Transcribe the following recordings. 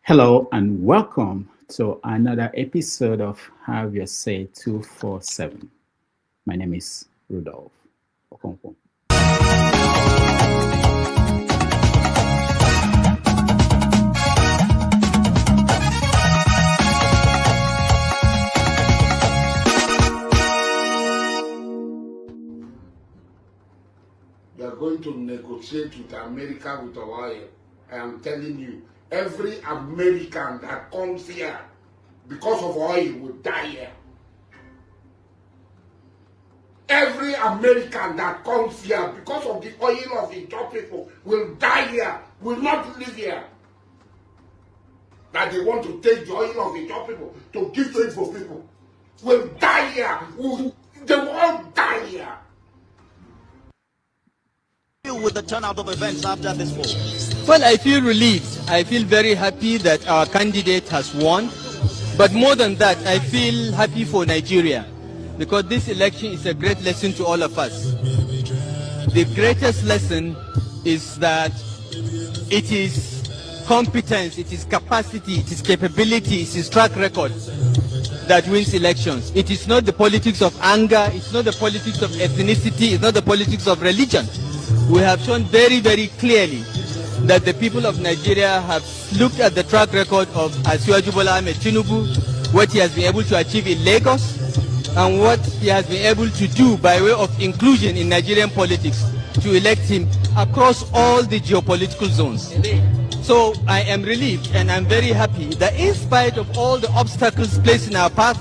Hello and welcome to another episode of Have Your Say 247. My name is Rudolph Okonkwo. You are going to negotiate with America with oil. I am telling you, every American that comes here because of oil will die here. Every American that comes here because of the oil of the job people will die here, will not live here. That they want to take the oil of the job people to give to it for people will die here. They will all die here. With the turnout of events after this vote? Well, I feel relieved. I feel very happy that our candidate has won. But more than that, I feel happy for Nigeria, because this election is a great lesson to all of us. The greatest lesson is that it is competence, it is capacity, it is capability, it is track record that wins elections. It is not the politics of anger, it's not the politics of ethnicity, it's not the politics of religion. We have shown very, very clearly that the people of Nigeria have looked at the track record of Asiwaju Bola Ahmed Tinubu, what he has been able to achieve in Lagos, and what he has been able to do by way of inclusion in Nigerian politics to elect him across all the geopolitical zones. So I am relieved and I'm very happy that in spite of all the obstacles placed in our path,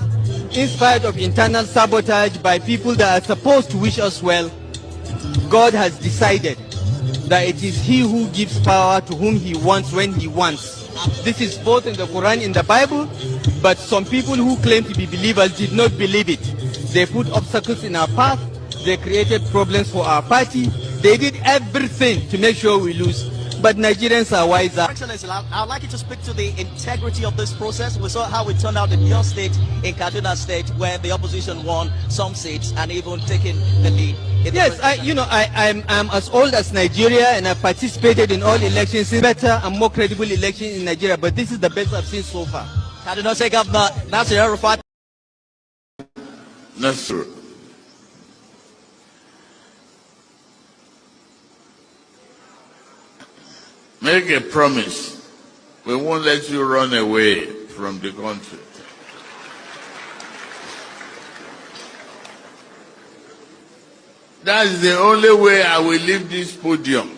in spite of internal sabotage by people that are supposed to wish us well, God has decided that it is He who gives power to whom He wants when He wants. This is both in the Quran, in the Bible, but some people who claim to be believers did not believe it. They put obstacles in our path, they created problems for our party, they did everything to make sure we lose. But Nigerians are wiser. Excellency, I'd like you to speak to the integrity of this process. We saw how it turned out in your state, in Kaduna State, where the opposition won some seats and even taken the lead. Yes, I'm as old as Nigeria, and I've participated in all elections, better and more credible elections in Nigeria, but this is the best I've seen so far. Kaduna State Governor Nasir El-Rufai. Nasir, make a promise. We won't let you run away from the country. That's the only way I will leave this podium.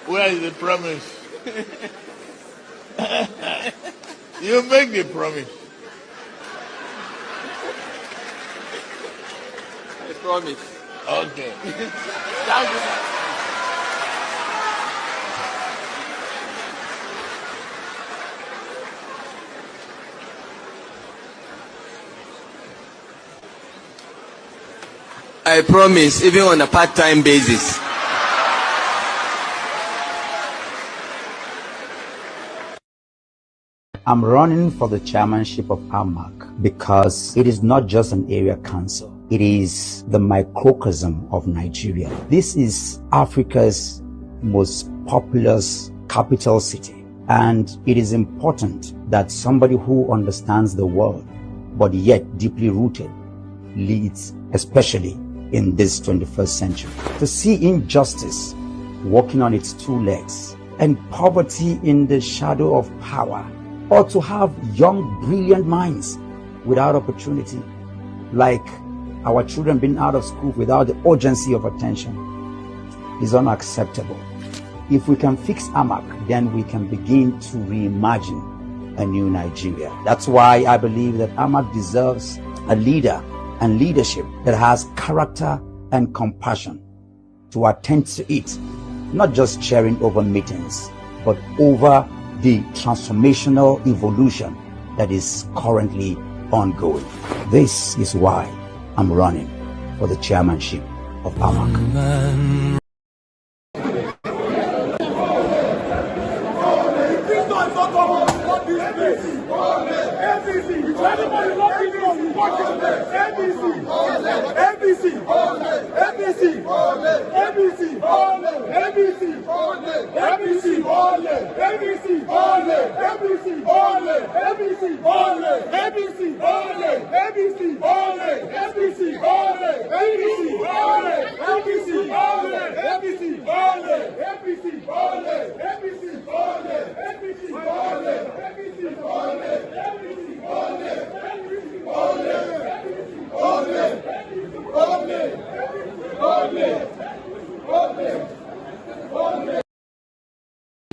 Where is the promise? You make the promise. I promise. Okay. Thank you. I promise, even on a part-time basis. I'm running for the chairmanship of AMAC because it is not just an area council. It is the microcosm of Nigeria. This is Africa's most populous capital city. And it is important that somebody who understands the world, but yet deeply rooted, leads, especially in this 21st century. To see injustice walking on its two legs and poverty in the shadow of power, or to have young, brilliant minds without opportunity, like our children being out of school without the urgency of attention, is unacceptable. If we can fix AMAC, then we can begin to reimagine a new Nigeria. That's why I believe that AMAC deserves a leader and leadership that has character and compassion to attend to it, not just chairing over meetings, but over the transformational evolution that is currently ongoing. This is why I'm running for the chairmanship of AMAC.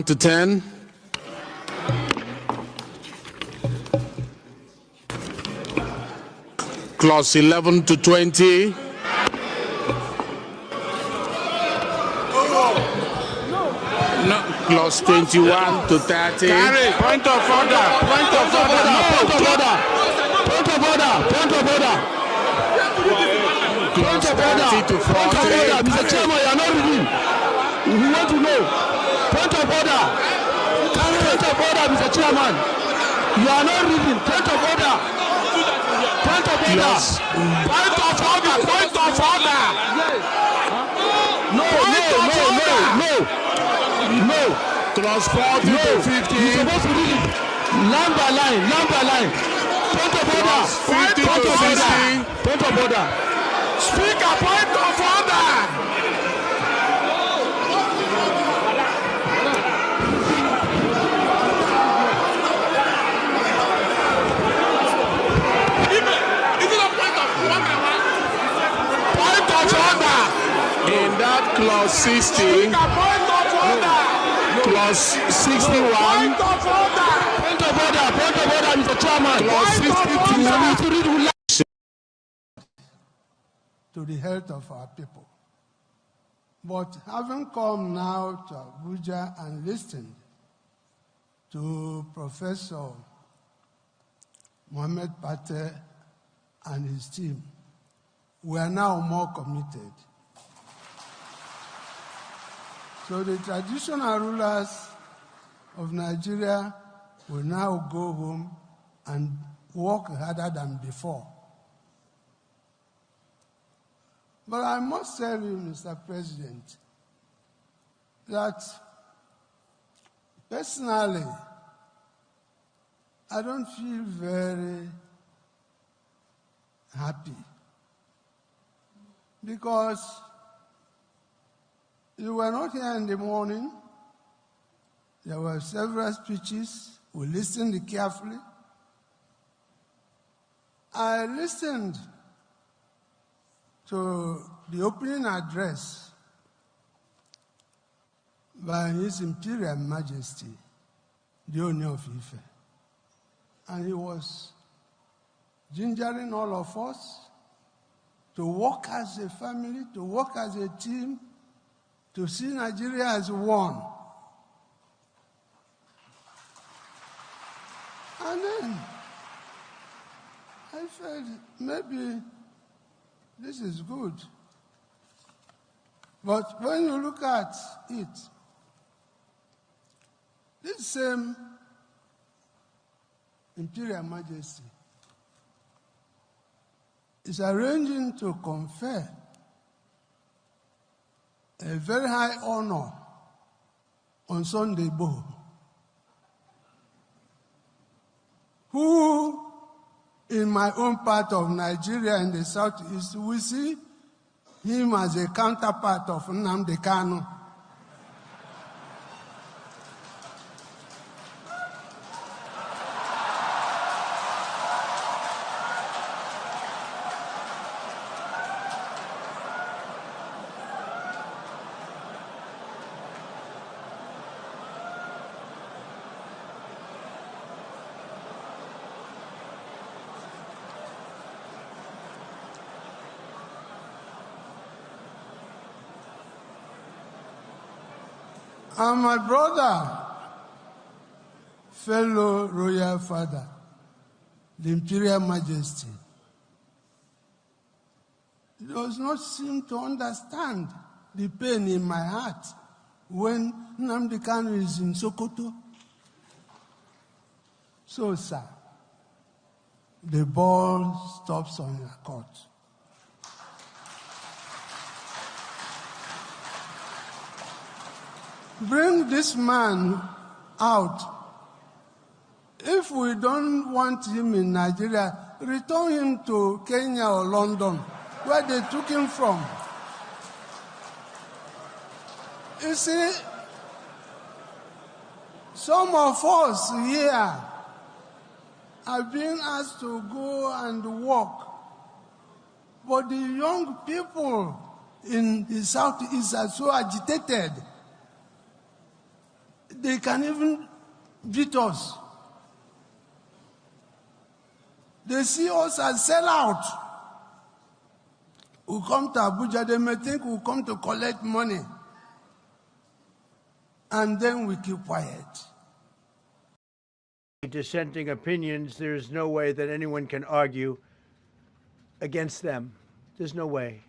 To 10. Clause 11 to 20. No. Clause 21 to 30. Carry. Point of order. Point of order. Point of order. Point of order. Point of order. Clause 30 to 40. Mr. Chairman, you are not reading. We want to know. Point of order. Point of order, Mr. Chairman. You are not reading. Point of order. Point of order. Yes. Point of order. Point of order. No. Clause 40 to 50. You're supposed to read it line by line. Point of order. Clause 50 Point to of 60. order. Point of order. Speaker, point of order. In that clause 60, clause 61, Point of order, Mr. Chairman. clause 62, to the health of our people. But having come now to Abuja and listened to Professor Mohammed Pate and his team, we are now more committed. So the traditional rulers of Nigeria will now go home and work harder than before. But I must tell you, Mr. President, that personally, I don't feel very happy because you were not here in the morning. There were several speeches. We listened carefully. I listened to the opening address by His Imperial Majesty, the Owner of Ife. And he was gingering all of us to work as a family, to work as a team, to see Nigeria as one. And then I felt maybe this is good. But when you look at it, this same Imperial Majesty is arranging to confer a very high honor on Sunday Igboho, who in my own part of Nigeria in the southeast, we see him as a counterpart of Nnamdi Kanu. And my brother, fellow royal father, the Imperial Majesty, does not seem to understand the pain in my heart when Nnamdi Kanu is in Sokoto. So, sir, the ball stops on your court. Bring this man out. If we don't want him in Nigeria, return him to Kenya or London, where they took him from. You see, some of us here have been asked to go and work, but the young people in the Southeast are so agitated, they can even beat us. They see us as sellouts. We come to Abuja, they may think we come to collect money. And then we keep quiet. Dissenting opinions, there's no way that anyone can argue against them. There's no way.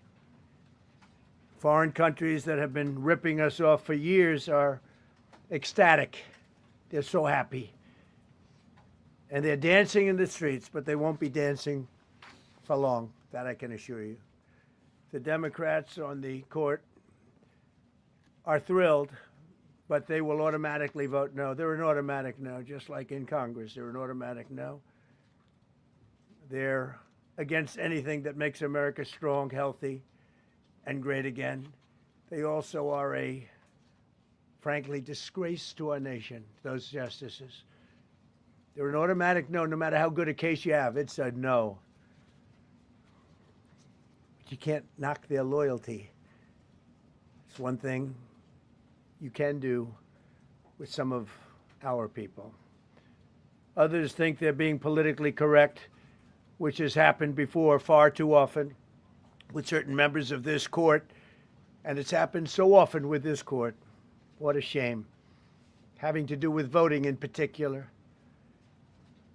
Foreign countries that have been ripping us off for years are ecstatic. They're so happy. And they're dancing in the streets, but they won't be dancing for long, that I can assure you. The Democrats on the court are thrilled, but they will automatically vote no. They're an automatic no, just like in Congress. They're an automatic no. They're against anything that makes America strong, healthy, and great again. They also are a, frankly, disgrace to our nation, those justices. They're an automatic no, no matter how good a case you have. It's a no. But you can't knock their loyalty. It's one thing you can do with some of our people. Others think they're being politically correct, which has happened before far too often with certain members of this court, and it's happened so often with this court. What a shame. Having to do with voting in particular,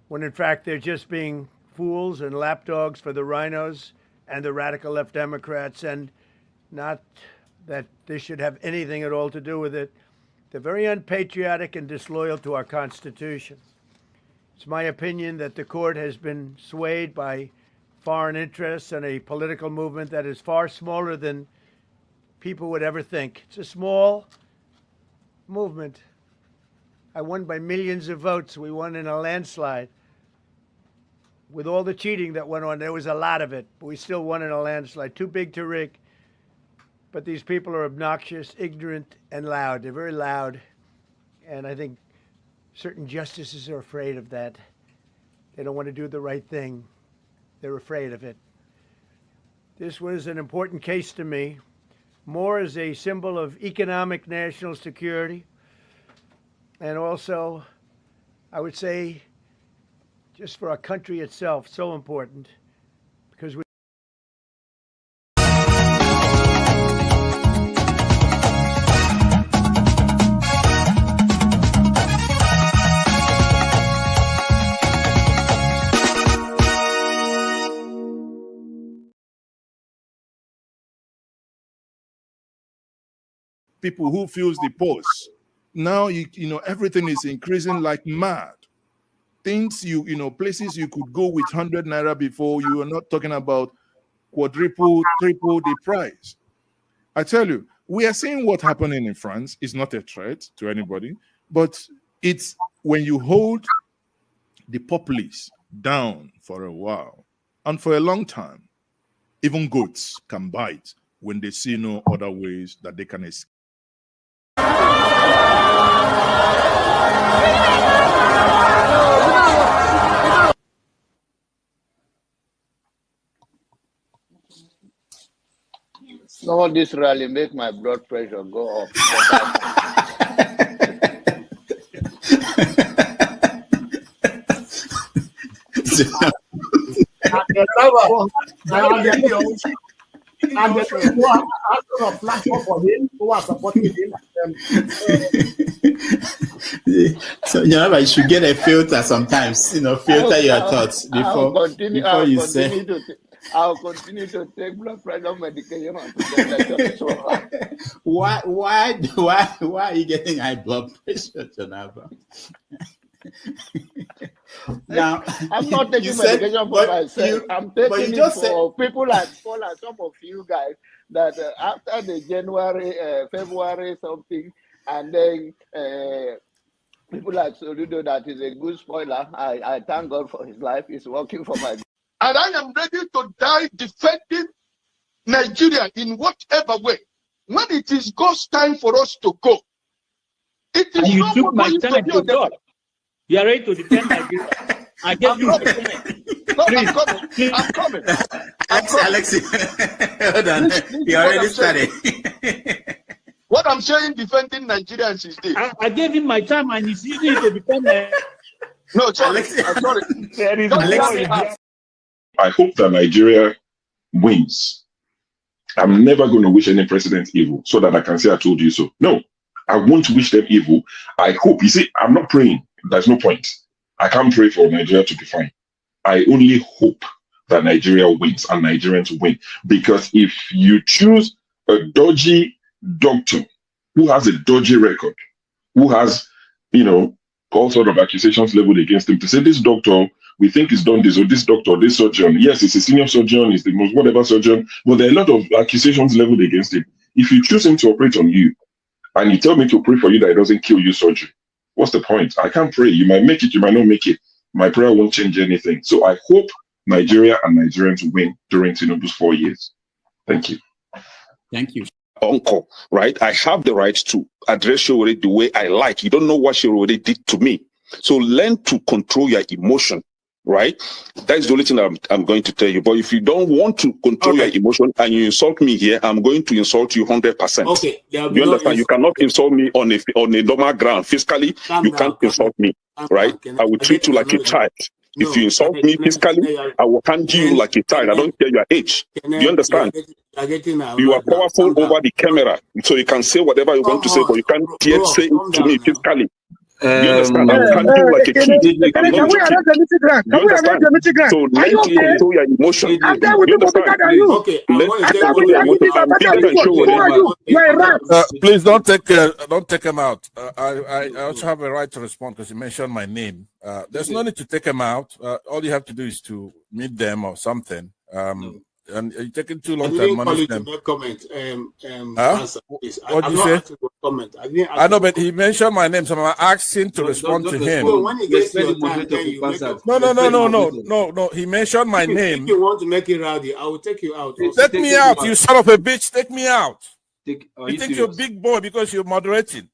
when in fact they're just being fools and lapdogs for the rhinos and the radical left Democrats, and not that this should have anything at all to do with it. They're very unpatriotic and disloyal to our Constitution. It's my opinion that the court has been swayed by foreign interests and a political movement that is far smaller than people would ever think. It's a small movement. I won by millions of votes. We won in a landslide. With all the cheating that went on, there was a lot of it, but we still won in a landslide. Too big to rig. But these people are obnoxious, ignorant, and loud. They're very loud. And I think certain justices are afraid of that. They don't want to do the right thing. They're afraid of it. This was an important case to me, more as a symbol of economic national security, and also, I would say, just for our country itself, so important, because we people who feels the pulse. Now, you know, everything is increasing like mad. Things places you could go with 100 naira before, you are not talking about quadruple, triple the price. I tell you, we are seeing what's happening in France. It's not a threat to anybody, but it's when you hold the populace down for a while and for a long time, even goats can bite when they see no other ways that they can escape. Some of this rally make my blood pressure go up. And the people who are asking a platform for him, who are supporting him. So, you should get a filter sometimes, filter your thoughts before you say. I'll continue to take blood pressure medication. Why are you getting high blood pressure, Janaba? Now, I'm not taking medication for myself. I'm taking it for people like Paul and some of you guys that after the January, February something, and then people like Soludo that is a good spoiler. I thank God for his life. He's working for my. And I am ready to die defending Nigeria in whatever way. When it is God's time for us to go, it is and you not took my going time to to be God. You are ready to defend Nigeria. I gave you my time. No, I'm coming. I'm coming. Alexi, hold on. You already started. What I'm saying, defending Nigerians is this. I gave him my time and he's using it to defend Nigeria. No, sorry. I'm sorry. I hope that Nigeria wins. I'm never going to wish any president evil so that I can say I told you so. No, I won't wish them evil. I hope. You see, I'm not praying. There's no point. I can't pray for Nigeria to be fine. I only hope that Nigeria wins and Nigerians win. Because if you choose a dodgy doctor who has a dodgy record, who has, all sort of accusations leveled against him, to say this doctor, we think he's done this, or this doctor, this surgeon, yes, he's a senior surgeon, he's the most whatever surgeon, but there are a lot of accusations leveled against him. If you choose him to operate on you, and you tell me to pray for you that it doesn't kill you surgery, what's the point? I can't pray. You might make it, you might not make it. My prayer won't change anything. So I hope Nigeria and Nigerians win during Tinubu's 4 years. Thank you. Thank you. Uncle, right? I have the right to address you already the way I like. You don't know what she already did to me. So learn to control your emotion, right? That's the only thing I'm going to tell you. But if you don't want to control your emotion and you insult me here, I'm going to insult you 100%. Okay. You understand? You cannot insult me on a normal ground. Fiscally, you can't insult me, right? I will treat you like a child. If you insult me physically, I will handle you like a child. I don't care your age. Do you understand? You are powerful over the camera, so you can say whatever you want to say, but you can't dare say it to me physically. You understand? I will handle you like a kid. I'm not joking. You understand? So learn to control your emotion. You understand? Learn to control your emotion. Please don't take him out. I also have a right to respond because you mentioned my name. There's no need to take him out. All you have to do is to meet them or something. And you're taking too long to admonish them. Comment. What did you say? Comment. I know, but he mentioned my name, so I'm asking to respond to him. When he gets your time, then you make a... No. He mentioned my name. If you want to make it rowdy, I will take you out. Take me out, you son of a bitch. Take me out. You think you're a big boy because you're moderating.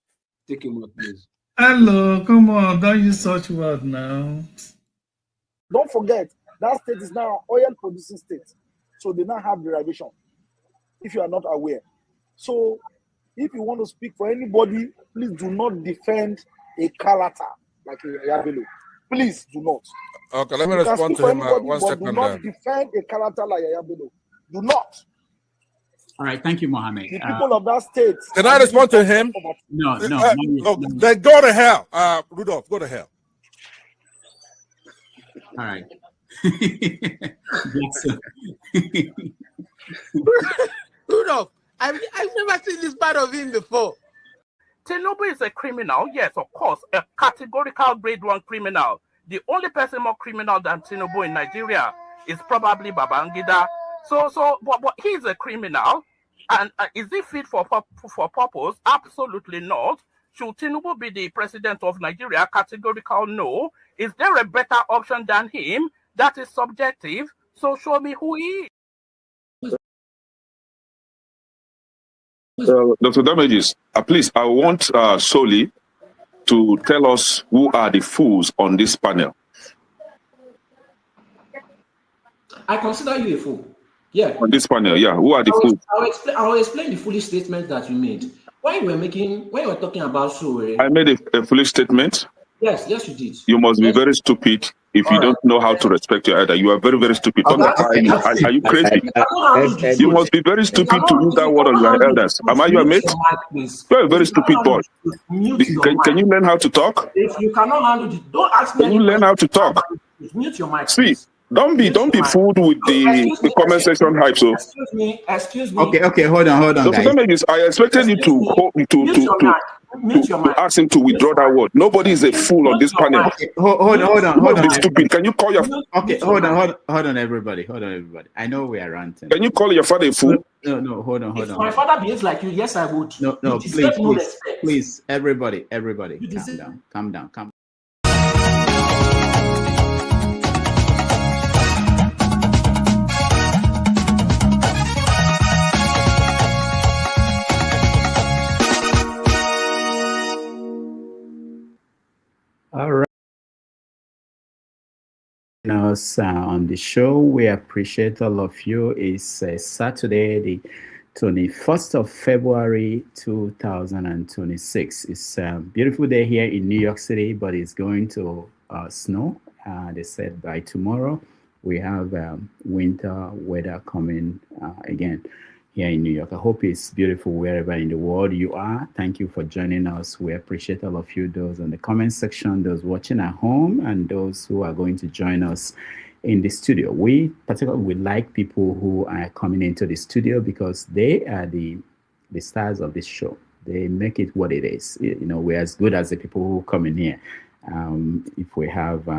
Take him out, please. Hello, come on. Don't use such word now. Don't forget, that state is now an oil-producing state. So they now have derivation, if you are not aware. So if you want to speak for anybody, please do not defend a character like a Yabelo. Please do not. Okay, let me respond to him. One second. Do not defend a character like a Yabelo. Do not. All right, thank you, Mohammed. The people of that state. Can I respond to him? No. Then go to hell. Rudolph, go to hell. All right. Rudolph, I've never seen this part of him before. Tinubu is a criminal, yes, of course, a categorical grade 1 criminal. The only person more criminal than Tinubu in Nigeria is probably Babangida. But he's a criminal, and is he fit for purpose? Absolutely not. Should Tinubu be the president of Nigeria? Categorical no. Is there a better option than him? That is subjective. So show me who he is. Dr. Damages, please, I want Soli to tell us who are the fools on this panel. I consider you a fool. Yeah. On this panel, yeah. Who are the fools? I will explain the foolish statement that you made. When you were talking about Sowore. I made a foolish statement. Yes, you did. You must be very stupid if you don't know how to respect your elder. You are very, very stupid. Are you crazy? You must be very stupid to use that word on your elders. Am I your mate? You're a very stupid boy. Can you learn how to talk? If you cannot handle it, don't ask me. Can you learn how to talk? Mute your mic. See, don't be fooled with the comment section hype. So excuse me. Okay, hold on, guys. I expected you to to ask him to withdraw that word. Nobody is a fool on this panel. Okay, hold on. Nobody is stupid. Can you call your hold on, everybody. I know we are ranting. Can you call your father a fool? No, hold on. If my father behaves like you, yes, I would. No, please, everybody, calm down. All right. Us on the show, we appreciate all of you. It's Saturday, the 21st of February 2026. It's a beautiful day here in New York City, but it's going to snow. They said by tomorrow we have winter weather coming again here in New York. I hope it's beautiful wherever in the world you are. Thank you for joining us. We appreciate all of you, those in the comment section, those watching at home, and those who are going to join us in the studio. We particularly like people who are coming into the studio because they are the stars of this show. They make it what it is. You know, we're as good as the people who come in here. If we have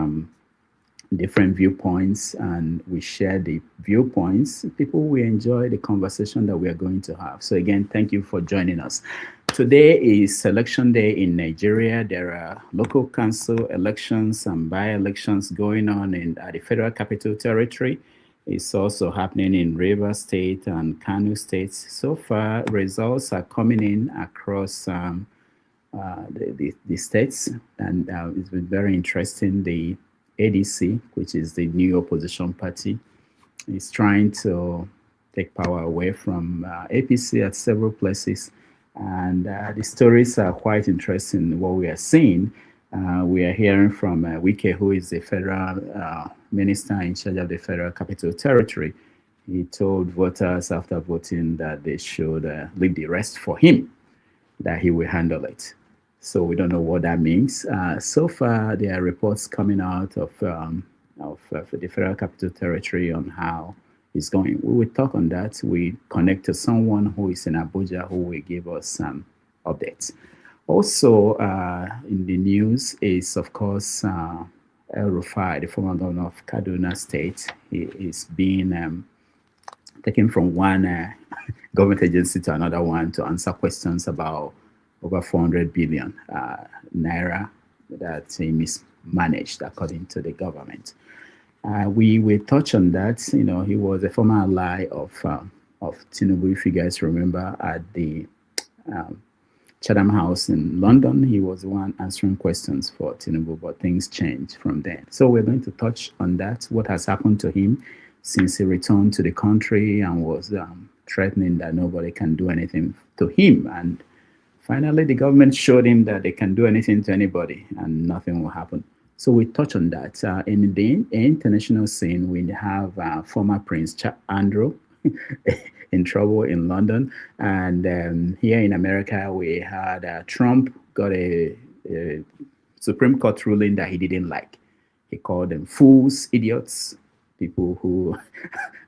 different viewpoints and we share the viewpoints, people will enjoy the conversation that we are going to have. So again, thank you for joining us. Today is election day in Nigeria. There are local council elections and by-elections going on at the Federal Capital Territory. It's also happening in Rivers State and Kano State. So far, results are coming in across the states, and it's been very interesting. The ADC, which is the new opposition party, is trying to take power away from APC at several places. And the stories are quite interesting, what we are seeing. We are hearing from Wike, who is the federal minister in charge of the Federal Capital Territory. He told voters after voting that they should leave the rest for him, that he will handle it. So we don't know what that means. So far, there are reports coming out of the Federal Capital Territory on how it's going. We will talk on that. We connect to someone who is in Abuja who will give us some updates. Also, in the news is, of course, El-Rufai, the former governor of Kaduna State. He is being taken from one government agency to another one to answer questions about over 400 billion naira that he mismanaged, according to the government. We will touch on that. You know, he was a former ally of Tinubu, if you guys remember, at the Chatham House in London. He was the one answering questions for Tinubu, but things changed from then. So we're going to touch on that, what has happened to him since he returned to the country and was threatening that nobody can do anything to him. And finally, the government showed him that they can do anything to anybody and nothing will happen. So we touch on that. In the international scene, we have former Prince Andrew in trouble in London. And here in America, we had Trump got a Supreme Court ruling that he didn't like. He called them fools, idiots, people who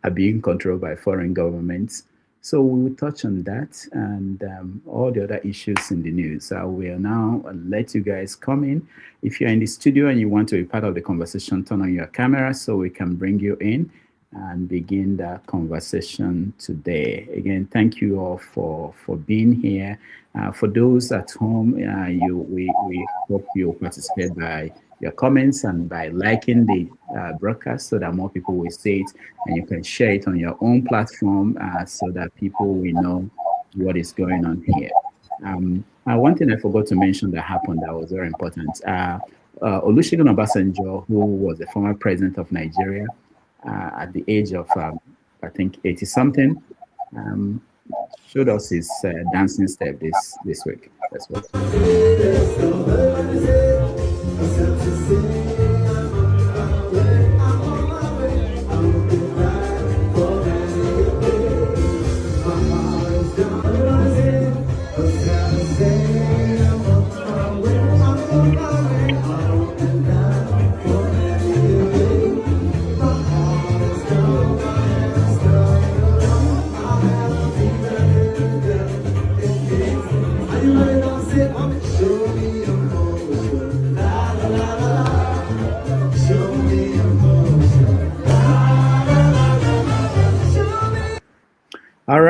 are being controlled by foreign governments. So we will touch on that and all the other issues in the news. I will now let you guys come in. If you're in the studio and you want to be part of the conversation, turn on your camera so we can bring you in and begin the conversation today. Again, thank you all for being here. For those at home, we hope you participate by your comments and by liking the broadcast so that more people will see it, and you can share it on your own platform so that people will know what is going on here. One thing I forgot to mention that happened that was very important. Olusegun Obasanjo, who was the former president of Nigeria at the age of, I think, 80-something, showed us his dancing step this week. That's what.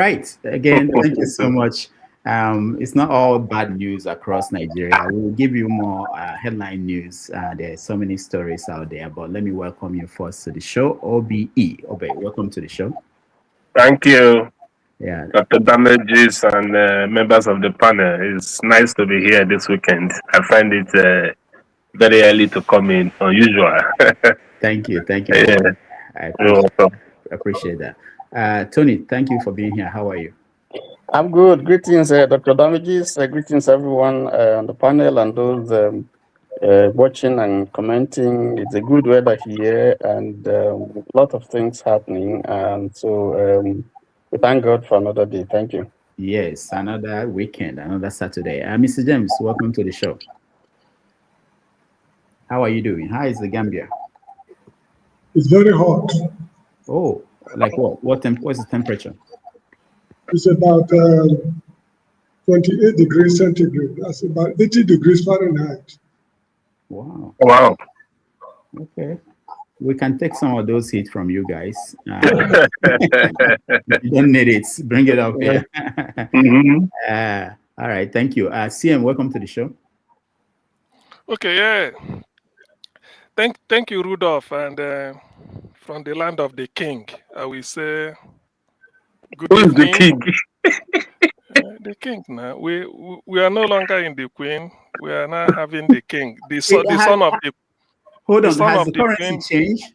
right. Again, thank you so much. It's not all bad news across Nigeria. We will give you more headline news. There are so many stories out there, but let me welcome you first to the show. OBE. Obe, welcome to the show. Thank you. Yeah. Dr. Damages and members of the panel. It's nice to be here this weekend. I find it very early to come in, unusual. Thank you. Thank you. Yeah. I You're welcome. appreciate that. Tony, thank you for being here. How are you? I'm good. Greetings, Dr. Damages. Greetings, everyone on the panel and those watching and commenting. It's a good weather here and a lot of things happening. And so we thank God for another day. Thank you. Yes, another weekend, another Saturday. Mr. James, welcome to the show. How are you doing? How is the Gambia? It's very hot. Oh, like what? What's the temperature? It's about 28 degrees centigrade. That's about 80 degrees Fahrenheit. Wow. Wow. Okay. We can take some of those heat from you guys. If you don't need it, bring it up here. All right, thank you. CM, welcome to the show. Okay, yeah. Thank you, Rudolph. And from the land of the king, I will say good Who is the evening. king? The king now. We are no longer in the queen. We are now having the king. The son of the Hold on, son has of the the currency queen. changed?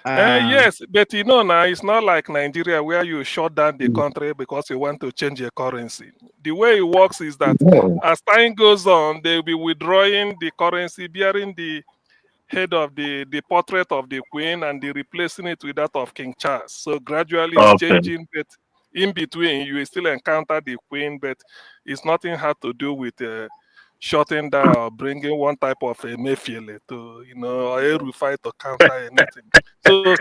Yes, but you know now it's not like Nigeria where you shut down the country because you want to change your currency. The way it works is that as time goes on, they'll be withdrawing the currency bearing the head of the portrait of the queen and they replacing it with that of King Charles. So gradually it's changing, but in between you will still encounter the queen, but it's nothing had to do with shutting down or bringing one type of a Mayfield to, or El-Rufai to counter anything. But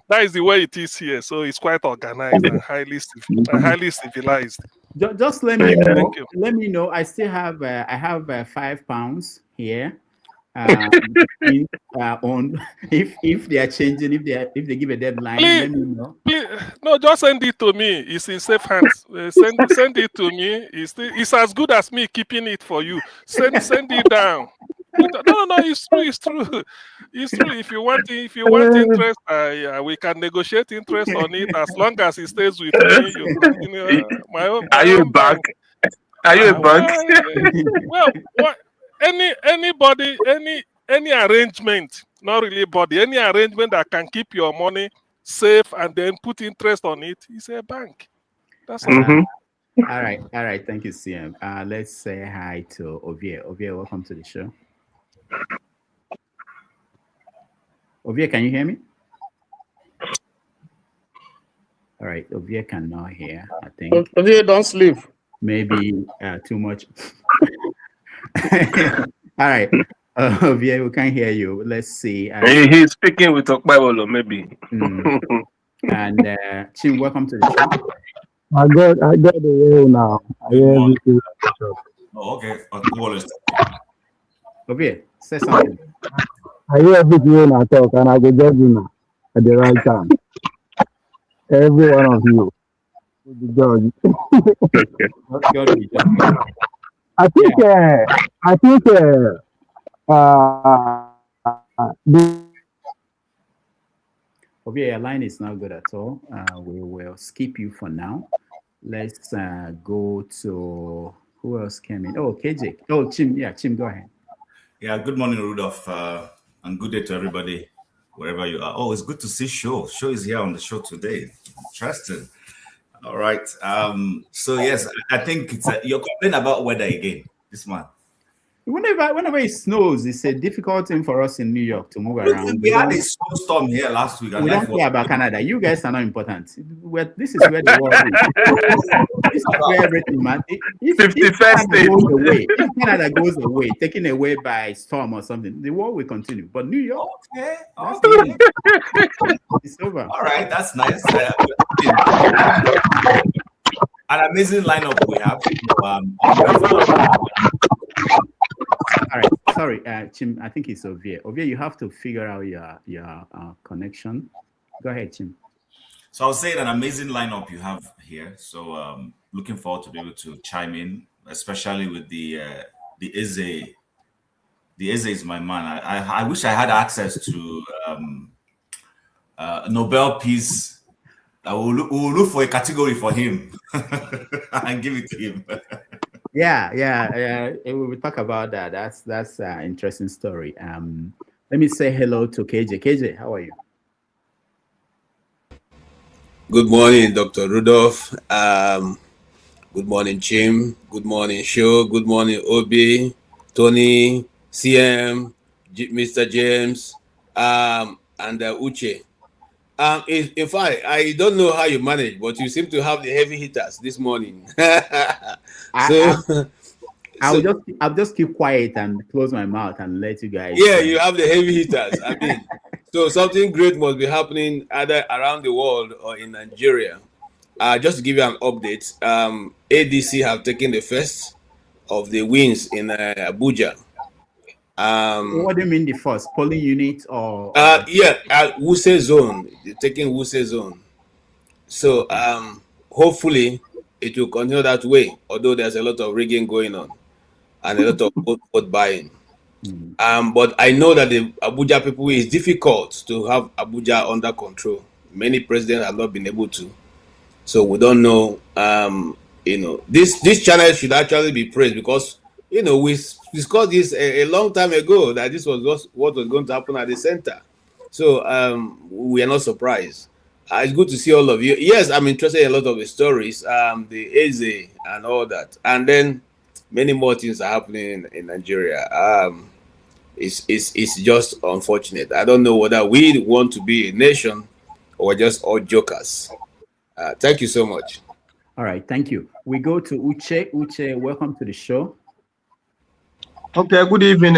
that is the way it is here. So it's quite organized and highly civilized. Just let me know. Thank you. Let me know. I still have I have £5 here. If they are changing, if they give a deadline, let me know. Please, no, just send it to me. It's in safe hands. Send it to me. It's as good as me keeping it for you. Send it down. No, it's true. It's true. It's true. If you want interest, we can negotiate interest on it as long as it stays with me. My own bank. Are you a bank? Well, what? Anybody, any arrangement, not really body, any arrangement that can keep your money safe and then put interest on it is a bank. That's all. All right. Thank you, CM. Let's say hi to Ovie. Ovie, welcome to the show. Ovie, can you hear me? All right, Ovie cannot hear, I think. Ovie, don't sleep. Maybe too much. All right. Ovie, we can't hear you. Let's see. He's speaking with Okpabolo, maybe. And Chim, welcome to the show. I got the way now. I hear everything. Oh, okay. Ovie, say something. I hear everything when I talk, and I go judge you now at the right time. Every one of you will be judged. I think Ovie, your line is not good at all. We will skip you for now. Let's go to who else came in? Oh, KJ. Oh, Chim. Yeah, Chim, go ahead. Yeah, good morning, Rudolph, and good day to everybody, wherever you are. Oh, it's good to see Show. Show is here on the show today. Interesting. All right. So yes, I think it's you're complaining about weather again this month. Whenever it snows, it's a difficult thing for us in New York to move around. We had a snowstorm here last week. We don't care about Canada. You guys are not important. This is where the world is. This is where everything matters. If Canada goes away, taken away by storm or something, the war will continue. But New York, it's over. All right, that's nice. An amazing lineup we have. All right, sorry, Chim. I think it's Ovie. Ovie, you have to figure out your connection. Go ahead, Chim. So I would say an amazing lineup you have here. So looking forward to be able to chime in, especially with the Eze. The Eze is my man. I wish I had access to Nobel Peace. We'll look for a category for him and give it to him. Yeah. We will talk about that. That's an interesting story. Let me say hello to KJ. KJ, how are you? Good morning, Dr. Rudolph. Good morning, Jim. Good morning, Sho. Good morning, Obi, Tony, CM, Mr. James, and Uche. In fact, I don't know how you manage, but you seem to have the heavy hitters this morning. I'll just keep quiet and close my mouth and let you guys. Yeah, you have the heavy hitters. I mean, so something great must be happening either around the world or in Nigeria. Just to give you an update, ADC have taken the first of the wins in Abuja. What do you mean the first polling unit or? Wuse zone. They're taking Wuse zone. So hopefully it will continue that way. Although there's a lot of rigging going on and a lot of vote buying. But I know that the Abuja people, it's difficult to have Abuja under control. Many presidents have not been able to. So we don't know. This channel should actually be praised because we discussed this a long time ago that this was what was going to happen at the center. So we are not surprised. It's good to see all of you. Yes, I'm interested in a lot of the stories, the Eze and all that, and then many more things are happening in Nigeria. It's just unfortunate. I don't know whether we want to be a nation or we're just all jokers. Thank you so much. All right, thank you. We go to Uche. Uche, welcome to the show. Okay, good evening,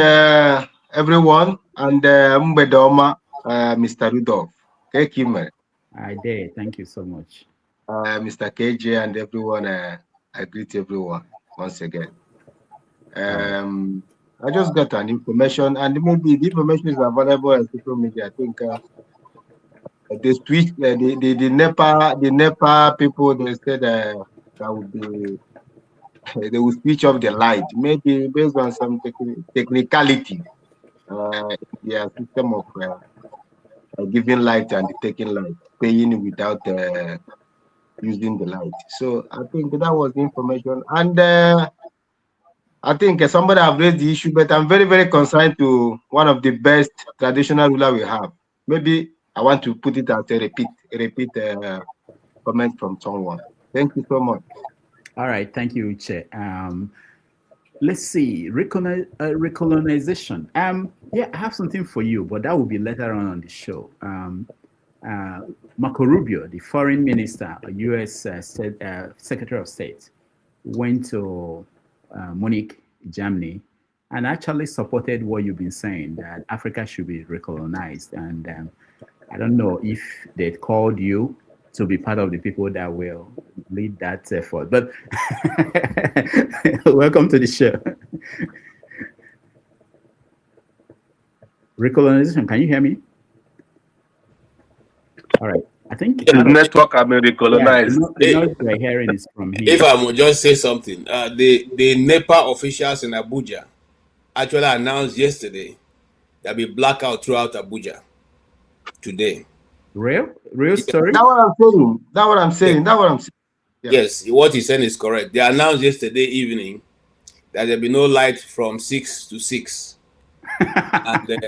everyone, and Mbedoma, Mr. Rudolph. Thank you, man. I did. Thank you so much. Mr. KJ and everyone, I greet everyone once again. I just got an information, and maybe the information is available on social media. I think they switched the NEPA people. They said that would be they will switch off the light, maybe based on some technicality. Their system of giving light and taking light, paying without using the light. So I think that was the information, and I think somebody have raised the issue, but I'm very, very concerned to one of the best traditional ruler we have. Maybe I want to put it out a repeat comment from someone. Thank you so much. All right, thank you, Uche. Let's see, recolonization. Yeah, I have something for you, but that will be later on the show. Marco Rubio, the foreign minister, U.S. Secretary of State, went to Munich, Germany, and actually supported what you've been saying, that Africa should be recolonized. And I don't know if they called you to be part of the people that will lead that effort, but welcome to the show. Recolonization, can you hear me? All right, I think the network are being recolonized. The noise we're hearing is from here. If I may just say something, the NEPA officials in Abuja actually announced yesterday there'll be blackout throughout Abuja today. Real story? That's what I'm saying. Yeah. Yes, what he's saying is correct. They announced yesterday evening that there'll be no light from 6 to 6. And, they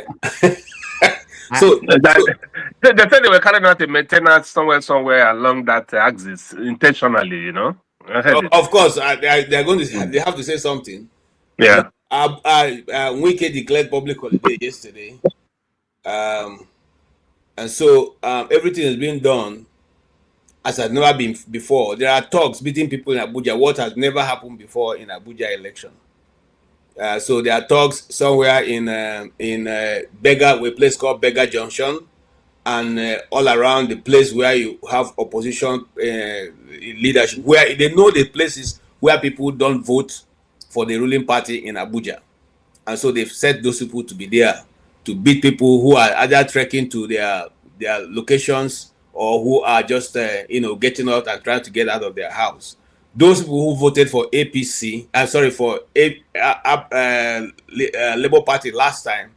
said they were carrying out a maintenance somewhere along that axis intentionally, Of course, they're going to. They have to say something. Yeah. Wike declared public holiday yesterday, and so everything is being done as has never been before. There are talks between people in Abuja, what has never happened before in Abuja election. So there are talks somewhere in a place called Beggar Junction, and all around the place where you have opposition leadership, where they know the places where people don't vote for the ruling party in Abuja. And so they've set those people to be there to beat people who are either trekking to their locations or who are just getting out and trying to get out of their house. Those people who voted for APC, for Labour Party last time,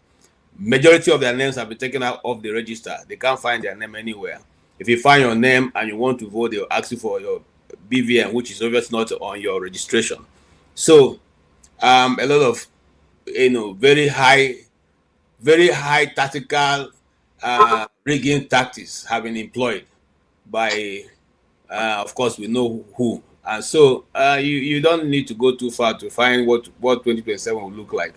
majority of their names have been taken out of the register. They can't find their name anywhere. If you find your name and you want to vote, they'll ask you for your BVN, which is obviously not on your registration. So a lot of very high tactical rigging tactics have been employed by of course we know who. And so you don't need to go too far to find what 2027 will look like.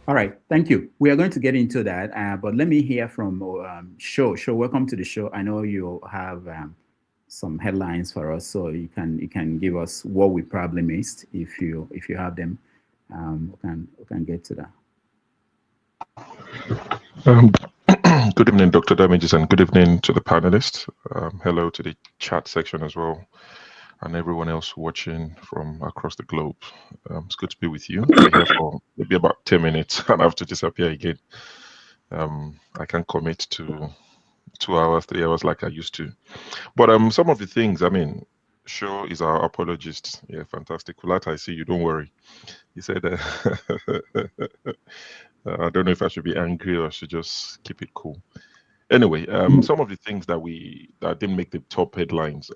All right, thank you. We are going to get into that, but let me hear from Sho. Sho, welcome to the show. I know you have some headlines for us, so you can give us what we probably missed if you have them. We can get to that. Good evening, Dr. Damages, and good evening to the panelists. Hello to the chat section as well, and everyone else watching from across the globe. It's good to be with you. We're here for maybe about 10 minutes and I have to disappear again. I can't commit to 2 hours, 3 hours like I used to. But some of the things, Sho is our apologist. Yeah, fantastic. Kulata, I see you, don't worry. He said, I don't know if I should be angry or I should just keep it cool. Anyway, some of the things that didn't make the top headlines.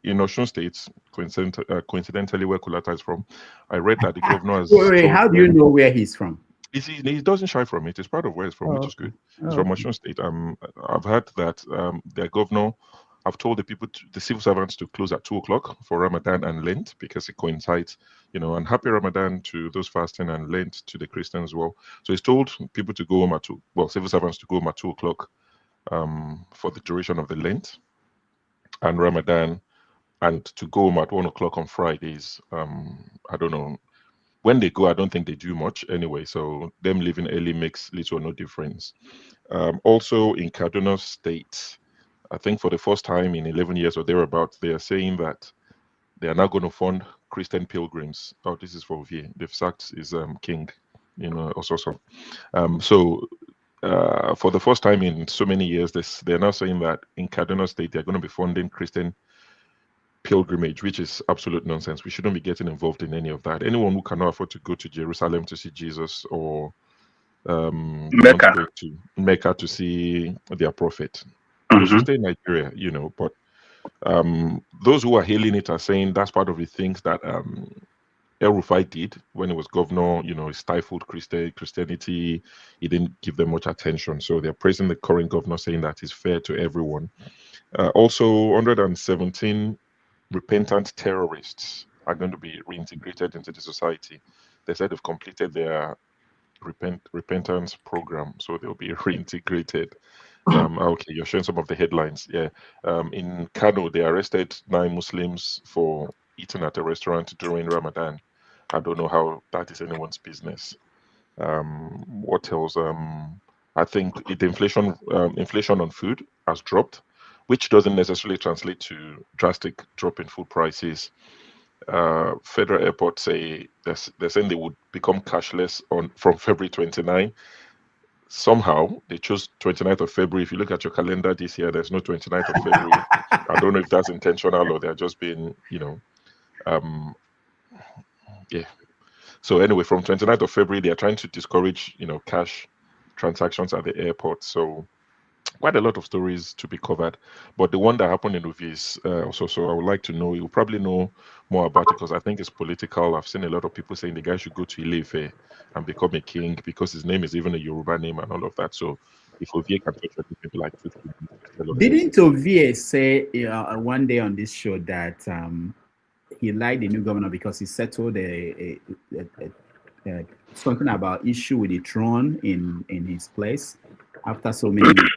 In Osun State, coincidentally where Kulata is from, I read that the governor has... Wait, how do you know where he's from? He doesn't shy from it. It's part of where he's from, which is good. He's from Osun State. I've heard that their governor have told the civil servants to close at 2 o'clock for Ramadan and Lent because it coincides, and happy Ramadan to those fasting and Lent to the Christians as well. So he's told people to go home at civil servants to go home at 2 o'clock for the duration of the Lent and Ramadan, and to go home at 1 o'clock on Fridays. I don't know. When they go, I don't think they do much anyway. So them leaving early makes little or no difference. Also in Kaduna State, I think for the first time in 11 years or thereabouts, they are saying that they are now going to fund Christian pilgrims. Oh, this is for Ovie. They've sacked his king, also. So for the first time in so many years, they're now saying that in Kaduna State, they're going to be funding Christian pilgrimage, which is absolute nonsense. We shouldn't be getting involved in any of that. Anyone who cannot afford to go to Jerusalem to see Jesus or Mecca. to go to Mecca to see their prophet, Mm-hmm. they should stay in Nigeria, but those who are hailing it are saying that's part of the things that El-Rufai did when he was governor. He stifled Christianity. He didn't give them much attention. So they're praising the current governor, saying that is fair to everyone. Also, 117 repentant terrorists are going to be reintegrated into the society. They said they've completed their repentance program, so they'll be reintegrated. Okay, you're showing some of the headlines. Yeah. In Kano, they arrested 9 Muslims for eating at a restaurant during Ramadan. I don't know how that is anyone's business. What else? I think the inflation on food has dropped, which doesn't necessarily translate to drastic drop in food prices. Federal airports say they're saying they would become cashless from February 29. Somehow they chose 29th of February. If you look at your calendar this year, there's no 29th of February. I don't know if that's intentional or they're just being, yeah. So anyway, from 29th of February, they are trying to discourage, cash transactions at the airport. So quite a lot of stories to be covered. But the one that happened in Uvi is also, so I would like to know, you probably know more about it because I think it's political. I've seen a lot of people saying the guy should go to Ile-Ife and become a king because his name is even a Yoruba name and all of that. So if Ovie can touch on people like this. Didn't Ovie say one day on this show that he liked the new governor because he settled something about issue with the throne in his place after so many years?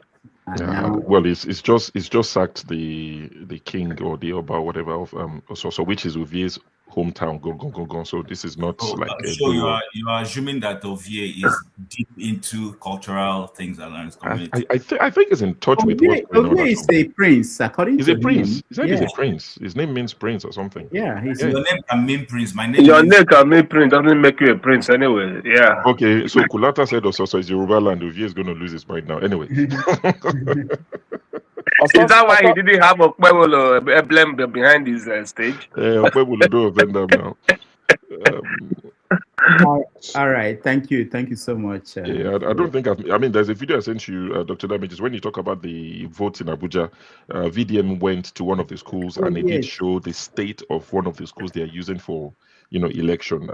Well, it's just sacked the king or the Oba, whatever of so which is Ovie's hometown. Go. So this is not like. So you are assuming that Ovie is deep into cultural things along his community. I think he's in touch with what's going on. Ovie is a prince, according to him. He's a prince. He said he's a prince. His name means prince or something. Yeah, your name can mean prince. My name. Your name can mean prince. Doesn't make you a prince anyway. Yeah. Okay, so Kulata said also, so it's Yoruba land. Ovie is going to lose his mind now. Anyway. Is that why he didn't have a Kwebolo emblem behind his stage? Kwebolo don't offend them now. All right, thank you so much. I don't think I mean, there's a video I sent you, Dr. Damages, when you talk about the votes in Abuja. VDM went to one of the schools and it did show the state of one of the schools they are using for, election.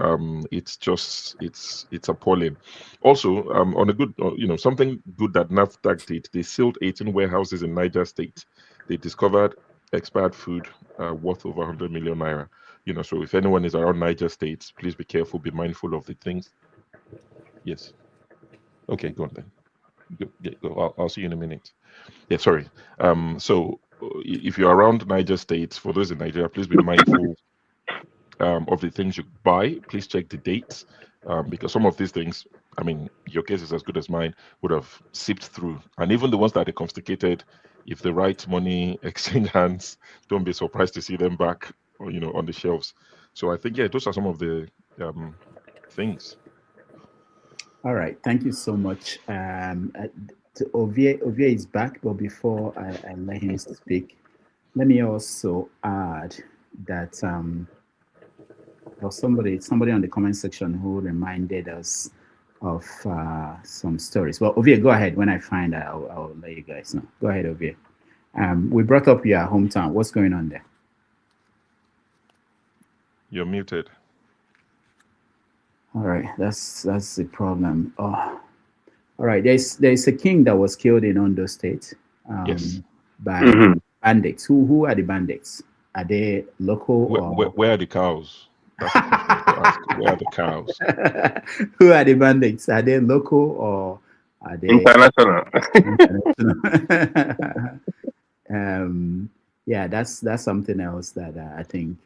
It's just it's appalling. Also, on a good, something good that NAFDAC did, they sealed 18 warehouses in Niger State. They discovered expired food worth over 100 million naira. So if anyone is around Niger State, please be careful, be mindful of the things. Yes. Okay, go on then. Go. I'll see you in a minute. Yeah, sorry. So if you're around Niger State, for those in Nigeria, please be mindful of the things you buy. Please check the dates, because some of these things, I mean, your case is as good as mine, would have seeped through. And even the ones that are confiscated, if the right money exchange hands, don't be surprised to see them back, on the shelves. So I think, those are some of the things. All right, thank you so much. Ovie is back, but before I let him speak, let me also add that there was somebody on the comment section who reminded us of some stories. Well, Ovie, go ahead. When I find out, I'll let you guys know. Go ahead, Ovie. We brought up your hometown. What's going on there? You're muted. All right, that's the problem. Oh, all right. There's a king that was killed in Ondo State. Yes. By bandits. Who are the bandits? Are they local? Where are the cows? That's what I ask. Where are the cows? Who are the bandits? Are they local or are they international? Yeah, that's something else that I think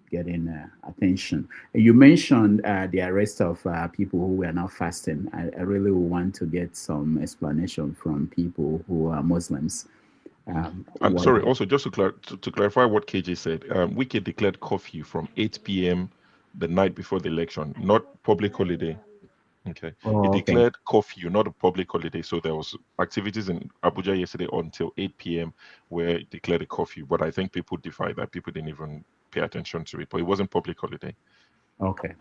getting attention. You mentioned the arrest of people who were not fasting. I really want to get some explanation from people who are Muslims. I'm sorry, also just to clarify what KJ said, Wiki declared curfew from 8 p.m. the night before the election, not public holiday. Okay. He declared curfew, not a public holiday. So there was activities in Abuja yesterday until 8 p.m. where he declared a curfew. But I think people defied that. People didn't even pay attention to it. But it wasn't public holiday. Okay.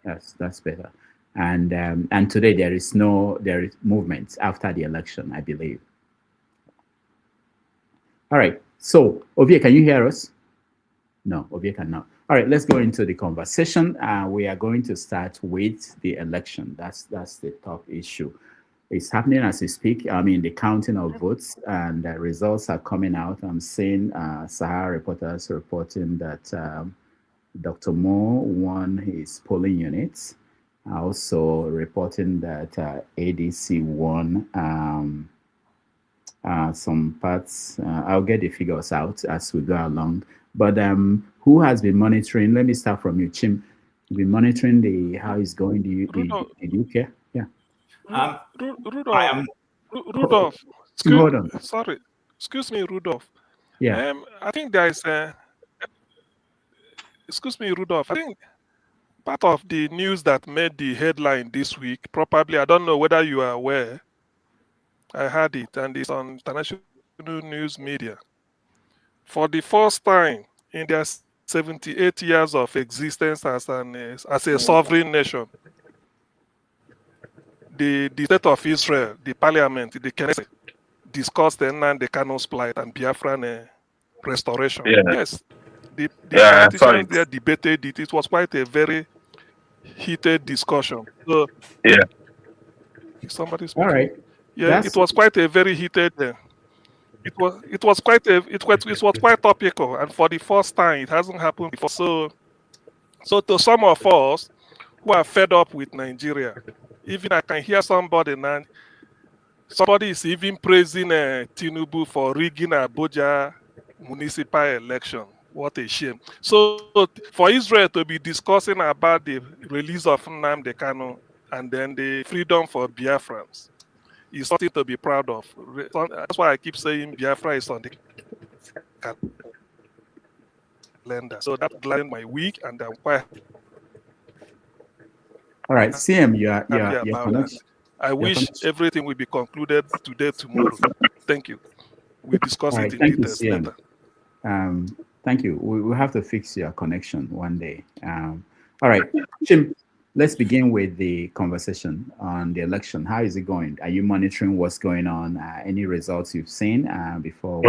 That's better. And today there is movement after the election, I believe. All right. So Ovie, can you hear us? No, Ovie cannot. All right, let's go into the conversation. We are going to start with the election. That's the top issue. It's happening as we speak. I mean, the counting of votes and the results are coming out. I'm seeing Sahara reporters reporting that Dr. Moore won his polling units. Also reporting that ADC won some parts. I'll get the figures out as we go along. But who has been monitoring? Let me start from you, Chim. You've been monitoring how it's going the UK? Yeah. Rudolph. Hold on. Sorry. Excuse me, Rudolph. Yeah. I think there is excuse me, Rudolph. I think part of the news that made the headline this week, probably, I don't know whether you are aware. I heard it, and it's on international news media. For the first time in their 78 years of existence as a sovereign nation, the state of Israel, the parliament, the Knesset, discussed the Nnamdi Kanu's plight and Biafran restoration. Yeah. Yes, the politicians there debated it. It was quite a very heated discussion. So, yeah. Somebody speaking? All right. Yeah, it was quite a very heated. It was quite topical, and for the first time, it hasn't happened before. So to some of us who are fed up with Nigeria, even I can hear somebody now. Somebody is even praising Tinubu for rigging Abuja municipal election. What a shame! So for Israel to be discussing about the release of Nnamdi Kanu and then the freedom for Biafrans is something to be proud of. That's why I keep saying Biafra is on the calendar. So that gladdened my week, and I'm quite. All right, CM, you're I wish everything will be concluded today, tomorrow. Thank you. we discuss All it right, in thank you, details Sian. later. Thank you. We have to fix your connection one day. All right, Chim, let's begin with the conversation on the election. How is it going? Are you monitoring what's going on? Any results you've seen before?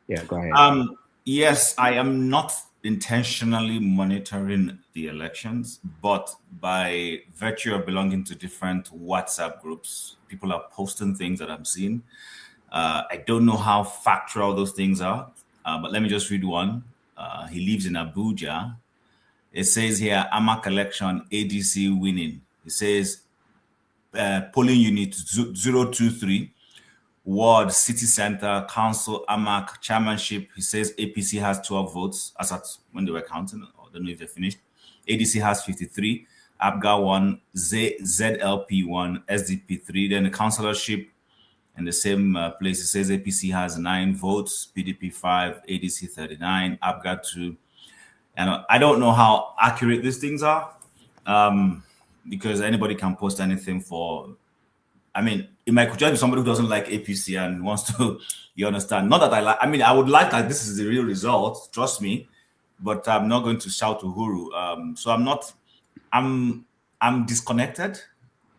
Yeah, go ahead. Yes, I am not intentionally monitoring the elections, but by virtue of belonging to different WhatsApp groups, people are posting things that I'm seeing. I don't know how factual those things are, but let me just read one. He lives in Abuja. It says here, AMAC election, ADC winning. It says polling unit 023, Ward, City Center, Council, AMAC, Chairmanship. He says APC has 12 votes, as at when they were counting. I don't know if they're finished. ADC has 53, ABGA 1, ZLP 1, SDP 3. Then the councillorship in the same place, it says APC has 9 votes, PDP 5, ADC 39, ABGA 2. And I don't know how accurate these things are, because anybody can post anything for, I mean, it might just be somebody who doesn't like APC and wants to, you understand? Not that I like, I mean, I would like that this is the real result, trust me, but I'm not going to shout uhuru. So I'm disconnected,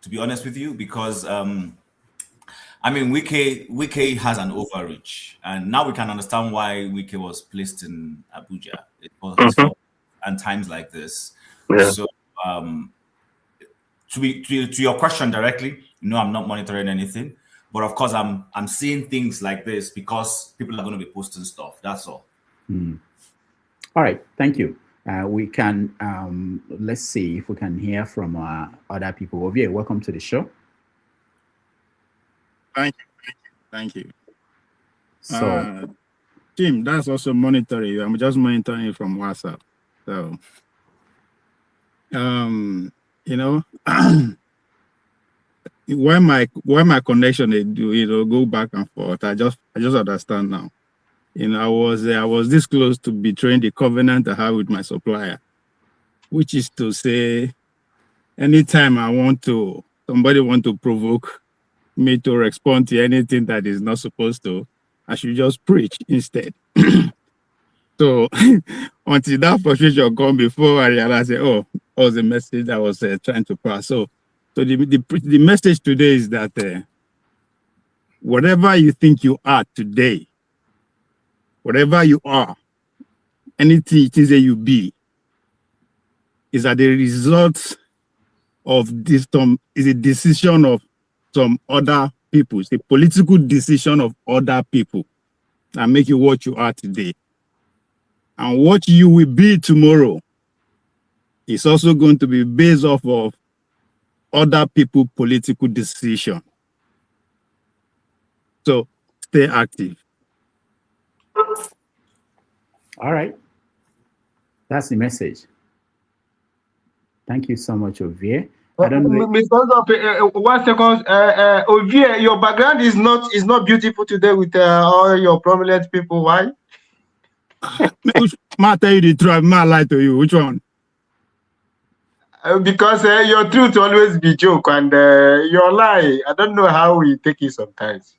to be honest with you, because, I mean, Wike has an overreach, and now we can understand why Wike was placed in Abuja. It was his fault, and times like this. Yeah. So, to your question directly, no, I'm not monitoring anything, but of course, I'm seeing things like this because people are going to be posting stuff. That's all. All right, thank you. We can let's see if we can hear from other people. Ovie, welcome to the show. Thank you. So, Tim, that's also monitoring. I'm just monitoring it from WhatsApp. So, you know, when my connection they do, you know, go back and forth. I just understand now. You know, I was this close to betraying the covenant I have with my supplier, which is to say, anytime somebody want to provoke me to respond to anything that is not supposed to, I should just preach instead. So until that frustration come before I realized, oh, that was the message I was trying to pass. So the message today is that whatever you think you are today, whatever you are, anything it is that you be, is that the result of this is a decision of some other people. It's a political decision of other people that make you what you are today. And what you will be tomorrow is also going to be based off of other people's political decision. So stay active. all right, that's the message. Thank you so much, Ovie. I don't know. Mr. 1 second. Ovie, your background is not beautiful today with all your prominent people. Why? I tell you the truth, I lie to you. Which one? Because your truth always be joke and your lie. I don't know how we take it sometimes.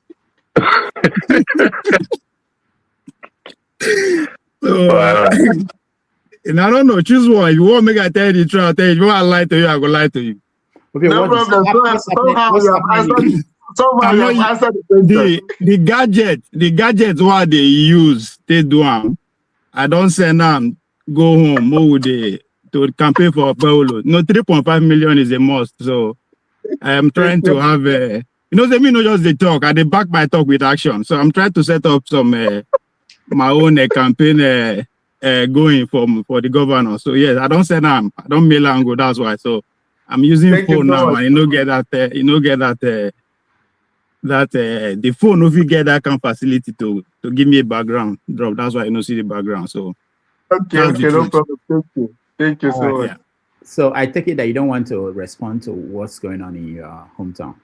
So, and I don't know. Choose one. If you want me to tell you the truth, I'll tell you. If you want to lie to you, I will lie to you. Okay, no problem. Somehow you have answered the question. The gadget what they use, they do them. I don't send them go home. What would they to campaign for Paulo? No, 3.5 million is a must. So I am trying to have a, you know, they mean not just the talk. I back my talk with action. So I'm trying to set up some my own campaign going for the governor. So yes, I don't send them. I don't mail and go. That's why. So I'm using phone now, and you know get that the phone if you get that kind of facility to give me a background drop. That's why I don't see the background. So okay, no problem. Thank you so much. Yeah. So I take it that you don't want to respond to what's going on in your hometown.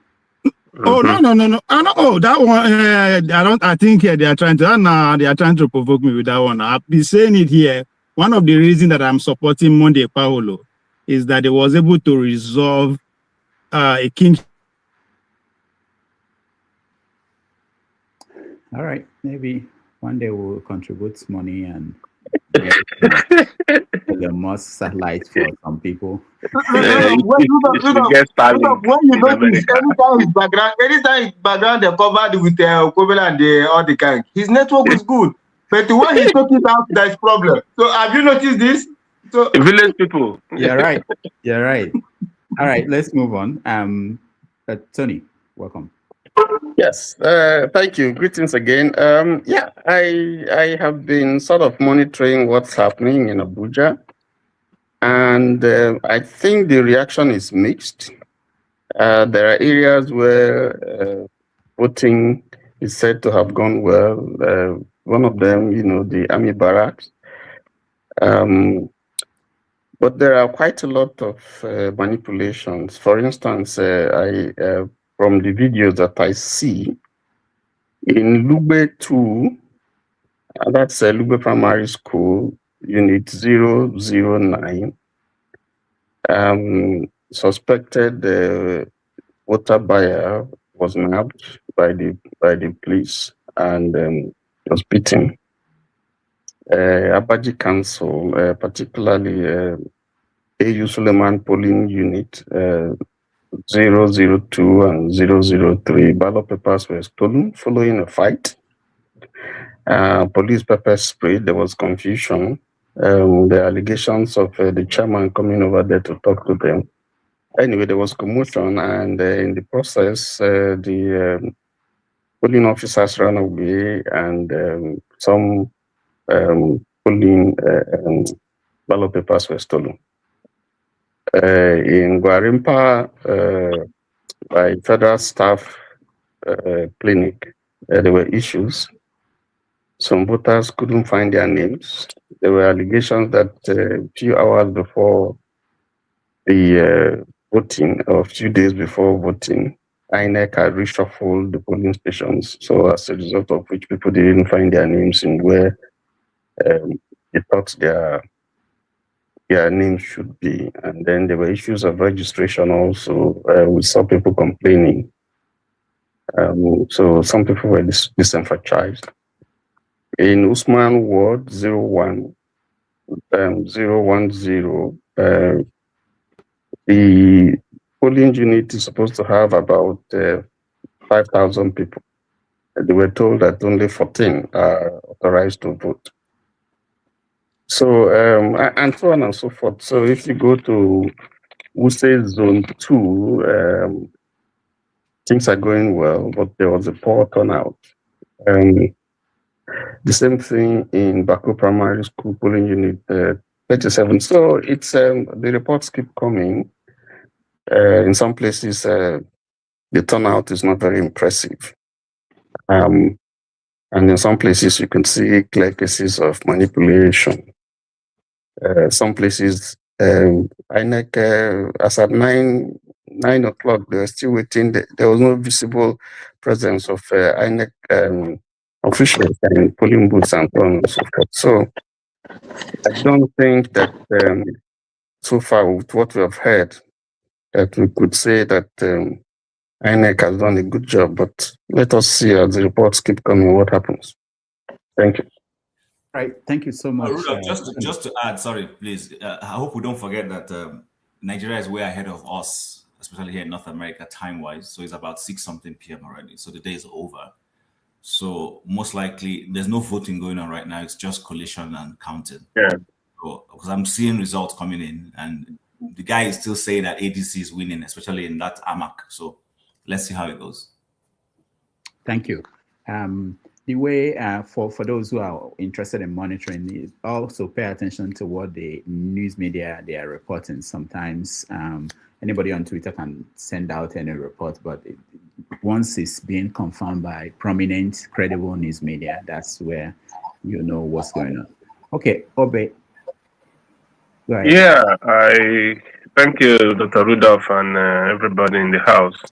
Oh no! I know. Oh, that one. I don't. I think they are trying to. They are trying to provoke me with that one. I've been saying it here. One of the reasons that I'm supporting Monday Paolo is that they was able to resolve a king. All right, maybe one day we'll contribute money and the most satellite for some people. When you notice, anytime his background they covered with equivalent and all the kind, his network is good. But when he took it out, there's problem. So have you noticed this? So village people. You're right. You're right. All right, let's move on. Tony, welcome. Yes, thank you. Greetings again. Yeah, I have been sort of monitoring what's happening in Abuja, and I think the reaction is mixed. There are areas where voting is said to have gone well. One of them, the army barracks. But there are quite a lot of manipulations. For instance, from the videos that I see, in Lugbe 2, that's Lugbe Primary School, Unit 009, suspected water buyer was nabbed by the police and was beaten. Abaji Council, particularly AU Suleiman Polling Unit 002 and 003, ballot papers were stolen following a fight. Police pepper sprayed, there was confusion. The allegations of the chairman coming over there to talk to them. Anyway, there was commotion, and in the process, the polling officers ran away, and some polling ballot papers were stolen. In Gwarimpa, by federal staff clinic, there were issues. Some voters couldn't find their names. There were allegations that a few hours before the voting, or a few days before voting, INEC had reshuffled the polling stations. So as a result of which people didn't find their names in where they thought their names should be. And then there were issues of registration also. We saw people complaining. So some people were disenfranchised. In Usman Ward 010, the polling unit is supposed to have about 5,000 people. They were told that only 14 are authorized to vote. So, and so on and so forth. So if you go to Wuse Zone 2, things are going well, but there was a poor turnout. The same thing in Baku Primary School polling unit 37. So it's the reports keep coming. In some places, the turnout is not very impressive. And in some places, you can see clear cases of manipulation. Some places, INEC, as at 9 o'clock, they were still waiting. There was no visible presence of INEC officials and polling booths and so on and so forth. So I don't think that so far with what we have heard, that we could say that INEC has done a good job, but let us see as the reports keep coming what happens. Thank you. Right, thank you so much. Rudolph, just to add, sorry, please. I hope we don't forget that Nigeria is way ahead of us, especially here in North America, time-wise. So it's about 6-something p.m. already. So the day is over. So most likely, there's no voting going on right now. It's just collation and counting. Yeah. So, because I'm seeing results coming in, and the guy is still saying that ADC is winning, especially in that AMAC. So let's see how it goes. Thank you. The way for those who are interested in monitoring is also pay attention to what the news media they are reporting. Sometimes anybody on Twitter can send out any report, but once it's being confirmed by prominent, credible news media, that's where you know what's going on. Okay, Obe. Go ahead. Yeah, I thank you, Dr. Rudolph, and everybody in the house.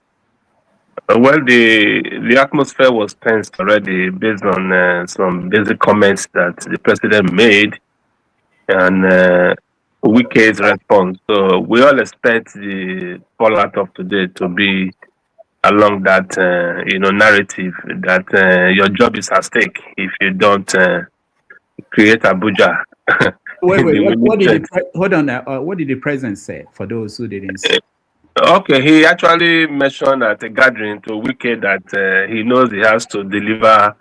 Well, the atmosphere was tensed already based on some basic comments that the president made and Wike's response. So we all expect the fallout of today to be along that narrative that your job is at stake if you don't create Abuja. Wait, what did hold on? What did the president say for those who didn't see? Okay, he actually mentioned at a gathering to Wike that he knows he has to deliver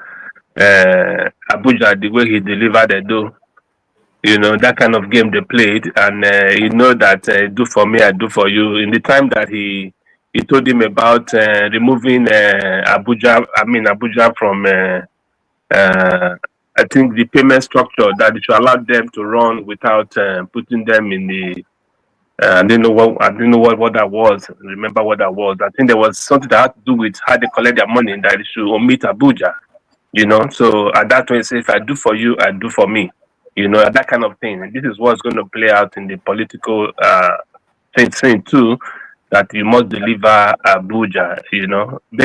Abuja the way he delivered Edo. That kind of game they played, and that do for me, I do for you. In the time that he told him about removing Abuja from I think the payment structure that it should allow them to run without putting them in the I didn't know what that was. Remember what that was? I think there was something that had to do with how they collect their money, that it should omit Abuja. So at that point, say if I do for you, I do for me. That kind of thing. And this is what's going to play out in the political thing too, that you must deliver Abuja. Be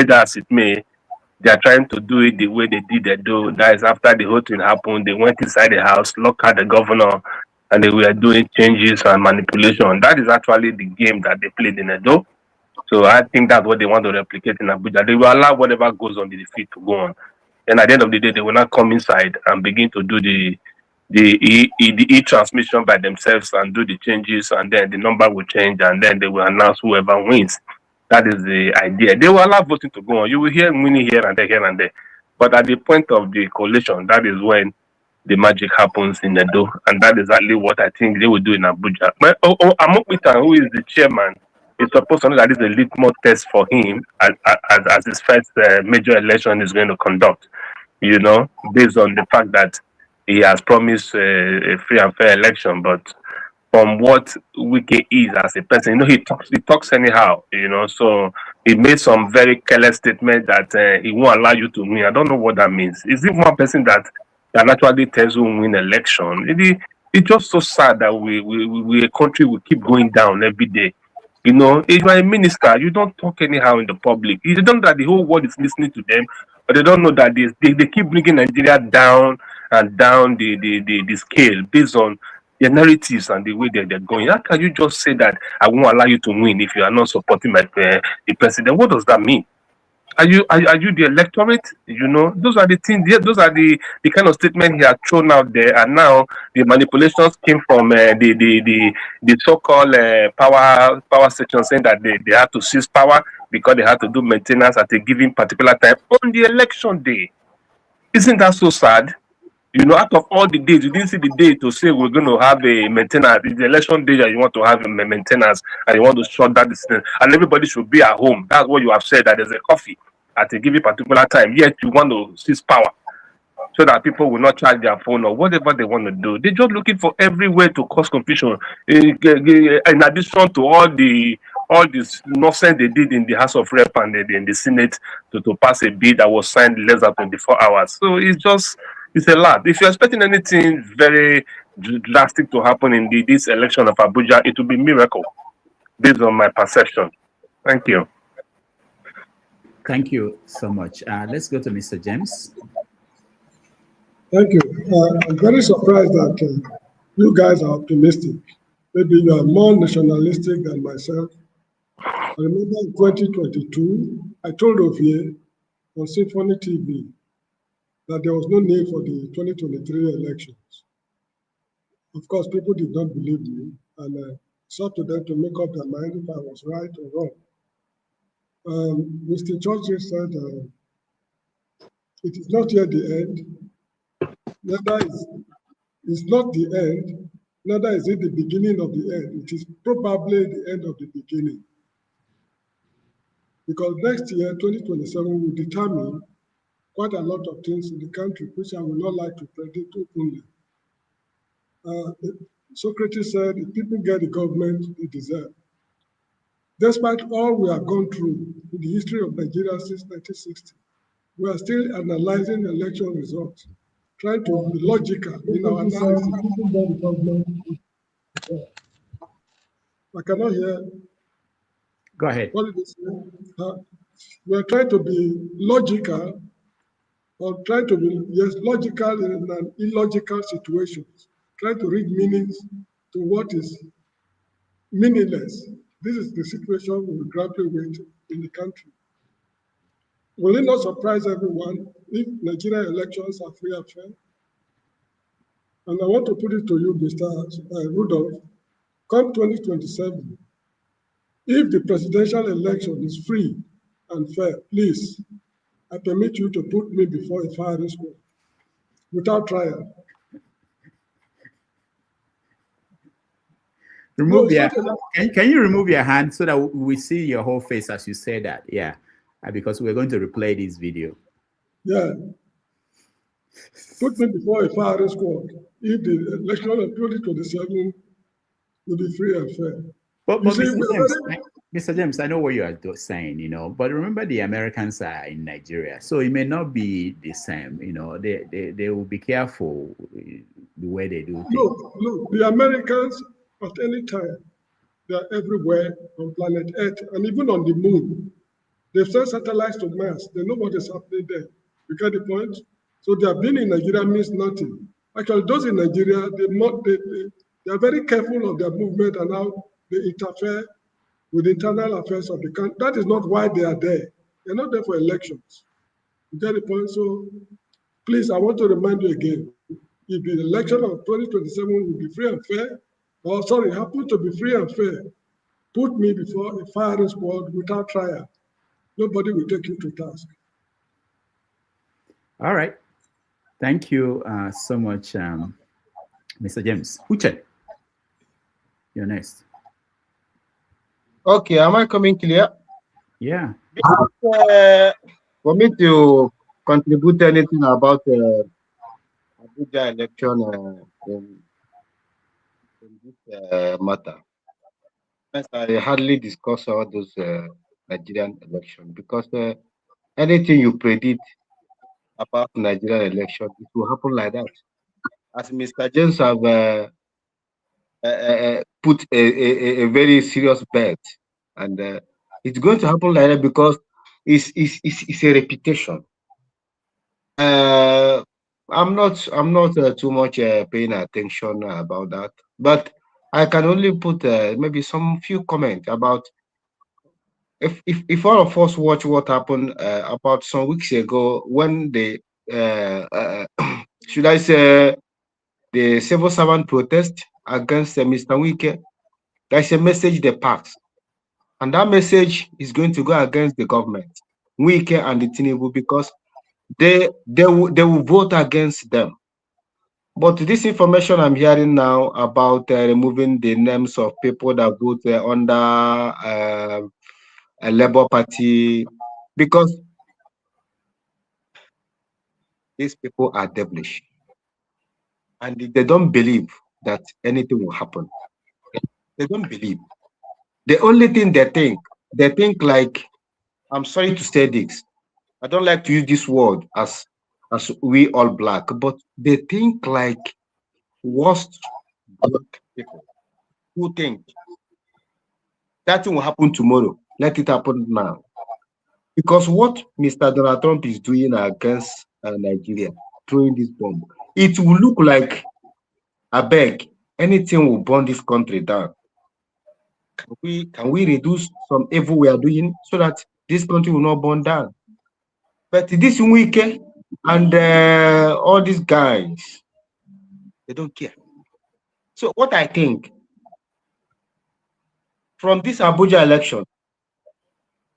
that as it may, they are trying to do it the way they did Edo. That is after the whole thing happened, they went inside the house, locked out the governor, and they were doing changes and manipulation. That is actually the game that they played in Edo. So I think that's what they want to replicate in Abuja. They will allow whatever goes on the defeat to go on. And at the end of the day, they will not come inside and begin to do the e-transmission by themselves and do the changes, and then the number will change, and then they will announce whoever wins. That is the idea. They will allow voting to go on. You will hear winning here and there. But at the point of the collation, that is when the magic happens in Edo, and that is exactly what I think they will do in Abuja. But Amokwitan, who is the chairman, is supposed to know that this is a litmus test for him as his first major election is going to conduct, based on the fact that he has promised a free and fair election. But from what Wike is as a person, he talks anyhow, so he made some very careless statement that he won't allow you to win. I don't know what that means. Is it one person that actually tells you win election? It's just so sad that we a country will keep going down every day. If you are a minister, you don't talk anyhow in the public. You don't know that the whole world is listening to them, but they don't know that they keep bringing Nigeria down and down the scale based on their narratives and the way they're going. How can you just say that I won't allow you to win if you are not supporting the president? What does that mean? Are you the electorate? Those are the things. Those are the kind of statement he had thrown out there, and now the manipulations came from the so-called power section saying that they had to seize power because they had to do maintenance at a given particular time on the election day. Isn't that so sad? Out of all the days, you didn't see the day to say we're going to have a maintenance. It's the election day that you want to have a maintenance and you want to shut down the system, and everybody should be at home. That's what you have said, that there's a coffee at a given particular time. Yet you want to seize power so that people will not charge their phone or whatever they want to do. They're just looking for every way to cause confusion. In addition to all this nonsense they did in the House of Rep and in the Senate to pass a bill that was signed less than 24 hours. So it's a lot. If you're expecting anything very drastic to happen in this election of Abuja, it will be a miracle, based on my perception. Thank you. Thank you so much. Let's go to Mr. James. Thank you. I'm very surprised that you guys are optimistic. Maybe you are more nationalistic than myself. I remember in 2022, I told Ovie on Symphony TV that there was no need for the 2023 elections. Of course, people did not believe me, and it's up to them to make up their mind if I was right or wrong. Mr. Churchill said, it is not yet the end, it's not the end, neither is it the beginning of the end. It is probably the end of the beginning. Because next year, 2027, will determine quite a lot of things in the country, which I would not like to predict openly. Socrates said, if people get the government they deserve. Despite all we have gone through in the history of Nigeria since 1960, we are still analyzing election results, trying to be logical in our analysis. I cannot hear. Go ahead. What did you say? We are trying to be logical, or trying to be, logical in an illogical situation, trying to read meanings to what is meaningless. This is the situation we grapple with in the country. Will it not surprise everyone if Nigerian elections are free and fair? And I want to put it to you, Mr. Rudolph, come 2027, if the presidential election is free and fair, please, I permit you to put me before a firing squad without trial. Remove can you remove your hand so that we see your whole face as you say that? Yeah, because we're going to replay this video. Yeah. Put me before a firing squad if the election of 2027 will be free and fair. But Mr. James, I know what you are saying, but remember the Americans are in Nigeria, so it may not be the same, they will be careful the way they do things. Look, the Americans at any time, they are everywhere on planet Earth and even on the moon. They've sent satellites to Mars. They know what is happening there. You get the point? So they have been in Nigeria means nothing. Actually, those in Nigeria, they are very careful of their movement and how they interfere with the internal affairs of the country. That is not why they are there. They're not there for elections. You get the point? So please, I want to remind you again, if the election of 2027 will be free and fair, happen to be free and fair, put me before a firing squad without trial. Nobody will take you to task. All right. Thank you so much, Mr. James. Uche, you're next. Okay, am I coming clear? Yeah. For me to contribute anything about Abuja election in this matter, I hardly discuss all those Nigerian elections because anything you predict about Nigerian election, it will happen like that. As Mr. James have put a very serious bet, and it's going to happen like that because it's a reputation. I'm not too much paying attention about that, but I can only put maybe some few comments about if all of us watch what happened about some weeks ago when the should I say the civil servant protest against Mr. Wike. There's a message they passed, and that message is going to go against the government, Wike and the Tinubu, because they will vote against them. But this information I'm hearing now about removing the names of people that vote under a Labour Party, because these people are devilish and they don't believe that anything will happen. They don't believe. The only thing they think like, I'm sorry to say this, I don't like to use this word as we all black, but they think like worst black people who think that thing will happen tomorrow. Let it happen now. Because what Mr. Donald Trump is doing against Nigeria, throwing this bomb, it will look like, I beg, anything will burn this country down. Can we reduce some evil we are doing so that this country will not burn down? But this weekend and all these guys, they don't care. So what I think from this Abuja election,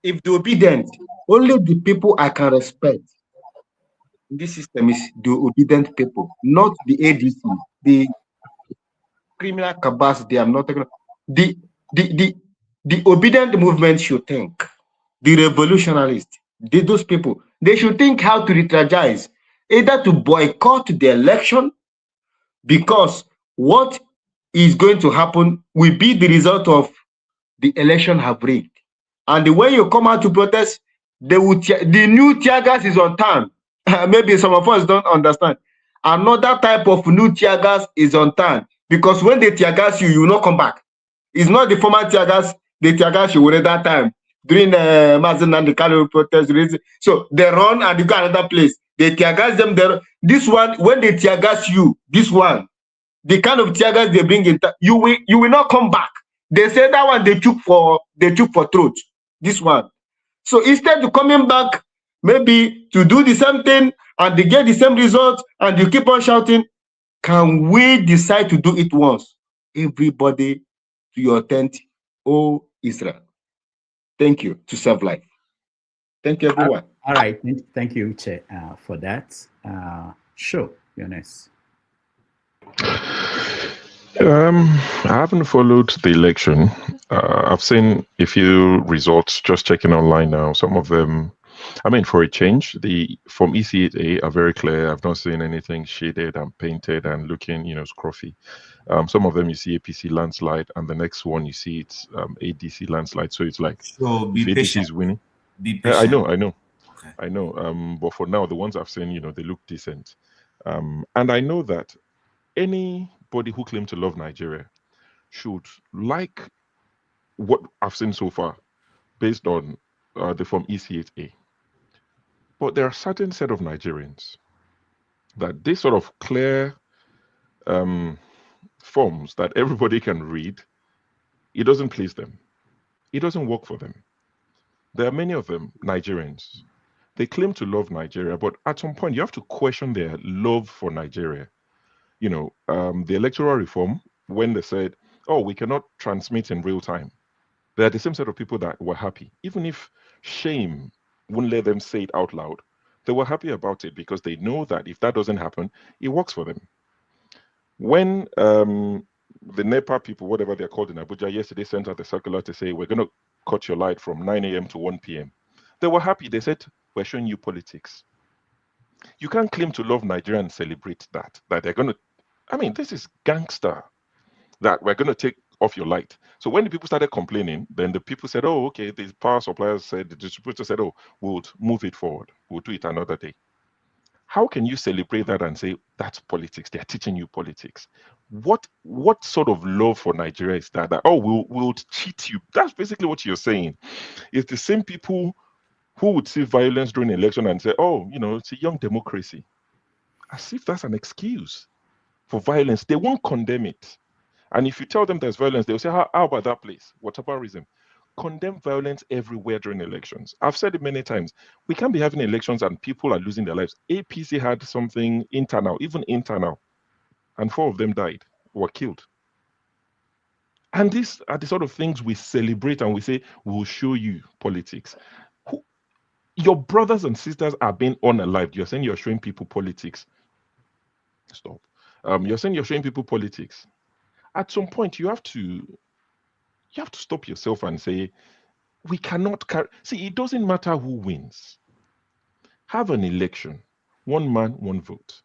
if the obedient, only the people I can respect in this system is the obedient people, not the ADC, the criminal capacity. I'm not talking about the obedient movement should think, the revolutionists, those people, they should think how to strategize, either to boycott the election, because what is going to happen will be the result of the election have rigged. And when you come out to protest, the new tear gas is on turn. Maybe some of us don't understand. Another type of new tear gas is on turn, because when they tear gas you will not come back. It's not the former tear gas, the tear gas you were at that time during Mazen and the Kano protest. So they run and they go another place. They tear gas them there. This one, when they tear gas you, this one, the kind of tear gas they bring in, you will not come back. They say that one they took for throat. This one. So instead of coming back maybe to do the same thing and they get the same result and you keep on shouting? Can we decide to do it once? Everybody to your tent, O Israel. Thank you. To serve life. Thank you, everyone. All right. Thank you, Che, for that. Sure, you're next. I haven't followed the election. I've seen a few results just checking online now. Some of them, I mean, for a change, from EC8A are very clear. I've not seen anything shaded and painted and looking, scruffy. Some of them you see APC landslide, and the next one you see it's ADC landslide. So it's like, so be if patient. ADC is winning. Be patient. I know. But for now, the ones I've seen, they look decent. And I know that anybody who claims to love Nigeria should like what I've seen so far based on the Form EC8A. But there are a certain set of Nigerians that this sort of clear forms that everybody can read, it doesn't please them. It doesn't work for them. There are many of them, Nigerians. They claim to love Nigeria, but at some point you have to question their love for Nigeria. The electoral reform, when they said, oh, we cannot transmit in real time, they are the same set of people that were happy. Even if shame wouldn't let them say it out loud, they were happy about it because they know that if that doesn't happen, it works for them. When the NEPA people, whatever they're called in Abuja, yesterday sent out a circular to say, we're going to cut your light from 9 a.m. to 1 p.m. They were happy. They said, we're showing you politics. You can't claim to love Nigeria and celebrate that they're going to, this is gangster, that we're going to take off your light. So when the people started complaining, then the people said, oh, okay, the power suppliers said, the distributor said, oh, we'll move it forward. We'll do it another day. How can you celebrate that and say that's politics? They're teaching you politics. What sort of love for Nigeria is that? We'll cheat you. That's basically what you're saying. It's the same people who would see violence during an election and say, oh, it's a young democracy. As if that's an excuse for violence. They won't condemn it. And if you tell them there's violence, they'll say, how about that place? Whataboutism. Condemn violence everywhere during elections. I've said it many times. We can't be having elections and people are losing their lives. APC had something internal, and 4 of them died, were killed. And these are the sort of things we celebrate and we say, we'll show you politics. Your brothers and sisters are being unalived. You're saying you're showing people politics. Stop. You're saying you're showing people politics. At some point, you have to stop yourself and say, we cannot carry. See, it doesn't matter who wins. Have an election, 1 man, 1 vote.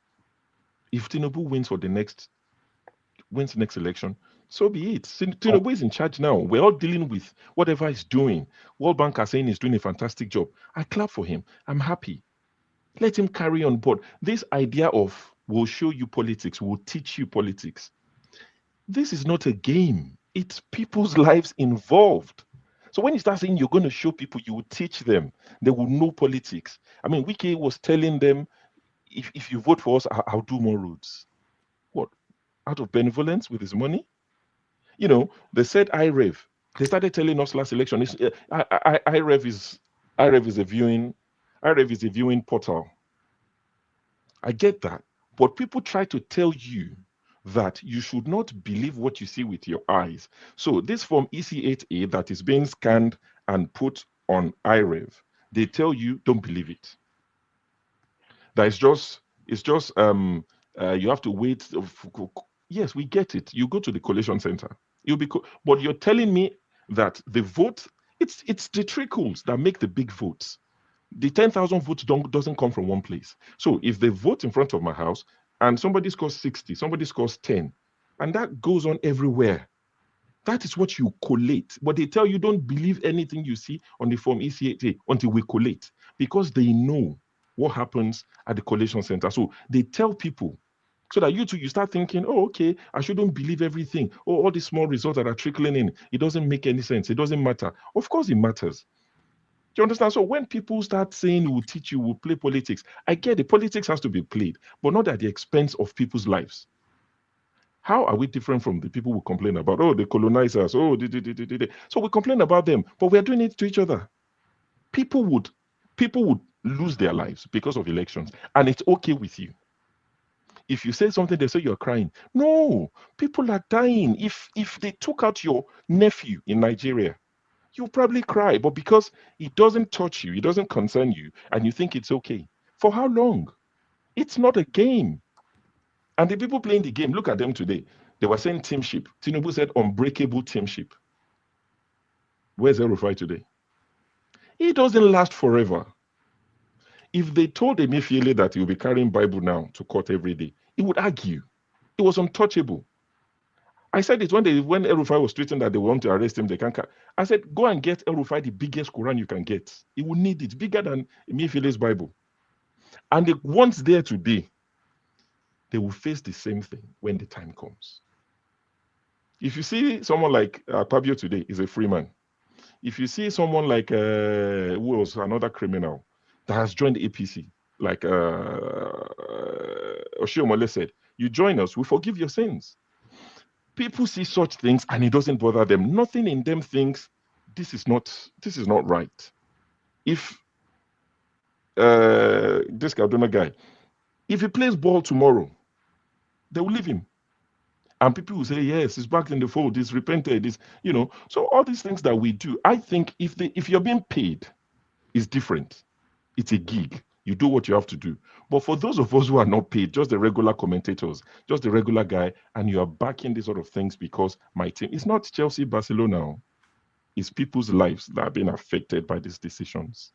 If Tinubu wins the next election, so be it. Tinubu is in charge now. We're all dealing with whatever he's doing. World Bank are saying he's doing a fantastic job. I clap for him. I'm happy. Let him carry on board. This idea of we'll show you politics, we'll teach you politics. This is not a game. It's people's lives involved. So when you start saying you're going to show people, you will teach them, they will know politics. Wike was telling them, if you vote for us, I'll do more roads. What? Out of benevolence with his money? They said IREV. They started telling us last election, IREV is a viewing portal. I get that. But people try to tell you that you should not believe what you see with your eyes. So this form EC8A that is being scanned and put on IREV, they tell you don't believe it. That it's just you have to wait. Yes, we get it. You go to the collation center. But you're telling me that the vote, it's the trickles that make the big votes. The 10,000 votes doesn't come from one place. So if they vote in front of my house, and somebody scores 60, somebody scores 10, and that goes on everywhere. That is what you collate. But they tell you don't believe anything you see on the form EC8A until we collate, because they know what happens at the collation center. So they tell people so that you start thinking, oh, okay, I shouldn't believe everything. Oh, all these small results that are trickling in, it doesn't make any sense. It doesn't matter. Of course it matters. Do you understand? So when people start saying we'll teach you, we'll play politics, I get it. Politics has to be played, but not at the expense of people's lives. How are we different from the people who complain about, oh, the colonizers, oh, So we complain about them, but we are doing it to each other. People would lose their lives because of elections, and it's okay with you. If you say something, they say you're crying. No, people are dying. If they took out your nephew in Nigeria, you'll probably cry. But because it doesn't touch you, it doesn't concern you, and you think it's okay. For how long? It's not a game. And the people playing the game, look at them today. They were saying teamship. Tinubu said unbreakable teamship. Where's El-Rufai today? It doesn't last forever. If they told Emefiele that he'll be carrying Bible now to court every day, he would argue. It was untouchable. I said it when El-Rufai was tweeting that they want to arrest him. They can't. I said, go and get El-Rufai the biggest Quran you can get. He will need it, bigger than Emefiele's Bible. And they want there to be, they will face the same thing when the time comes. If you see someone like Pabio today, is a free man. If you see someone like who was another criminal that has joined the APC, like Oshiomole said, you join us, we forgive your sins. People see such things and it doesn't bother them. Nothing in them thinks this is not right. If this Kaduna guy, if he plays ball tomorrow, they will leave him. And people will say, yes, he's back in the fold, he's repented, So all these things that we do, I think if you're being paid, it's different. It's a gig. You do what you have to do. But for those of us who are not paid, just the regular commentators, just the regular guy, and you are backing these sort of things because my team, it's not Chelsea, Barcelona. It's people's lives that are being affected by these decisions.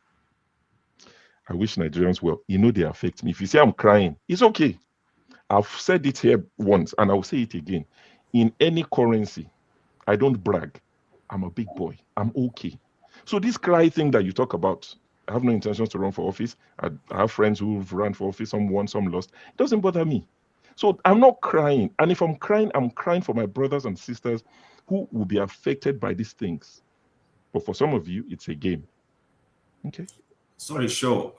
I wish Nigerians well. They affect me. If you say I'm crying, it's okay. I've said it here once, and I'll say it again. In any currency, I don't brag. I'm a big boy. I'm okay. So this cry thing that you talk about, I have no intentions to run for office. I have friends who've run for office. Some won, some lost. It doesn't bother me. So I'm not crying. And if I'm crying for my brothers and sisters who will be affected by these things. But for some of you, it's a game. Okay. Sorry, Show.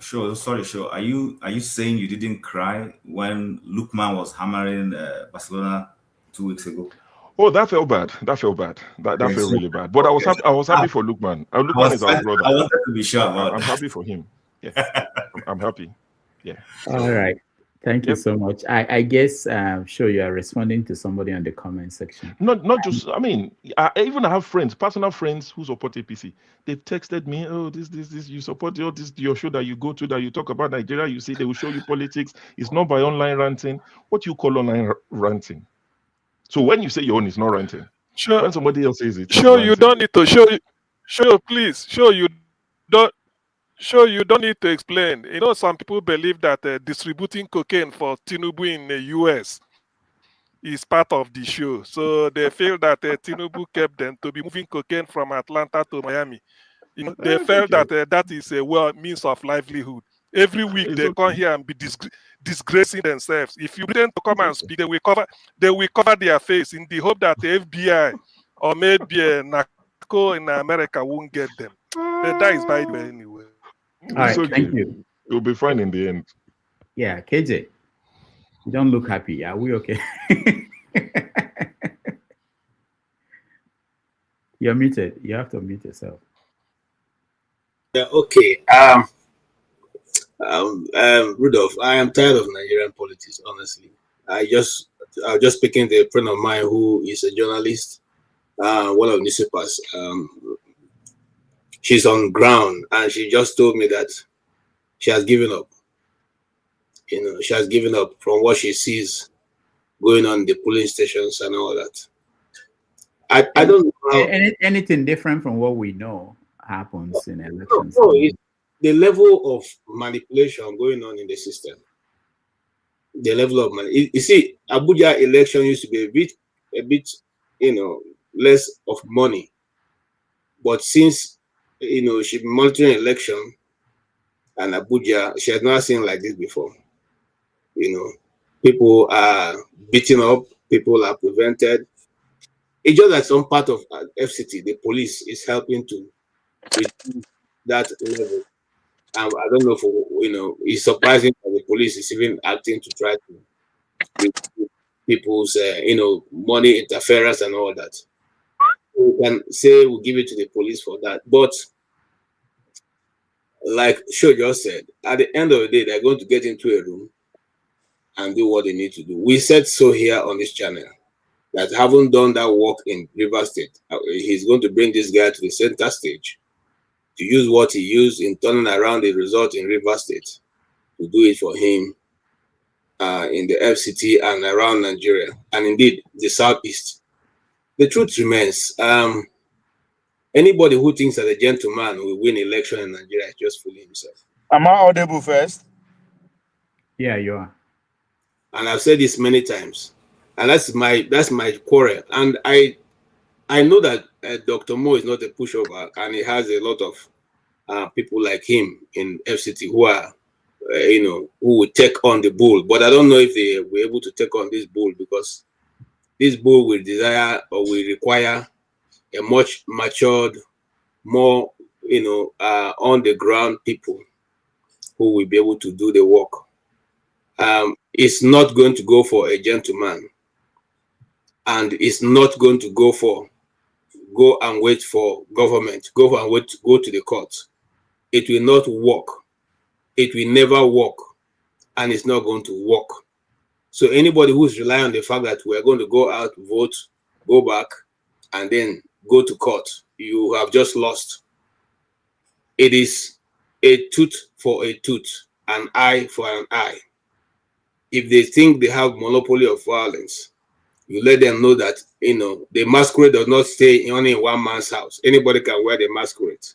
Are you saying you didn't cry when Lookman was hammering Barcelona 2 weeks ago? Oh, that felt bad. That felt really bad. But I was happy for Lookman. Lookman is our brother. I wanted to be sure about I'm happy for him. Yeah, I'm happy. Yeah. All right. Thank you so much. I guess, sure, you are responding to somebody on the comment section. Not just, I even have friends, personal friends who support APC. They've texted me, oh, this, you support your show that you go to, that you talk about Nigeria, you see, they will show you politics. It's not by online ranting. What you call online ranting? So when you say your own is not ranting, sure. When somebody else says it, sure, you don't need to please, you don't need to explain. Some people believe that distributing cocaine for Tinubu in the US is part of the show. So they feel that Tinubu kept them to be moving cocaine from Atlanta to Miami. They felt that that is a means of livelihood. Every week they come here and be disgracing themselves. If you pretend to come and speak, they will cover their face in the hope that the FBI or maybe a narco in America won't get them. That is by the way anyway. All right, thank you. You'll be fine in the end. Yeah, KJ, you don't look happy. Are we okay? You're muted. You have to mute yourself. Yeah, okay. Rudolph, I am tired of Nigerian politics, honestly. I was just speaking to a friend of mine who is a journalist, one of the newspapers. She's on ground, and she just told me that she has given up. She has given up from what she sees going on in the polling stations and all that. I don't know how, anything different from what we know happens in elections. No, it's the level of manipulation going on in the system. The level of money. You see, Abuja election used to be a bit, less of money. But since she's been monitoring election and Abuja, she has not seen like this before. People are beaten up, people are prevented. It's just that some part of FCT, the police, is helping to reduce that level. I don't know if it's surprising that the police is even acting to try to reduce people's money interference and all that. We can say we'll give it to the police for that, but like Sho just said, at the end of the day, they're going to get into a room and do what they need to do. We said so here on this channel that haven't done that work in River State. He's going to bring this guy to the center stage to use what he used in turning around the result in River State to do it for him in the FCT and around Nigeria, and indeed the Southeast. The truth remains, anybody who thinks that a gentleman will win election in Nigeria is just fooling himself. Am I audible first? Yeah, you are. And I've said this many times, and that's my quarrel. And I know that Dr. Mo is not a pushover, and he has a lot of people like him in FCT who are, who will take on the bull. But I don't know if they were able to take on this bull, because this bull will desire or will require a much matured, more, on the ground people who will be able to do the work. It's not going to go for a gentleman, and it's not going to go and wait for government, go to the court. It will not work. It will never work, and it's not going to work. So anybody who's relying on the fact that we're going to go out, vote, go back, and then go to court, you have just lost. It is a tooth for a tooth, an eye for an eye. If they think they have monopoly of violence, you let them know that, the masquerade does not stay only in one man's house. Anybody can wear the masquerade.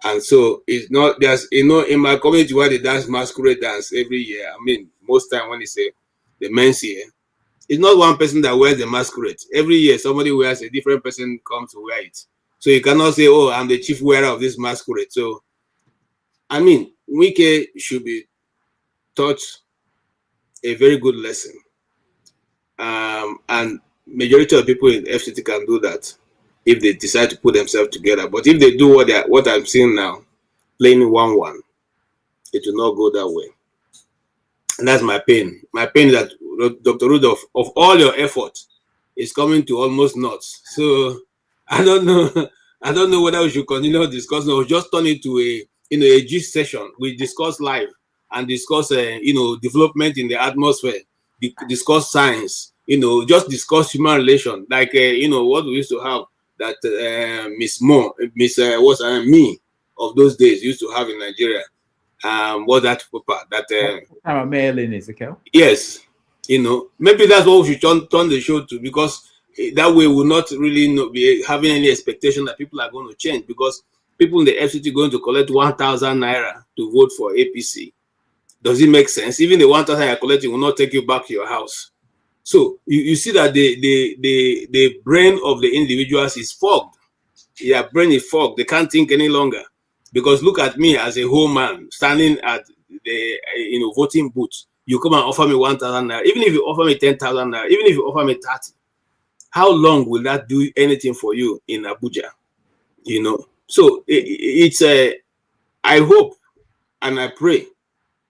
And so it's not, there's, in my community where they dance masquerade dance every year, I mean, most time when they say the men's year, it's not one person that wears the masquerade. Every year, somebody wears, a different person comes to wear it. So you cannot say, oh, I'm the chief wearer of this masquerade. So, I mean, Wike should be taught a very good lesson. And majority of people in FCT can do that if they decide to put themselves together. But if they do what I'm seeing now, playing 1-1, it will not go that way. And that's my pain. My pain is that Dr. Rudolph, of all your effort, is coming to almost nuts. So I don't know whether we should continue discussing or just turn it to a gist session. We discuss life and discuss development in the atmosphere, discuss science, just discuss human relation, like what we used to have that me of those days used to have in Nigeria. What that paper that yes, maybe that's what we should turn the show to, because that way we'll not really be having any expectation that people are going to change, because people in the FCT going to collect 1,000 naira to vote for APC. Does it make sense? Even the 1,000 you're collecting will not take you back to your house. So you see that the brain of the individuals is fogged. Their brain is fogged. They can't think any longer. Because look at me as a whole man standing at the voting booth. You come and offer me 1,000 naira. Even if you offer me 10,000 naira, even if you offer me 30, how long will that do anything for you in Abuja? So it's I hope and I pray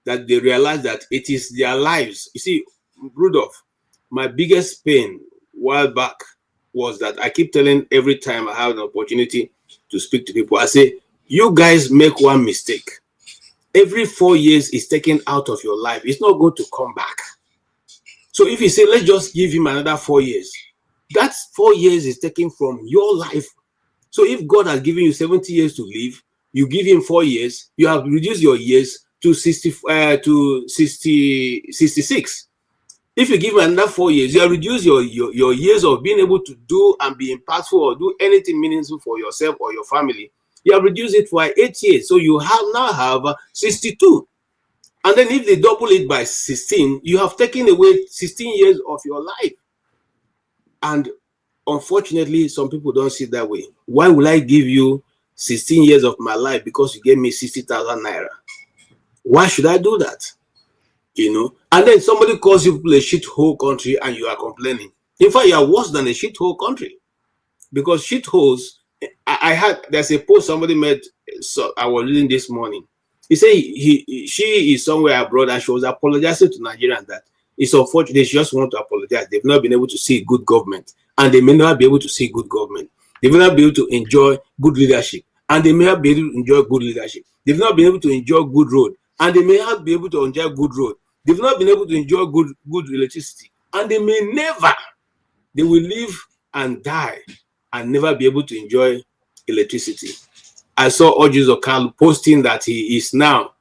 that they realize that it is their lives. You see, Rudolph, my biggest pain a while back was that I keep telling every time I have an opportunity to speak to people, I say, you guys make one mistake. Every 4 years is taken out of your life. It's not going to come back. So if you say, let's just give him another 4 years, that 4 years is taken from your life. So if God has given you 70 years to live, you give him 4 years, you have reduced your years to 66. If you give him another 4 years, you have reduced your years of being able to do and be impactful or do anything meaningful for yourself or your family. You have reduced it for 8 years. So you now have 62. And then if they double it by 16, you have taken away 16 years of your life. And unfortunately, some people don't see it that way. Why will I give you 16 years of my life because you gave me 60,000 naira? Why should I do that? And then somebody calls you a shithole country and you are complaining. In fact, you are worse than a shithole country, because shitholes. There's a post somebody made. So I was reading this morning. He said she is somewhere abroad and she was apologizing to Nigerians that it's unfortunate. They just want to apologize. They've not been able to see good government, and they may not be able to see good government. They may not be able to enjoy good leadership, and they may have been able to enjoy good leadership. They've not been able to enjoy good road, and they may have been able to enjoy good road. They've not been able to enjoy good electricity, and they may never. They will live and die and never be able to enjoy electricity. I saw Ojus Okal posting that he is now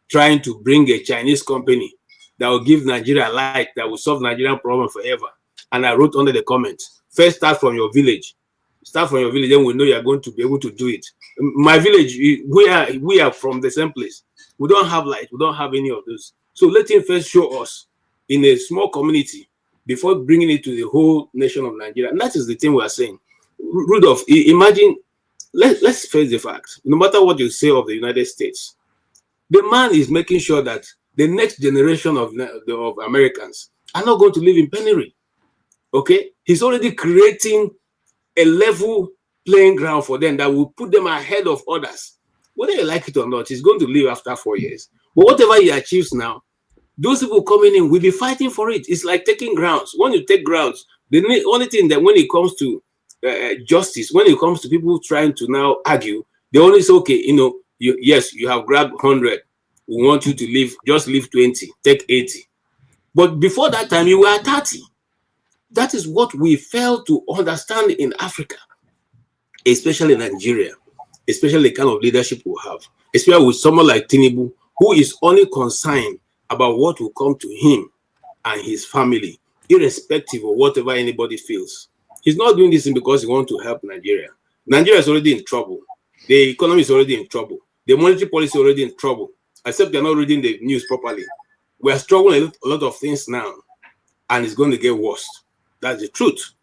trying to bring a Chinese company that will give Nigeria light, that will solve Nigerian problem forever. And I wrote under the comment, first start from your village. Start from your village, then we know you are going to be able to do it. My village, we are from the same place. We don't have light, we don't have any of those. So let him first show us in a small community before bringing it to the whole nation of Nigeria. And that is the thing we are saying. Rudolph, imagine, let's face the fact. No matter what you say of the United States, the man is making sure that the next generation of Americans are not going to live in penury. Okay? He's already creating a level playing ground for them that will put them ahead of others. Whether you like it or not, he's going to leave after 4 years. But whatever he achieves now, those people coming in will be fighting for it. It's like taking grounds. When you take grounds, the only thing that when it comes to justice, when it comes to people trying to now argue, they only say, okay, yes, you have grabbed 100. We want you to leave, just leave 20, take 80. But before that time, you were at 30. That is what we fail to understand in Africa, especially Nigeria, especially the kind of leadership we have, especially with someone like Tinubu, who is only concerned about what will come to him and his family, irrespective of whatever anybody feels. He's not doing this because he wants to help Nigeria. Nigeria is already in trouble. The economy is already in trouble. The monetary policy is already in trouble, except they're not reading the news properly. We are struggling a lot of things now, and it's going to get worse. That's the truth.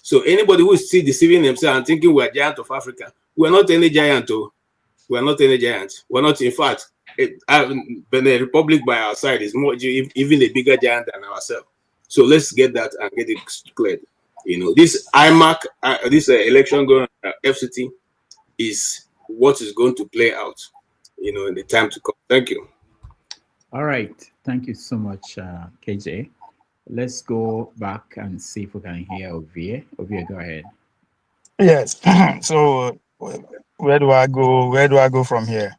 So anybody who is still deceiving themselves and thinking we are giant of Africa, we are not any giant. We are not any giant. We're not, in fact, Benin Republic by our side is more even a bigger giant than ourselves. So let's get that and get it cleared. This IMAC, this election going FCT is what is going to play out, in the time to come. Thank you. All right. Thank you so much, KJ. Let's go back and see if we can hear Ovie. Ovie, go ahead. Yes. So where do I go? Where do I go from here?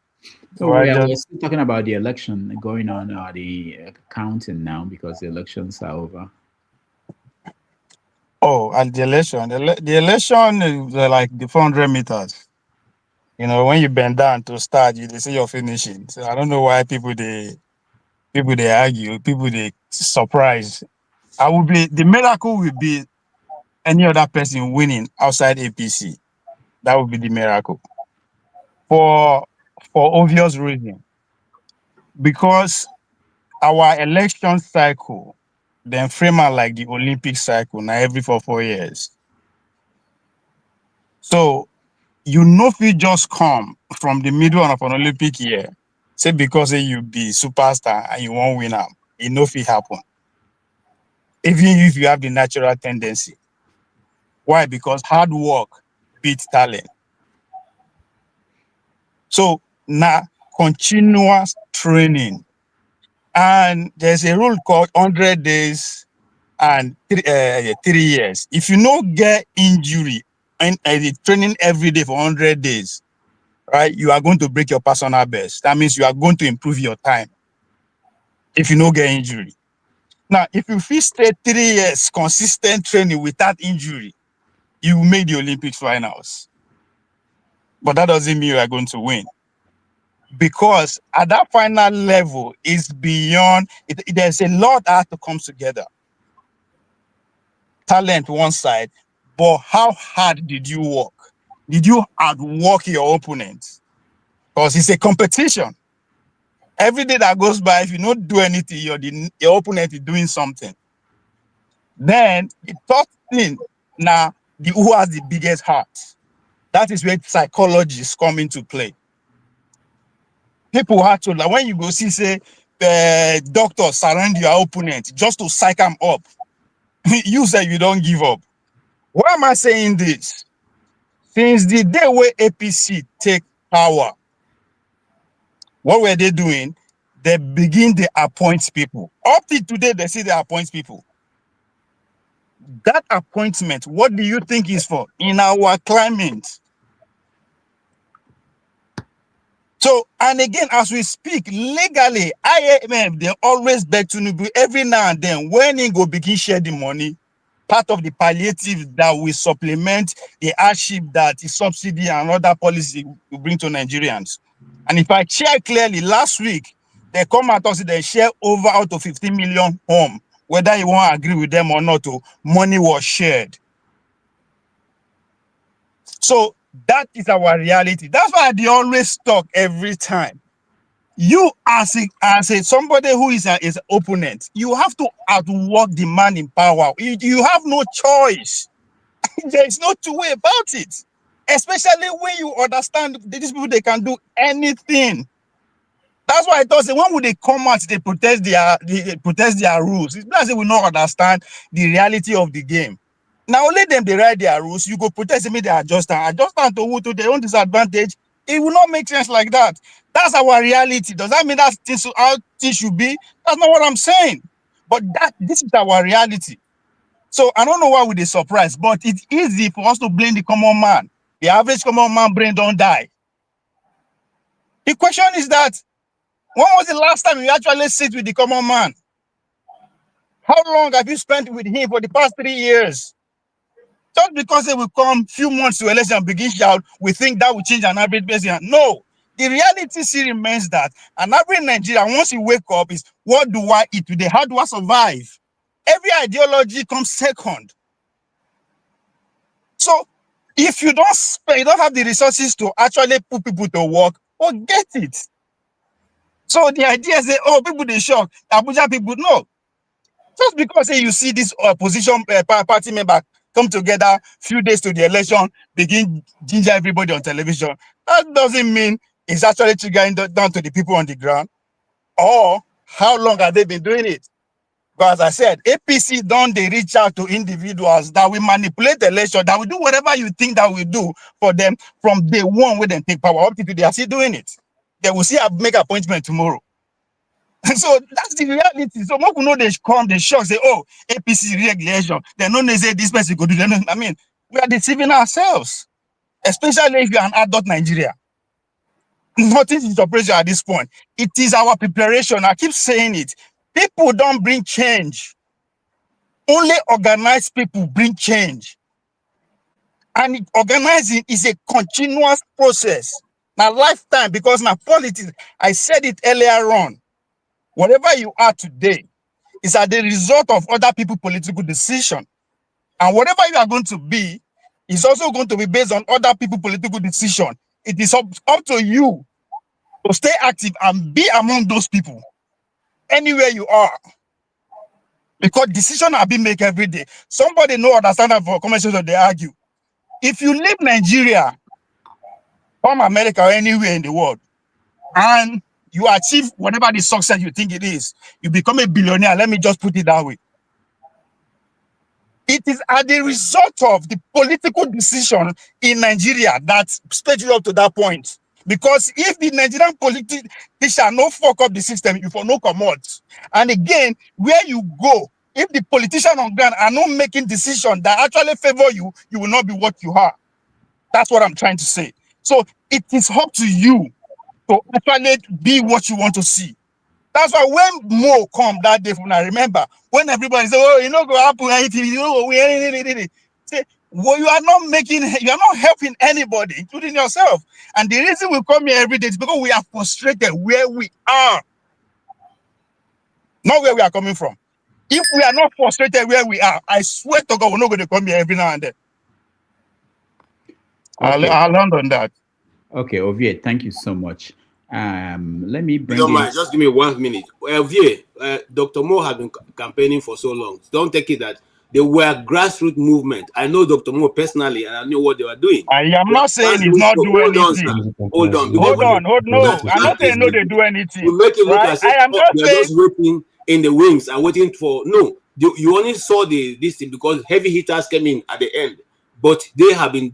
So we're still talking about the election going on, or the counting now, because the elections are over. Oh, and the election. The election is like the 400 meters. When you bend down to start, they say you're finishing. So I don't know why people they argue, people they surprise. The miracle will be any other person winning outside APC. That would be the miracle. For obvious reason. Because our election cycle, then frame out like the Olympic cycle, now every 4 years. So if you just come from the middle of an Olympic year, say because you be superstar and you won't win out, if it happen. Even if you have the natural tendency. Why? Because hard work beats talent. So now continuous training. And there's a rule called 100 days and 3 years. If you don't get injury and training every day for 100 days, right, you are going to break your personal best. That means you are going to improve your time if you don't get injury. Now, if you feel stay 3 years consistent training without injury, you will make the Olympic finals. But that doesn't mean you are going to win. Because at that final level is beyond, there's a lot that has to come together. Talent one side, but how hard did you work? Did you outwork your opponent? Because it's a competition. Every day that goes by, if you don't do anything, your opponent is doing something. Then the third thing, now, who has the biggest heart? That is where psychologists come into play. People have to, like when you go see, say, the doctor surround your opponent just to psych them up. You say you don't give up. Why am I saying this? Since the day where APC take power, what were they doing? They begin to appoint people. Up to today, they say they appoint people. That appointment, what do you think is for? In our climate, And again, as we speak, legally, IMF, they always beg Tinubu every now and then, when he go begin share the money, part of the palliative that will supplement the hardship that the subsidy and other policy will bring to Nigerians. And if I check clearly, last week, they come at us, they share over out of 15 million home, whether you want to agree with them or not, money was shared. So that is our reality. That's why they always talk every time. You as a somebody who is an opponent, you have to outwork the man in power. You have no choice. There is no two way about it. Especially when you understand these people, they can do anything. That's why I thought, when would they come out, they protest their rules? It's because they will not understand the reality of the game. Now let them they write their rules. You go protest me, they adjust to who to their own disadvantage. It will not make sense like that. That's our reality. Does that mean that's how things should be? That's not what I'm saying. But this is our reality. So I don't know why we be surprised, but it's easy for us to blame the common man. The average common man brain don't die. The question is that, when was the last time you actually sit with the common man? How long have you spent with him for the past 3 years? Just because they will come few months to election and begin shout, we think that will change an average person. No. The reality still remains that an average Nigerian, once you wake up, is what do I eat today? How do I survive? Every ideology comes second. So if you don't have the resources to actually put people to work, forget it. So the idea is that, oh, people they shock, Abuja people, no. Just because you see this opposition party member come together few days to the election, begin ginger everybody on television, that doesn't mean it's actually triggering down to the people on the ground. Or how long have they been doing it? Because as I said, APC they reach out to individuals that will manipulate the election, that will do whatever you think that will do for them from day one when they take power up to today. They are still doing it. They will see make appointment tomorrow. So that's the reality. So most people know they come, they shock, say, oh, APC regulation. They don't say this person could do that. I mean, we are deceiving ourselves, especially if you are an adult Nigeria. Nothing is operation at this point. It is our preparation. I keep saying it. People don't bring change. Only organized people bring change. And organizing is a continuous process. Now, lifetime, because now politics, I said it earlier on. Whatever you are today is as the result of other people's political decision. And whatever you are going to be is also going to be based on other people's political decision. It is up to you to stay active and be among those people, anywhere you are. Because decisions are being made every day. Somebody no understand that for conversation they argue. If you leave Nigeria, from America or anywhere in the world, and you achieve whatever the success you think it is, you become a billionaire. Let me just put it that way. It is as the result of the political decision in Nigeria that sped you up to that point. Because if the Nigerian politician no fuck up the system, you for no commode. And again, where you go, if the politicians on ground are not making decisions that actually favor you, you will not be what you are. That's what I'm trying to say. So it is up to you to actually be what you want to see. That's why when Mo come that day, I remember when everybody said, "Oh, you know, go happen anything," you know, say, well, you are not helping anybody, including yourself. And the reason we come here every day is because we are frustrated where we are, not where we are coming from. If we are not frustrated where we are, I swear to God, we're not going to come here every now and then. Okay. I'll land on that. Okay, Ovie, thank you so much. Let me bring Don't in... mind, just give me 1 minute. Ovie, Dr. Mo has been campaigning for so long. Don't take it that they were grassroots movement. I know Dr. Mo personally, and I knew what they were doing. I am not saying he's not doing anything. Hold on. No. I'm not saying no, they do anything. You make it look as if they're just waiting in the wings and waiting for... No, you only saw this thing because heavy hitters came in at the end. But they have been...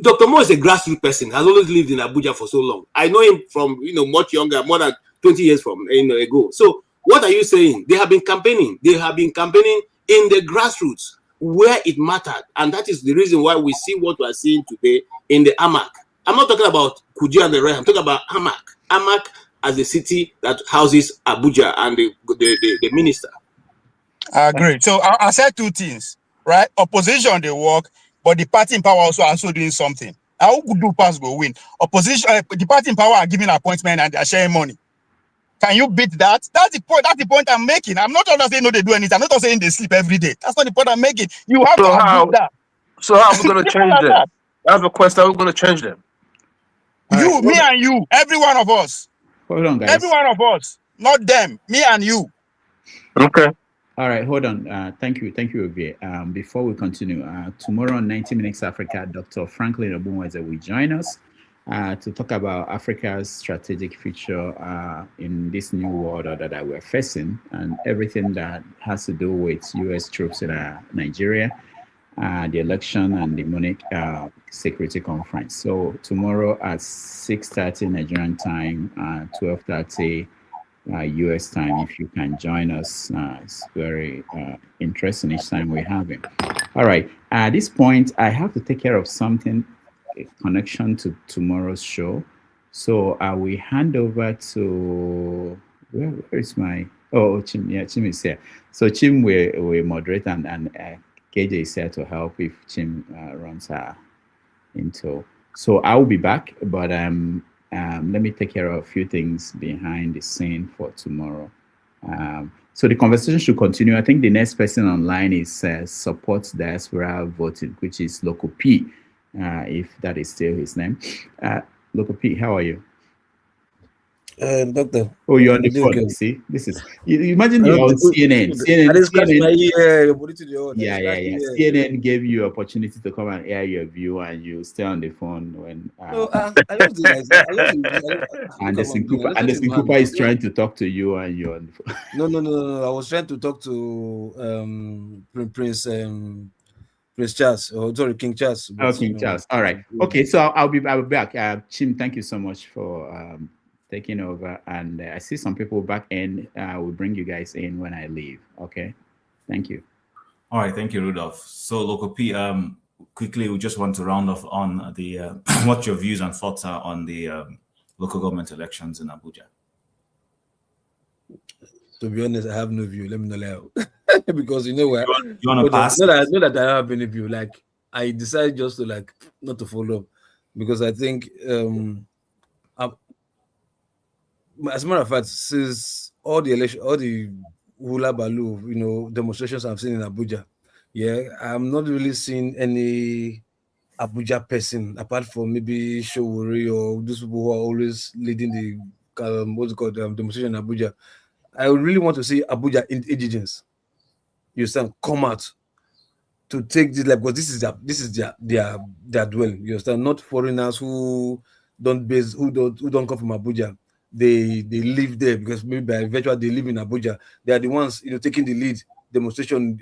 Dr. Mo is a grassroots person, has always lived in Abuja for so long. I know him from, much younger, more than 20 years from ago. So what are you saying? They have been campaigning. They have been campaigning in the grassroots where it mattered. And that is the reason why we see what we are seeing today in the AMAC. I'm not talking about Kuji and the rest. I'm talking about AMAC. Amak as the city that houses Abuja and the minister. I agree. So I said two things, right? Opposition, they work, but the party in power also doing something. How could do pass go win? Opposition, the party in power are giving appointment and they're sharing money. Can you beat that? That's the point. That's the point I'm making. I'm not saying no, they do anything. I'm not saying they sleep every day. That's not the point I'm making. You have to admit that. So how are we going to change them? I have a question. How are we going to change them? You, me, and you. Every one of us. Hold on, guys. Every one of us. Not them. Me and you. Okay. All right, hold on. Thank you, Ovie. Before we continue, tomorrow on 90 Minutes Africa, Dr. Franklin Obunweze will join us to talk about Africa's strategic future in this new world order that we're facing and everything that has to do with U.S. troops in Nigeria, the election, and the Munich Security Conference. So tomorrow at 6:30 Nigerian time, 12:30 US time, if you can join us. It's very interesting each time we have him. All right, at this point, I have to take care of something, a connection to tomorrow's show. So I will hand over to, where is my, Chim, yeah, Chim is here. So Chim will moderate and KJ is here to help if Chim runs her into. So I will be back, but let me take care of a few things behind the scene for tomorrow. So the conversation should continue. I think the next person online is supports diaspora voting, which is Loco P, if that is still his name. Loco P, how are you? Doctor. Oh, you're on the phone. See, this is, you imagine you're on CNN. CNN gave you opportunity to come and air your view, and you stay on the phone when. Anderson Cooper is trying to talk to you, and you're on the phone. No. I was trying to talk to Prince Charles, or sorry, King Charles. King Charles. All right. Okay, so I'll be back. Chim, thank you so much for taking over, and I see some people back in. We'll bring you guys in when I leave. Okay, thank you. All right, thank you, Rudolph. So, Local P, quickly, we just want to round off on the what your views and thoughts are on the local government elections in Abuja. To be honest, I have no view. Let me know because you know where you want to pass. Not that I have any view. Like I decided just to not to follow up because I think as a matter of fact, since all the hula baloo, demonstrations I've seen in Abuja, I'm not really seeing any Abuja person apart from maybe Showori or those people who are always leading the demonstration in Abuja. I really want to see Abuja indigents, you understand, come out to take this because this is their dwelling, you understand, not foreigners who don't come from Abuja. They live there because maybe by virtue they live in Abuja. They are the ones taking the lead demonstration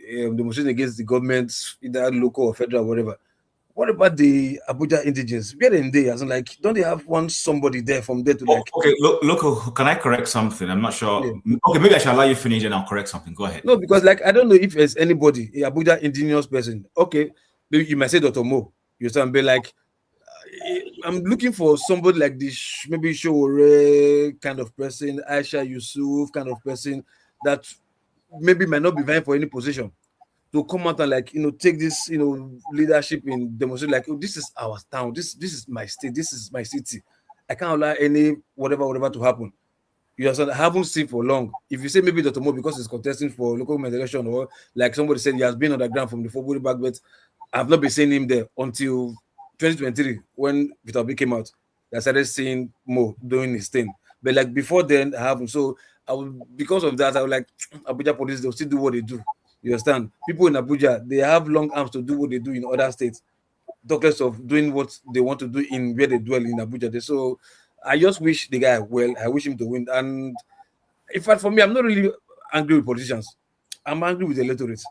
against the government, either local or federal, whatever. What about the Abuja indigents? Where are they? As in, don't they have somebody there from there to Okay, look, can I correct something? I'm not sure. Yeah. Okay, maybe I shall allow you finish and I'll correct something. Go ahead. No, because I don't know if there's anybody, a Abuja indigenous person. Okay, maybe you might say Dr. Mo. You understand? Be I'm looking for somebody like this, maybe Showore kind of person, Aisha Yusuf kind of person that maybe might not be vying for any position to come out and take this leadership in demonstration. This is our town, this is my state, this is my city. I can't allow any whatever to happen. You understand? I haven't seen for long. If you say maybe Dr. Mo because he's contesting for local government election, or like somebody said he has been on the ground from the February back, but I've not been seeing him there until 2023 when Peter Obi came out. I started seeing Mo doing his thing, but before then I haven't. So because of that, I was Abuja police, they'll still do what they do. You understand? People in Abuja, they have long arms to do what they do in other states, talk less of doing what they want to do in where they dwell in Abuja. So I just wish the guy well. I wish him to win. And in fact, for me, I'm not really angry with politicians. I'm angry with the electorate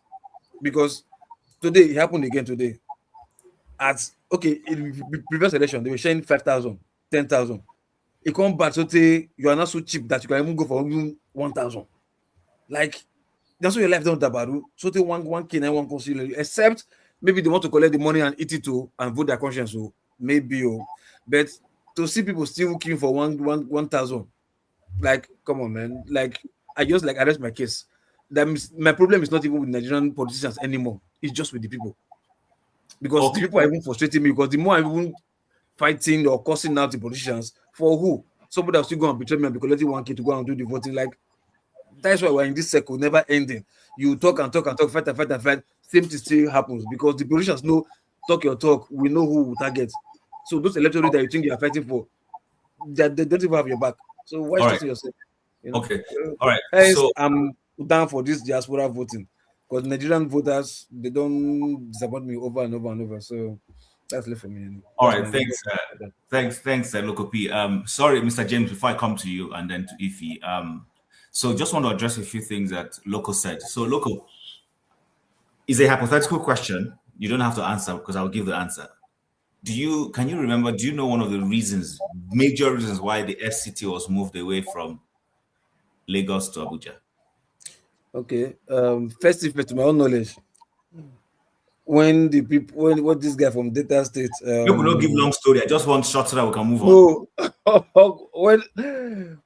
because today it happened again today. In the previous election, they were sharing 5,000, 10,000. It comes back so you are not so cheap that you can even go for even 1,000. That's what your life don't dabaru. So they one K and one concealer, except maybe they want to collect the money and eat it too and vote their conscience. So maybe, but to see people still queuing for 1,000. Like, come on, man. Like, I just like arrest my case. That means my problem is not even with Nigerian politicians anymore. It's just with the people. Because the people are even frustrating me, because the more I'm even fighting or cursing out the politicians, for who? Somebody else still go and betray me and be collecting 1K to go and do the voting. Like, that's why we're in this circle, never ending. You talk and talk and talk, fight and fight and fight. Same thing still happens because the politicians know, talk your talk, we know who will target. So those electorate that you think you are fighting for, they don't even have your back. So why stressing yourself? You know? Okay. All right. Hence, So I'm down for this diaspora voting because Nigerian voters, they don't disappoint me over and over and over. So that's left for me. All right, thanks, Loco P. Sorry, Mr. James, before I come to you and then to Ify. So just want to address a few things that Loco said. So Loco, is a hypothetical question. You don't have to answer because I'll give the answer. Can you remember, do you know one of the reasons, major reasons why the FCT was moved away from Lagos to Abuja? Okay. First, to my own knowledge, when the people, when this guy from Delta State, you could not give long story. I just want short so that we can move on. No,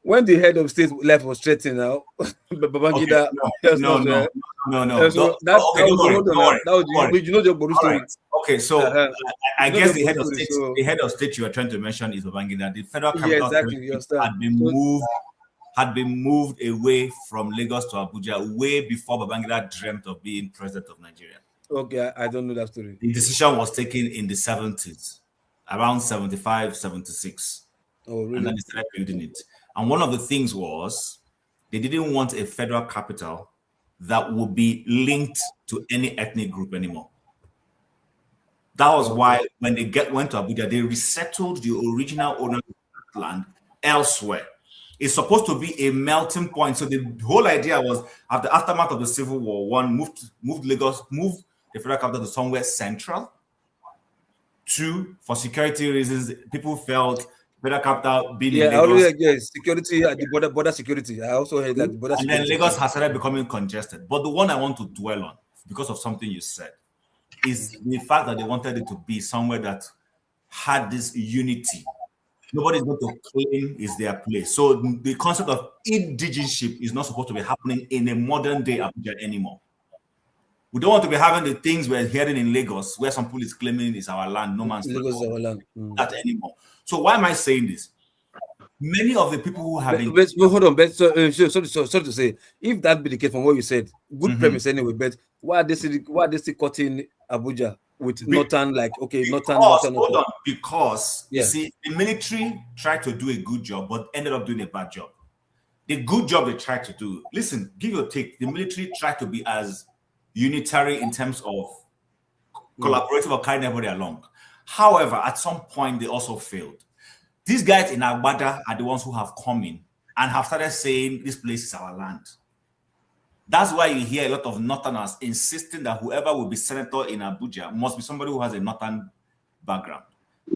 when the head of state life was threatened now, Babangida. Okay, so I guess the head of state you are trying to mention is Babangida. The federal capital had been moved away from Lagos to Abuja way before Babangida dreamt of being president of Nigeria. Okay, I don't know that story. The decision was taken in the 70s, around 75, 76. Oh, really? And then they started building it. And one of the things was they didn't want a federal capital that would be linked to any ethnic group anymore. That was why when they went to Abuja, they resettled the original owner of the land elsewhere. It's supposed to be a melting point. So the whole idea was, at the aftermath of the Civil War, one moved the federal capital to somewhere central. Two, for security reasons, people felt federal capital being in Lagos. Security at the border security. I also heard that the border security. And then Lagos has started becoming congested. But the one I want to dwell on, because of something you said, is the fact that they wanted it to be somewhere that had this unity. Nobody's going to claim is their place. So the concept of indigenship is not supposed to be happening in a modern day Abuja anymore. We don't want to be having the things we're hearing in Lagos, where some people is claiming is our land, no man's Lagos is our land. That anymore. So why am I saying this? Many of the people who have hold on, sorry to say, if that be the case from what you said, good premise anyway, but why are they still cutting Abuja with northern, like, northern. Hold on, because you see, the military tried to do a good job, but ended up doing a bad job. The good job they tried to do, listen, give or take, the military tried to be as unitary in terms of collaborative or carrying everybody along. However, at some point, they also failed. These guys in Agbada are the ones who have come in and have started saying this place is our land. That's why you hear a lot of Northerners insisting that whoever will be senator in Abuja must be somebody who has a Northern background.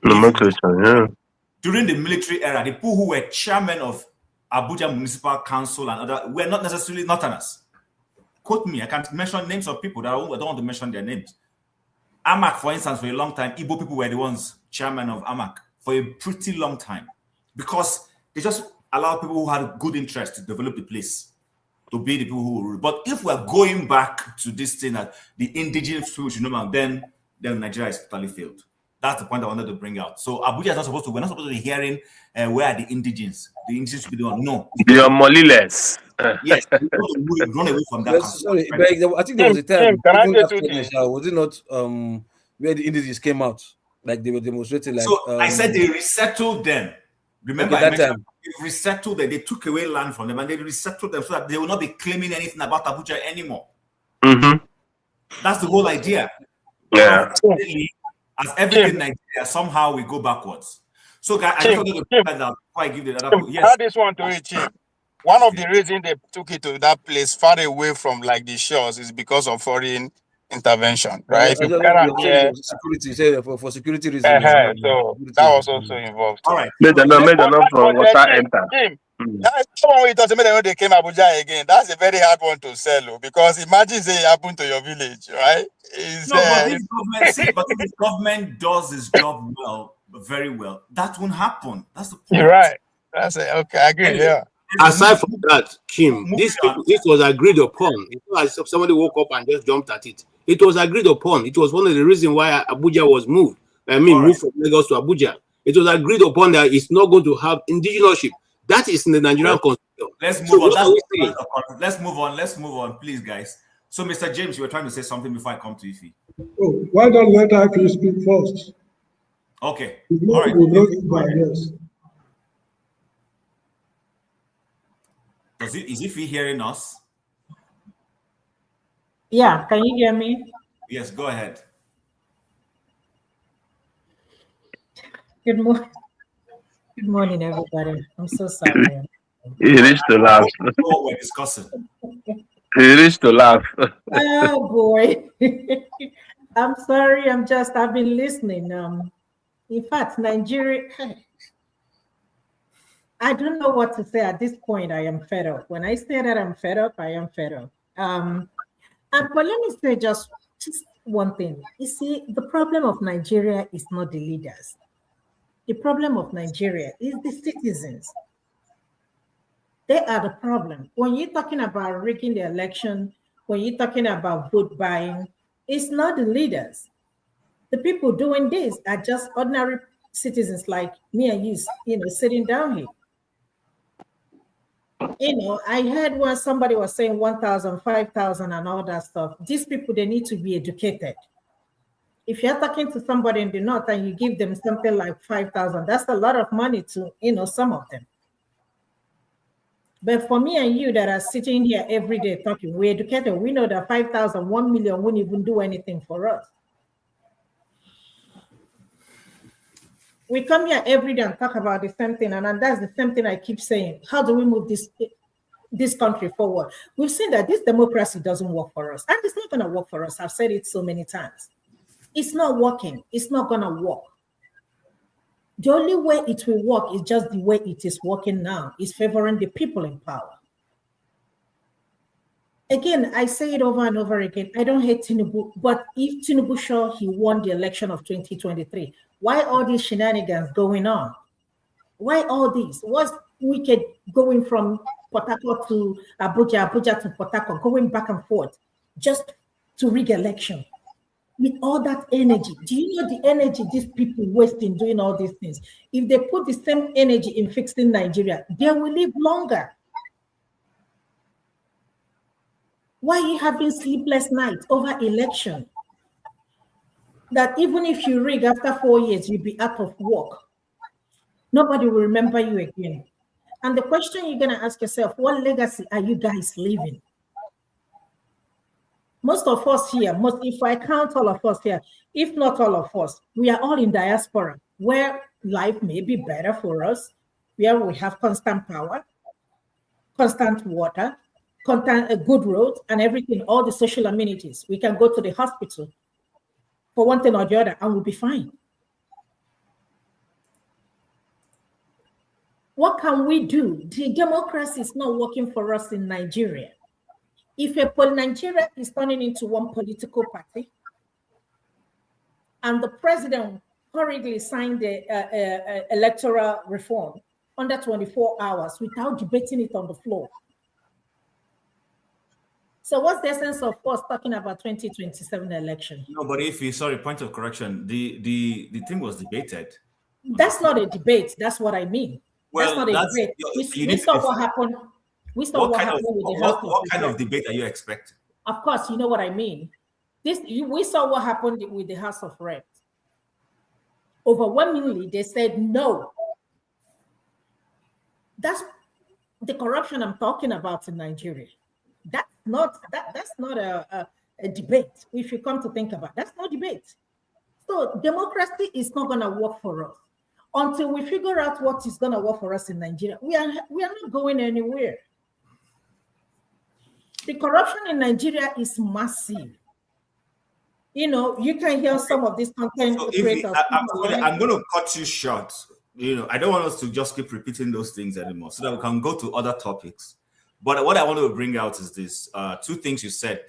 During the military era, the people who were chairmen of Abuja Municipal Council and other were not necessarily Northerners. Quote me, I can't mention names of people that I don't want to mention their names. AMAC, for instance, for a long time, Igbo people were the ones chairman of AMAC for a pretty long time because they just allowed people who had good interest to develop the place to be the people who rule. But if we're going back to this thing that the indigenous people should know, then Nigeria is totally failed. That's the point I wanted to bring out. So Abuja is not supposed to, we're not supposed to be hearing where are the indigens. The indigens should be the one. No. They are moliless. Yes, we run away from that. Sorry, but I think there was a time. Was it not where the indigenous came out? Like they were demonstrating. Like, so I said they resettled them. Remember, that time they resettled them. They took away land from them and they resettled them so that they will not be claiming anything about Abuja anymore. That's the whole idea. Yeah. As everything in Nigeria, somehow we go backwards. So, guys, I just wanted to point that out before I give the other. Yes. Add this one to it, Chief. One of the reasons they took it to that place far away from like the shores is because of foreign intervention, right? Security, for security reasons. So that was also involved. All right. Made enough for water enter. Someone will tell me when they came Abuja again. That's a very hard one to sell because imagine say it happened to your village, right? But this government does its job well, very well. That won't happen. That's the point. You're right. That's it. Okay, I agree. Anyway, Yeah. Aside from that, Kim, this was agreed upon. It's not as if somebody woke up and just jumped at it. It was agreed upon. It was one of the reasons why Abuja was moved. Moved from Lagos to Abuja. It was agreed upon that it's not going to have indigeneurship. That is in the Nigerian constitution. Let's move on. Let's move on, please, guys. So, Mr. James, you were trying to say something before I come to Ife. Oh, why don't let Ife speak first? Okay. All right. Yes. Is Ife hearing us? Yeah, can you hear me? Yes, go ahead. Good morning. Good morning, everybody. I'm so sorry. He reached the laugh. What we're discussing. He reached to laugh. Oh boy. I'm sorry. I've been listening. In fact, Nigeria, I don't know what to say at this point. I am fed up. When I say that I'm fed up, I am fed up. But let me say just one thing. You see, the problem of Nigeria is not the leaders. The problem of Nigeria is the citizens. They are the problem. When you're talking about rigging the election, when you're talking about vote buying, it's not the leaders. The people doing this are just ordinary citizens like me and you, sitting down here. I heard when somebody was saying 1,000, 5,000 and all that stuff. These people, they need to be educated. If you're talking to somebody in the north and you give them something like 5,000, that's a lot of money to, some of them. But for me and you that are sitting here every day talking, we're educated. We know that 5,000, 1 million won't even do anything for us. We come here every day and talk about the same thing, and that's the same thing I keep saying. How do we move this country forward? We've seen that this democracy doesn't work for us, and it's not going to work for us. I've said it so many times. It's not working. It's not going to work. The only way it will work is just the way it is working now, is favoring the people in power. Again, I say it over and over again. I don't hate Tinubu, but if Tinubu sure he won the election of 2023, why all these shenanigans going on? Why all these? What's wicked going from Port Harcourt to Abuja, Abuja to Port Harcourt, going back and forth just to rig election? With all that energy, do you know the energy these people waste in doing all these things? If they put the same energy in fixing Nigeria, they will live longer. Why are you having sleepless nights over election? That even if you rig after 4 years, you'll be out of work. Nobody will remember you again. And the question you're going to ask yourself, what legacy are you guys leaving? Most of us here, if I count all of us here, if not all of us, we are all in diaspora, where life may be better for us, where we have constant power, constant water, constant good roads, and everything, all the social amenities. We can go to the hospital for one thing or the other, and we'll be fine. What can we do? The democracy is not working for us in Nigeria. If Nigeria is turning into one political party, and the president hurriedly signed the electoral reform under 24 hours without debating it on the floor. So what's the essence of us talking about 2027 election? No, but point of correction, the thing was debated. That's not a debate. That's what I mean. Well, that's not a debate. We saw what happened. We saw what happened with the House. What kind of debate are you expecting? Of course, you know what I mean. We saw what happened with the House of Reps. Overwhelmingly, they said no. That's the corruption I'm talking about in Nigeria. That's not a debate. If you come to think about it, that's not debate. So democracy is not going to work for us until we figure out what is going to work for us in Nigeria. We are not going anywhere. The corruption in Nigeria is massive. You can hear some of these content creators. I'm going to cut you short. I don't want us to just keep repeating those things anymore, so that we can go to other topics. But what I want to bring out is this: two things you said.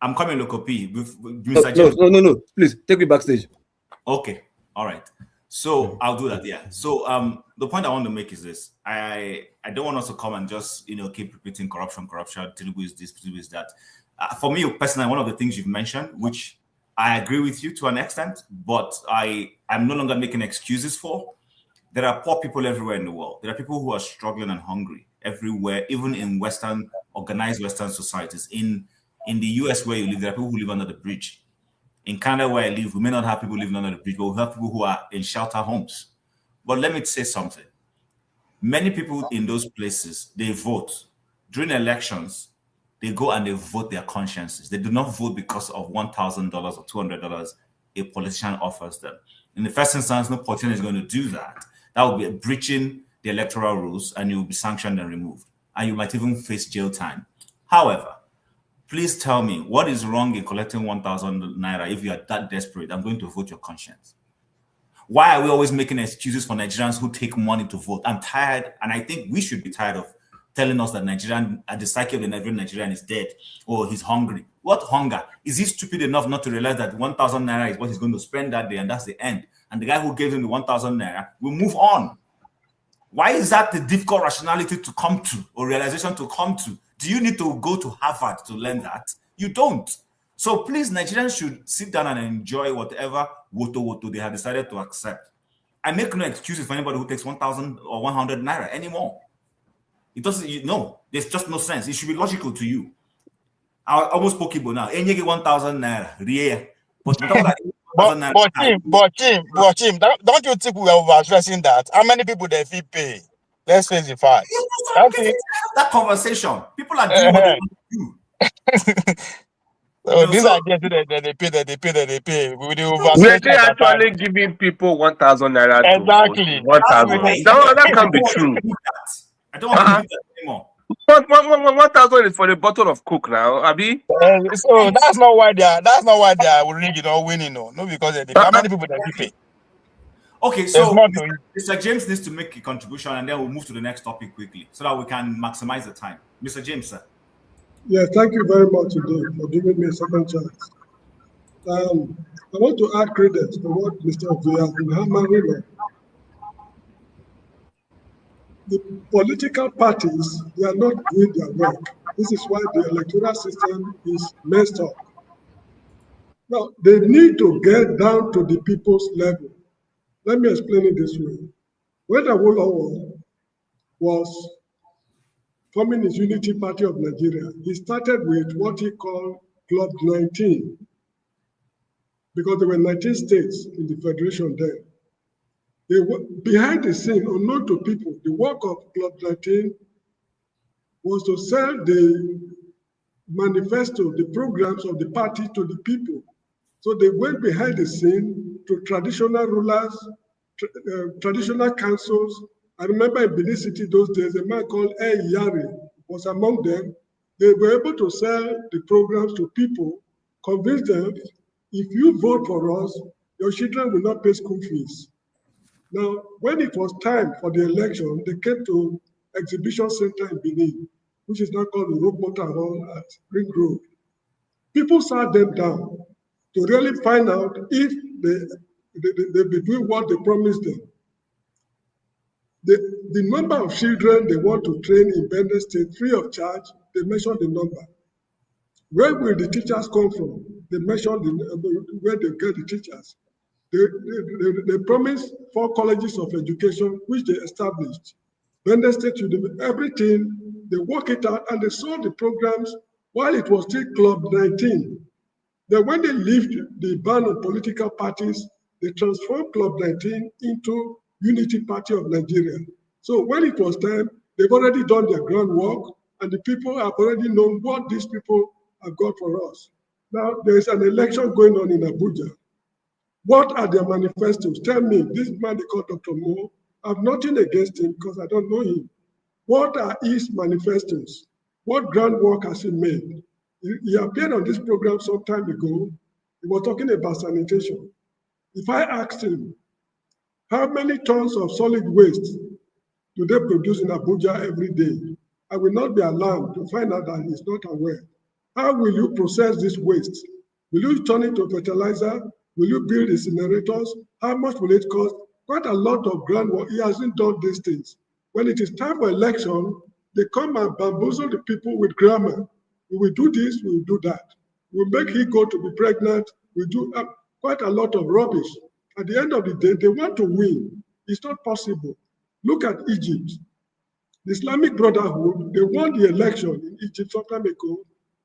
I'm coming, Lokopi. No. Please take me backstage. Okay. All right. So I'll do that. Yeah. So the point I want to make is this: I don't want us to come and just keep repeating corruption. Tinubu is this, Tinubu is that. For me personally, one of the things you've mentioned, which I agree with you to an extent, but I'm no longer making excuses for. There are poor people everywhere in the world. There are people who are struggling and hungry everywhere, even in organized Western societies. In the US where you live, there are people who live under the bridge. In Canada where I live, we may not have people living under the bridge, but we have people who are in shelter homes. But let me say something. Many people in those places, they vote. During elections, they go and they vote their consciences. They do not vote because of $1,000 or $200 a politician offers them. In the first instance, no politician is going to do that. That would be breaching the electoral rules, and you will be sanctioned and removed. And you might even face jail time. However, please tell me what is wrong in collecting 1,000 naira if you are that desperate. I'm going to vote your conscience. Why are we always making excuses for Nigerians who take money to vote? I'm tired, and I think we should be tired of telling us that the psyche of the Nigerian is dead or he's hungry. What hunger? Is he stupid enough not to realize that 1,000 naira is what he's going to spend that day and that's the end? And the guy who gave him the 1,000 naira will move on. Why is that the difficult rationality to come to or realization to come to? Do you need to go to Harvard to learn that? You don't. So please, Nigerians should sit down and enjoy whatever woto they have decided to accept. I make no excuses for anybody who takes 1,000 or 100 naira anymore. It doesn't, there's just no sense. It should be logical to you. I almost spoke Igbo now. 1,000 naira, but Tim, don't you think we are over-stressing that? How many people they feel pay? Let's face the fact. That conversation. People are doing what they want to do. So these are just that they pay. Were they actually giving people 1,000 naira? Exactly. 1,000. That can't be true. I don't want to do that anymore. 1,000 is for a bottle of Coke now, Abi. So that's not why they are winning, no, because how many people that pay. Okay, so Mr. James needs to make a contribution, and then we'll move to the next topic quickly so that we can maximize the time. Mr. James, sir. Yeah, thank you very much indeed for giving me a second chance. I want to add credit to what Mr. Ovi has been hammering on. The political parties, they are not doing their work. This is why the electoral system is messed up. Now, they need to get down to the people's level. Let me explain it this way. When Awolowo was forming his Unity Party of Nigeria, he started with what he called Club 19, because there were 19 states in the federation then. They were behind the scene, unknown to people. The work of Club 19 was to sell the manifesto, the programs of the party to the people. So they went behind the scene to traditional rulers, traditional councils. I remember in Benin City those days, a man called Yari was among them. They were able to sell the programs to people, convince them, if you vote for us, your children will not pay school fees. Now, when it was time for the election, they came to Exhibition Center in Benin, which is now called the Road Motor Hall at Ring Road. People sat them down to really find out if they'll be doing what they promised them. The number of children they want to train in Benin State free of charge, they mentioned the number. Where will the teachers come from? They mentioned where they get the teachers. They promised 4 colleges of education, which they established. Benin State should do everything, they work it out, and they saw the programs while it was still Club 19. Then when they lifted the ban on political parties, they transformed Club 19 into Unity Party of Nigeria. So when it was time, they've already done their groundwork, and the people have already known what these people have got for us. Now, there is an election going on in Abuja. What are their manifestos? Tell me, this man they call Dr. Mo, I have nothing against him because I don't know him. What are his manifestos? What groundwork has he made? He appeared on this program some time ago. He was talking about sanitation. If I asked him, how many tons of solid waste do they produce in Abuja every day? I will not be alarmed to find out that he's not aware. How will you process this waste? Will you turn it to fertilizer? Will you build incinerators? How much will it cost? quite a lot of groundwork. He hasn't done these things. When it is time for election, they come and bamboozle the people with grammar. We will do this, we will do that. We'll make he go to be pregnant. We do quite a lot of rubbish. At the end of the day, they want to win. It's not possible. Look at Egypt. The Islamic Brotherhood, they won the election in Egypt some time ago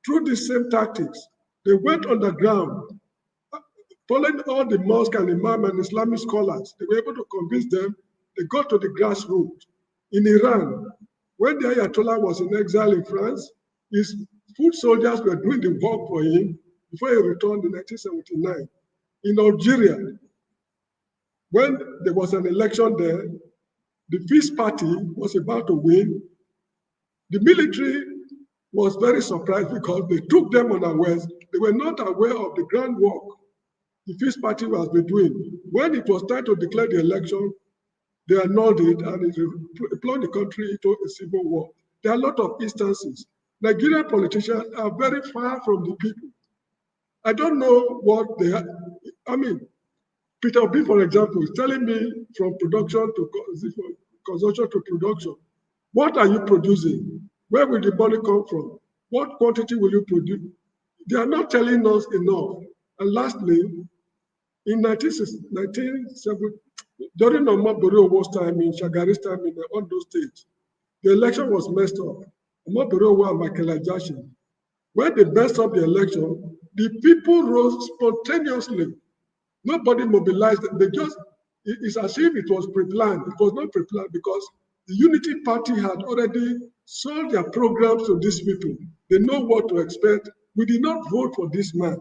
through the same tactics. They went underground, following all the mosque and imam and Islamic scholars. They were able to convince them. They got to the grassroots. In Iran, when the Ayatollah was in exile in France, his foot soldiers were doing the work for him before he returned in 1979. In Algeria, when there was an election there, the Peace Party was about to win. The military was very surprised because they took them unawares. They were not aware of the groundwork the Peace Party was doing. When it was time to declare the election, they annulled it and it plunged the country into a civil war. There are a lot of instances. Nigerian politicians are very far from the people. I don't know what they are. I mean, Peter B, for example, is telling me from production to consumption to production. What are you producing? Where will the money come from? What quantity will you produce? They are not telling us enough. And lastly, in 1970, during Omoboriowo's time, in Shagari's time in the Ondo State, the election was messed up. Omoboriowo and Michael Ajashi. When they messed up the election, the people rose spontaneously. Nobody mobilized. It's as if it was pre-planned. It was not pre-planned because the Unity Party had already sold their programs to these people. They know what to expect. We did not vote for this man.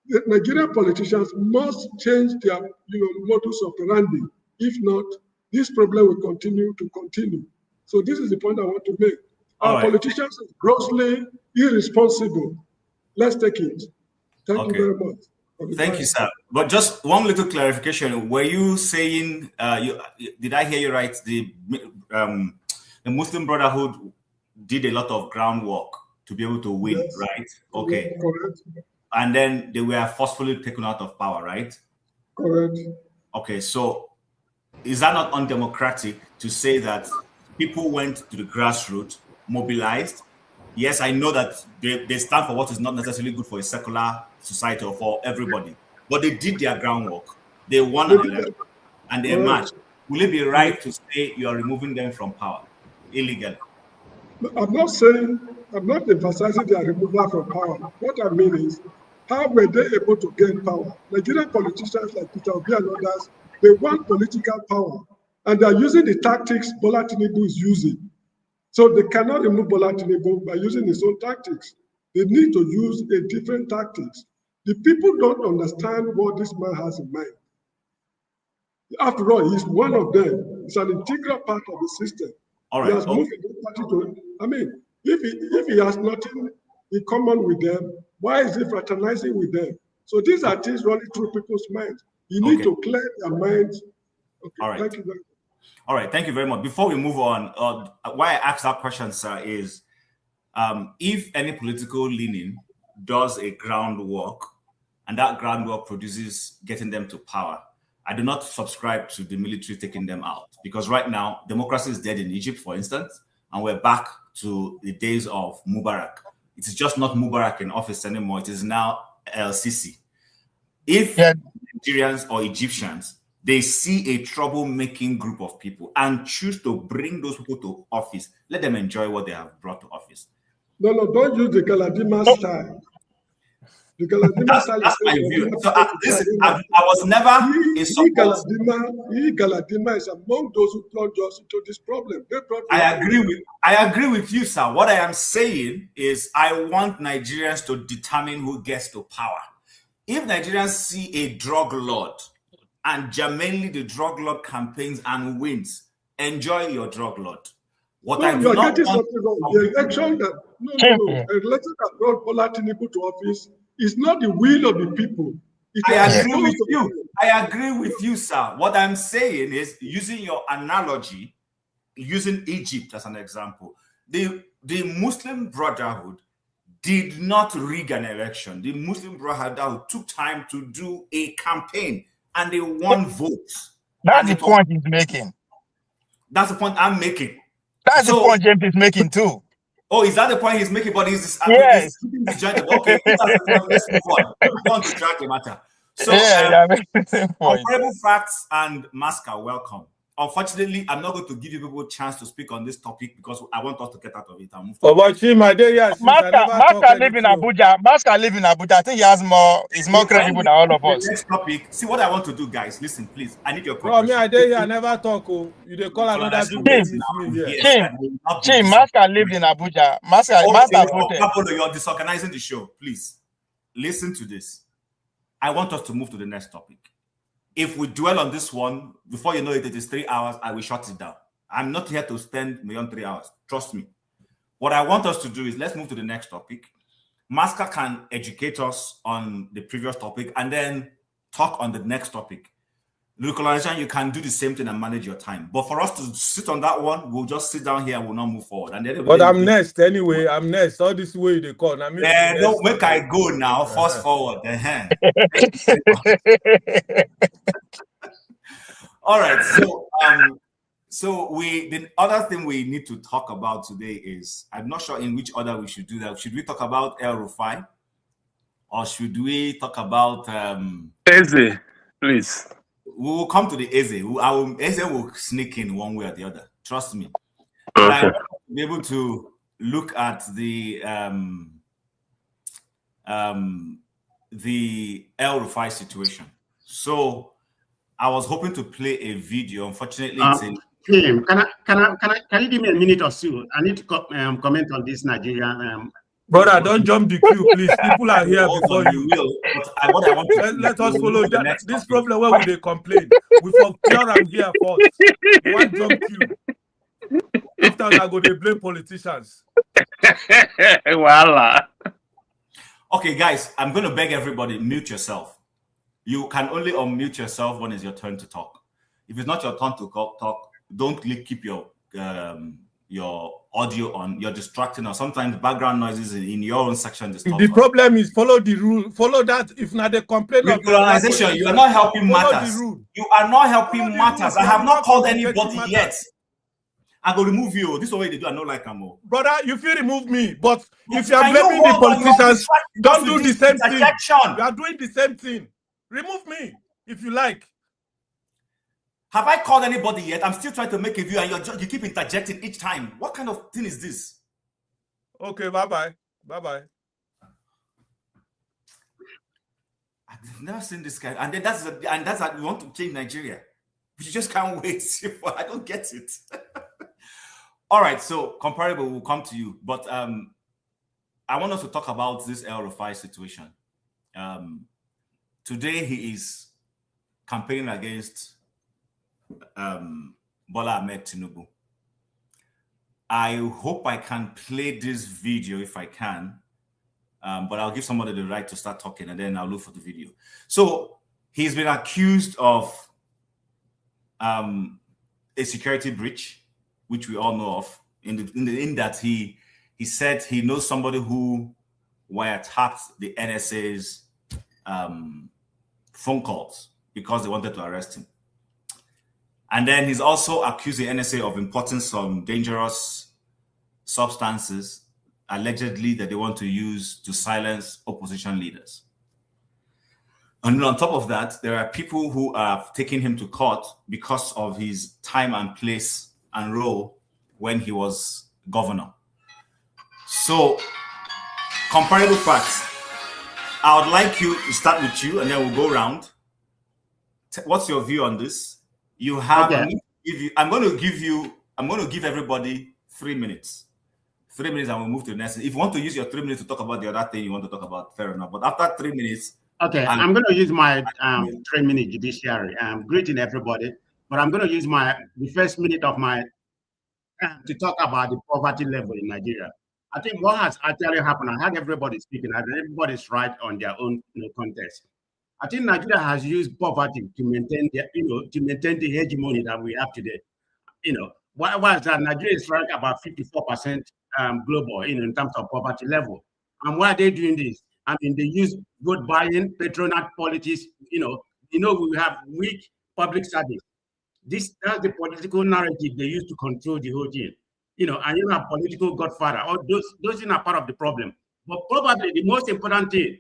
The Nigerian politicians must change their modus operandi. If not, this problem will continue. So this is the point I want to make. Our politicians are grossly irresponsible. Let's take it. Thank you very much. Thank you, sir. But just one little clarification. Were you saying, did I hear you right? The Muslim Brotherhood did a lot of groundwork to be able to win, yes, right? Okay. Correct. And then they were forcefully taken out of power, right? Correct. Okay, so is that not undemocratic to say that people went to the grassroots, mobilized? Yes, I know that they stand for what is not necessarily good for a secular society or for everybody, but they did their groundwork. They won an election and they marched. Will it be right to say you are removing them from power illegally? I'm not emphasizing their removal from power. What I mean is, how were they able to gain power? Nigerian politicians like Peter Obi and others, they want political power, and they are using the tactics Bola Tinubu is using. So they cannot remove Bola Tinubu by using his own tactics. They need to use a different tactics. The people don't understand what this man has in mind. After all, he's one of them. He's an integral part of the system. All right. He has moved the party to. I mean, if he has nothing in common with them, why is he fraternizing with them? So these are things running through people's minds. You need to clear their minds. Okay, all right. Thank you very much. All right, thank you very much. Before we move on, why I asked that question, sir, is if any political leaning does a groundwork and that groundwork produces getting them to power, I do not subscribe to the military taking them out, because right now, democracy is dead in Egypt, for instance, and we're back to the days of Mubarak. It is just not Mubarak in office anymore. It is now LCC. If Nigerians or Egyptians, they see a troublemaking group of people and choose to bring those people to office, let them enjoy what they have brought to office. No, don't use the Galadima style. The Galadima style that's my view. So I was never a support. Galadima is among those who plunged us into this problem. I agree with you, sir. What I am saying is I want Nigerians to determine who gets to power. If Nigerians see a drug lord and Jermainely the drug lord campaigns and wins, enjoy your drug lord. What I do not want the election that brought Bola Tinubu to office is not the will of the people. I agree with you. I agree with you, sir. What I'm saying is, using your analogy, using Egypt as an example, the Muslim Brotherhood did not rig an election. The Muslim Brotherhood took time to do a campaign and they won votes. That's the point he's making. That's the point I'm making. That's the point James is making too. Oh, is that the point he's making? But he's yes. Okay, let's move on. Don't distract the matter. So, comparable facts and Masca, welcome. Unfortunately, I'm not going to give you people a chance to speak on this topic because I want us to get out of it and move on. But my day, yes, Masca live in Abuja. Masca live in Abuja. I think he has more. He's more credible than all of us. Next topic. See what I want to do, guys. Listen, please. I need your question. Bro, me, I day here. I never talk. Oh, you dey call another people. Chim, Masca lived in Abuja. Masca. You're disorganizing the show. Please listen to this. I want us to move to the next topic. If we dwell on this one, before you know it, it is 3 hours, I will shut it down. I'm not here to spend beyond 3 hours. Trust me. What I want us to do is let's move to the next topic. Masca can educate us on the previous topic and then talk on the next topic. Localization, you can do the same thing and manage your time. But for us to sit on that one, we'll just sit down here and we'll not move forward. And then but I'm next anyway. I'm next. All this way they call. No, make I go now. Fast forward. All right. So the other thing we need to talk about today is, I'm not sure in which order we should do that. Should we talk about El-Rufai, or should we talk about Eze, please? We will come to the Eze. Eze will sneak in one way or the other. Trust me. Okay. I want to be able to look at the El-Rufai situation. So I was hoping to play a video. Unfortunately, it's in. Tim, can you give me a minute or so? I need to comment on this Nigerian. Brother, don't jump the queue, please. People are here before you. What I want to let us follow that. This problem where we they complain. We for clear and here first. One jump queue. After that, go they blame politicians. Voila. Okay, guys, I'm going to beg everybody, mute yourself. You can only unmute yourself when it's your turn to talk. If it's not your turn to talk, don't keep your audio on. You're distracting, or sometimes background noises in your own section. The problem is follow the rule. Follow that. If not, they complain of colonization, you are not helping matters. You are not helping matters. I have not called anybody yet. I go remove you. This is the way they do. I don't like them. Brother, you feel remove me, but if you are blaming the politicians, don't do the same thing. You are doing the same thing. Remove me if you like. Have I called anybody yet? I'm still trying to make a view, and you keep interjecting each time. What kind of thing is this? Okay, bye-bye. Bye-bye. I've never seen this guy. And then that's how we want to change Nigeria. You just can't wait. I don't get it. All right, so comparable will come to you. But I want us to talk about this El-Rufai situation. Today he is campaigning against Bola Ahmed Tinubu. I hope I can play this video if I can, but I'll give somebody the right to start talking and then I'll look for the video. So he's been accused of a security breach, which we all know of, in that he said he knows somebody who wiretapped the NSA's phone calls because they wanted to arrest him. And then he's also accused the NSA of importing some dangerous substances, allegedly, that they want to use to silence opposition leaders. And on top of that, there are people who are taking him to court because of his time and place and role when he was governor. So, comparable facts. I would like you to start with you, and then we'll go around. What's your view on this? You have. Okay. I'm going to give everybody 3 minutes. 3 minutes, and we'll move to the next. If you want to use your 3 minutes to talk about the other thing you want to talk about, fair enough. But after 3 minutes. Okay, I'm going to use my 3-minute judiciary. Greeting everybody, but I'm going to use the first minute of my to talk about the poverty level in Nigeria. I think what has actually happened, I had everybody speaking, and everybody's right on their own context. I think Nigeria has used poverty to maintain the hegemony that we have today. Why is that? Nigeria is ranked about 54% global in terms of poverty level. And why are they doing this? I mean, they use vote buying, patronage politics. We have weak public service. That's the political narrative they use to control the whole thing. You know, and you have political godfather. Or those things are part of the problem. But probably the most important thing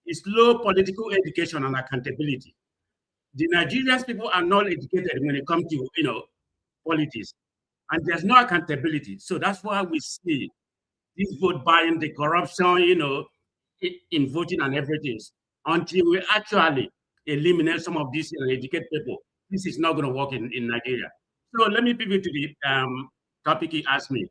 is low political education and accountability. The Nigerian people are not educated when it comes to, you know, politics, and there's no accountability. So that's why we see this vote buying, the corruption, you know, in voting and everything. Until we actually eliminate some of these educated people, this is not going to work in Nigeria. So let me pivot to the topic he asked me.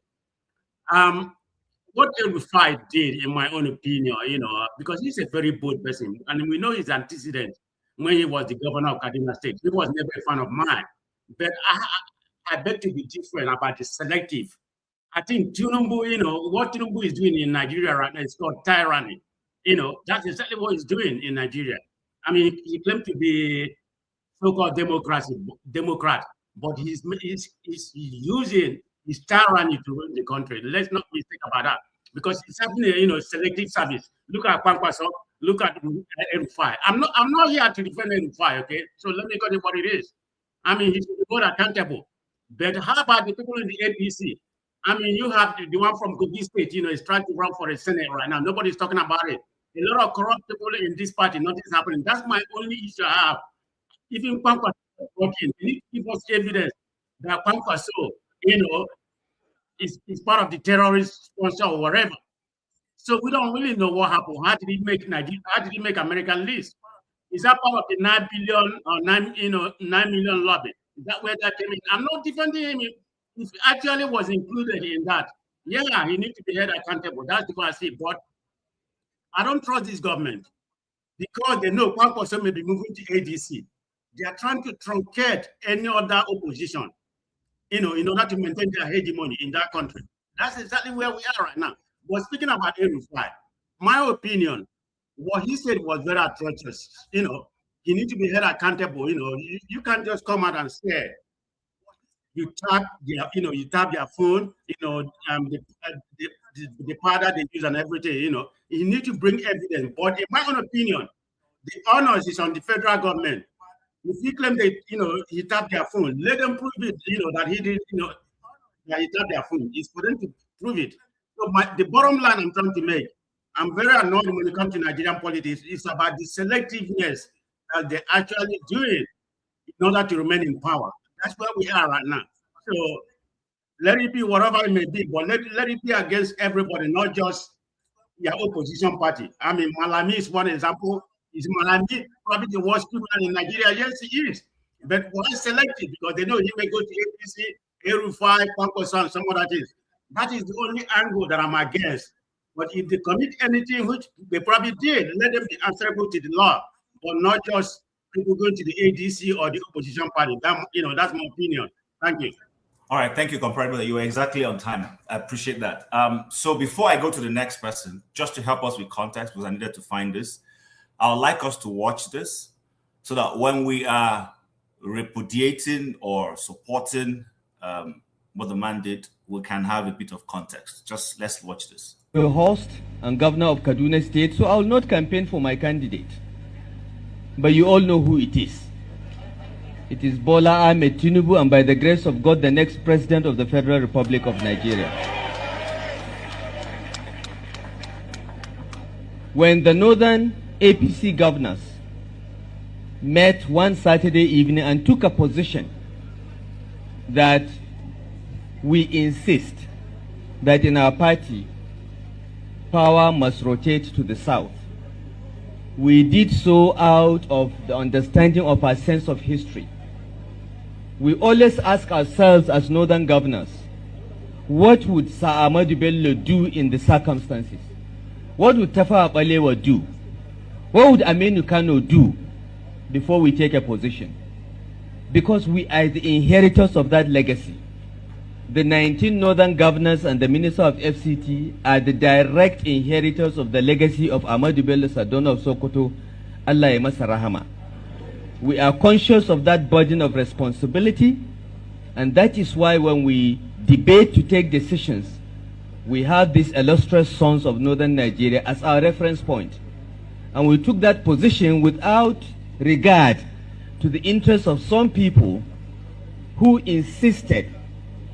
What El-Rufai did, in my own opinion, you know, because he's a very bold person, and we know his antecedent when he was the governor of Kaduna State. He was never a fan of mine. But I beg to be different about the selective. I think Tinubu, you know, what Tinubu is doing in Nigeria right now is called tyranny. You know, that's exactly what he's doing in Nigeria. I mean, he claimed to be so-called Democrat, but he's using his tyranny to run the country. Let's not mistake about that, because it's happening, you know, selective service. Look at Kwankwaso, look at El-Rufai. I'm not here to defend El-Rufai, okay? So let me tell you what it is. I mean, he should be held accountable. But how about the people in the APC? I mean, you have the one from Kaduna State, you know, is trying to run for the Senate right now. Nobody's talking about it. A lot of corrupt people in this party, nothing's happening. That's my only issue I have. Even Kwankwaso is working. They need to give us evidence that Kwankwaso, you know, is part of the terrorist sponsor or whatever. So we don't really know what happened. How did he make Nigeria? How did he make American list? Is that part of the 9 billion or 9 million lobby? Is that where that came in? I'm not defending him. If he actually was included in that, yeah, he needs to be held accountable. That's the way I see it. But I don't trust this government, because they know Kwankwaso may be moving to ADC. They are trying to truncate any other opposition, you know, in order to maintain their hegemony in that country. That's exactly where we are right now. But speaking about El-Rufai, my opinion, what he said was very atrocious. You know, he needs to be held accountable. You know, you can't just come out and say you tap their, you know, you tap their phone. You know, the powder they use and everything. You know, you need to bring evidence. But in my own opinion, the onus is on the federal government. If he claims that, you know, he tapped their phone, let them prove it. You know, that he did. You know, that he tapped their phone. It's for them to prove it. So the bottom line I'm trying to make, I'm very annoyed when it comes to Nigerian politics. It's about the selectiveness that they're actually doing in order to remain in power. That's where we are right now. So let it be whatever it may be, but let it be against everybody, not just your opposition party. I mean, Malami is one example. Is Malami probably the worst criminal in Nigeria? Yes, he is. But why selective? Because they know he may go to APC, El-Rufai, Kwankwaso, and some other things. That is the only angle that I'm against. But if they commit anything, which they probably did, let them be answerable to the law, but not just people going to the ADC or the opposition party. That, you know, that's my opinion. Thank you. All right, thank you, Comrade Brother. You were exactly on time. I appreciate that. So before I go to the next person, just to help us with context, because I needed to find this, I would like us to watch this so that when we are repudiating or supporting what the man did, we can have a bit of context. Just let's watch this. The host and governor of Kaduna State, so I will not campaign for my candidate. But you all know who it is. It is Bola Ahmed Tinubu, and by the grace of God, the next president of the Federal Republic of Nigeria. When the northern APC governors met one Saturday evening and took a position that we insist that in our party, power must rotate to the south. We did so out of the understanding of our sense of history. We always ask ourselves as northern governors, what would Sir Ahmadu Bello do in the circumstances? What would Tafawa Balewa do? What would Aminu Kano do before we take a position? Because we are the inheritors of that legacy. The 19 northern governors and the minister of FCT are the direct inheritors of the legacy of Ahmadu Bello Sardauna of Sokoto, Allah ya masa rahama. We are conscious of that burden of responsibility, and that is why when we debate to take decisions, we have these illustrious sons of northern Nigeria as our reference point. And we took that position without regard to the interests of some people who insisted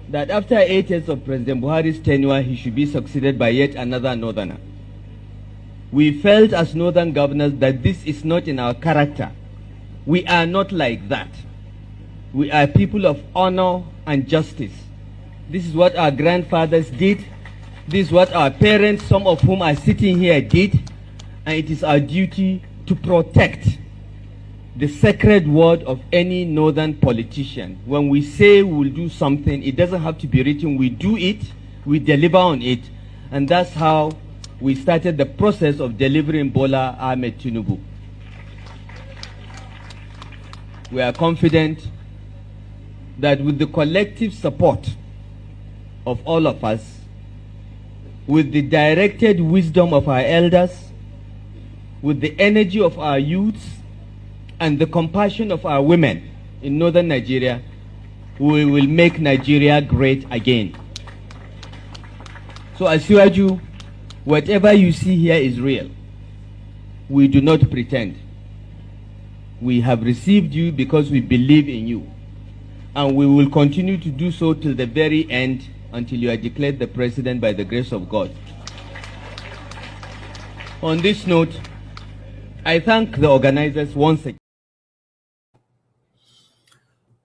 that after 8 years of President Buhari's tenure, he should be succeeded by yet another northerner. We felt as northern governors that this is not in our character. We are not like that. We are people of honor and justice. This is what our grandfathers did. This is what our parents, some of whom are sitting here, did. And it is our duty to protect the sacred word of any northern politician. When we say we'll do something, it doesn't have to be written. We do it, we deliver on it. And that's how we started the process of delivering Bola Ahmed Tinubu. We are confident that with the collective support of all of us, with the directed wisdom of our elders, with the energy of our youths, and the compassion of our women in northern Nigeria, we will make Nigeria great again. So Asiwaju, whatever you see here is real. We do not pretend. We have received you because we believe in you. And we will continue to do so till the very end, until you are declared the president by the grace of God. On this note, I thank the organizers once again.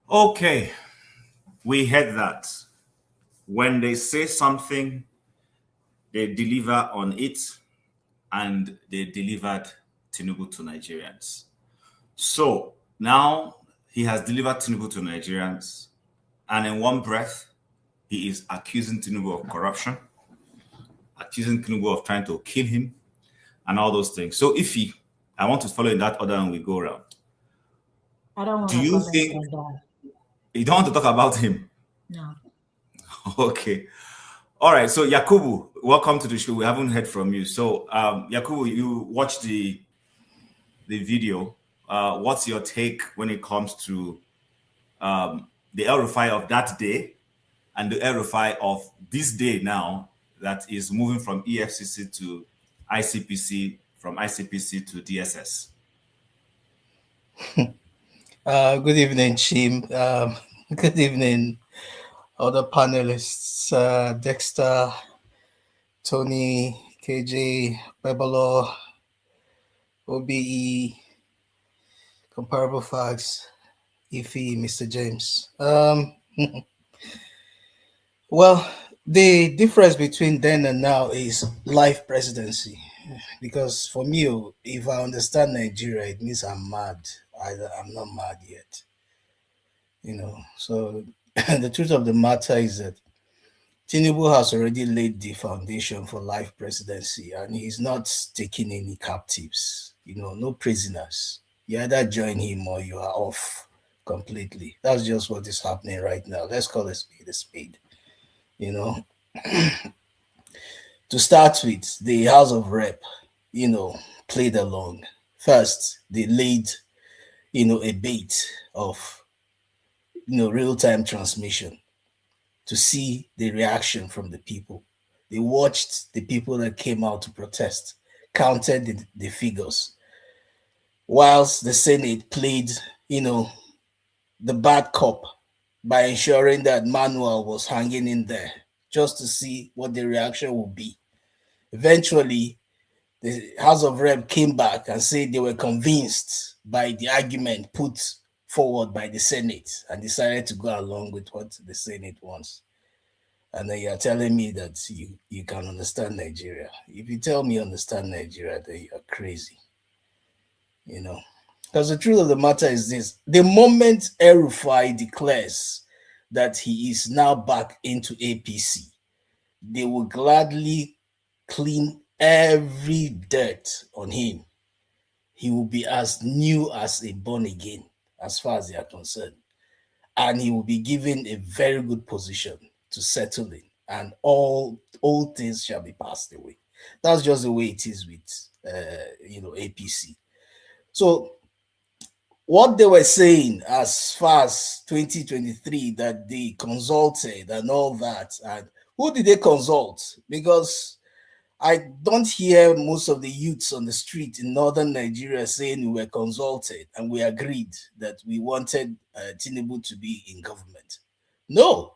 Okay, we heard that. When they say something, they deliver on it, and they delivered Tinubu to Nigerians. So now he has delivered Tinubu to Nigerians, and in one breath, he is accusing Tinubu of corruption, accusing Tinubu of trying to kill him, and all those things. So I want to follow in that order and we go around. I don't want Do to you comment think on that. you don't want to talk about him? No. Okay. All right. So Yakubu, welcome to the show. We haven't heard from you. So Yakubu, you watched the video. What's your take when it comes to the El-Rufai of that day and the El-Rufai of this day now that is moving from EFCC to ICPC, from ICPC to DSS? Good evening, Chim. Good evening, other panelists, Dexter, Tony, KJ, Bebelo, OBE, Comparable Facts, Ify, Mr. James. Well, the difference between then and now is life presidency. Because for me, if I understand Nigeria, it means I'm mad. I'm not mad yet. So the truth of the matter is that Tinubu has already laid the foundation for life presidency, and he's not taking any captives, no prisoners. You either join him or you are off completely. That's just what is happening right now. Let's call a spade a spade. To start with, the House of Rep, played along. First, they laid, a bait of, real-time transmission to see the reaction from the people. They watched the people that came out to protest, counted the figures, whilst the Senate played, the bad cop by ensuring that Manuel was hanging in there just to see what the reaction would be. Eventually, the House of Rep came back and said they were convinced by the argument put forward by the Senate and decided to go along with what the Senate wants. And then you're telling me that you can understand Nigeria. If you tell me you understand Nigeria, then you're crazy. Because the truth of the matter is this: the moment El-Rufai declares that he is now back into APC, they will gladly clean every dirt on him. He will be as new as a born again, as far as they are concerned. And he will be given a very good position to settle in, and all things shall be passed away. That's just the way it is with APC. So what they were saying as far as 2023, that they consulted and all that, and who did they consult? Because I don't hear most of the youths on the street in northern Nigeria saying we were consulted and we agreed that we wanted Tinubu to be in government. No,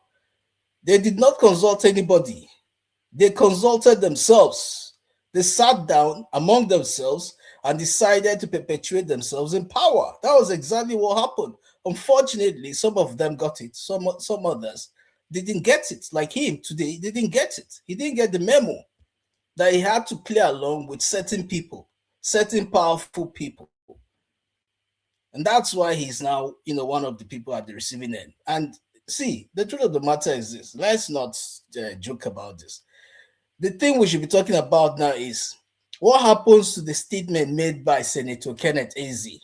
they did not consult anybody. They consulted themselves. They sat down among themselves and decided to perpetuate themselves in power. That was exactly what happened. Unfortunately, some of them got it. Some others didn't get it. Like him today, he didn't get it. He didn't get the memo that he had to play along with certain people, certain powerful people. And that's why he's now, one of the people at the receiving end. And see, the truth of the matter is this. Let's not joke about this. The thing we should be talking about now is what happens to the statement made by Senator Kenneth Eze?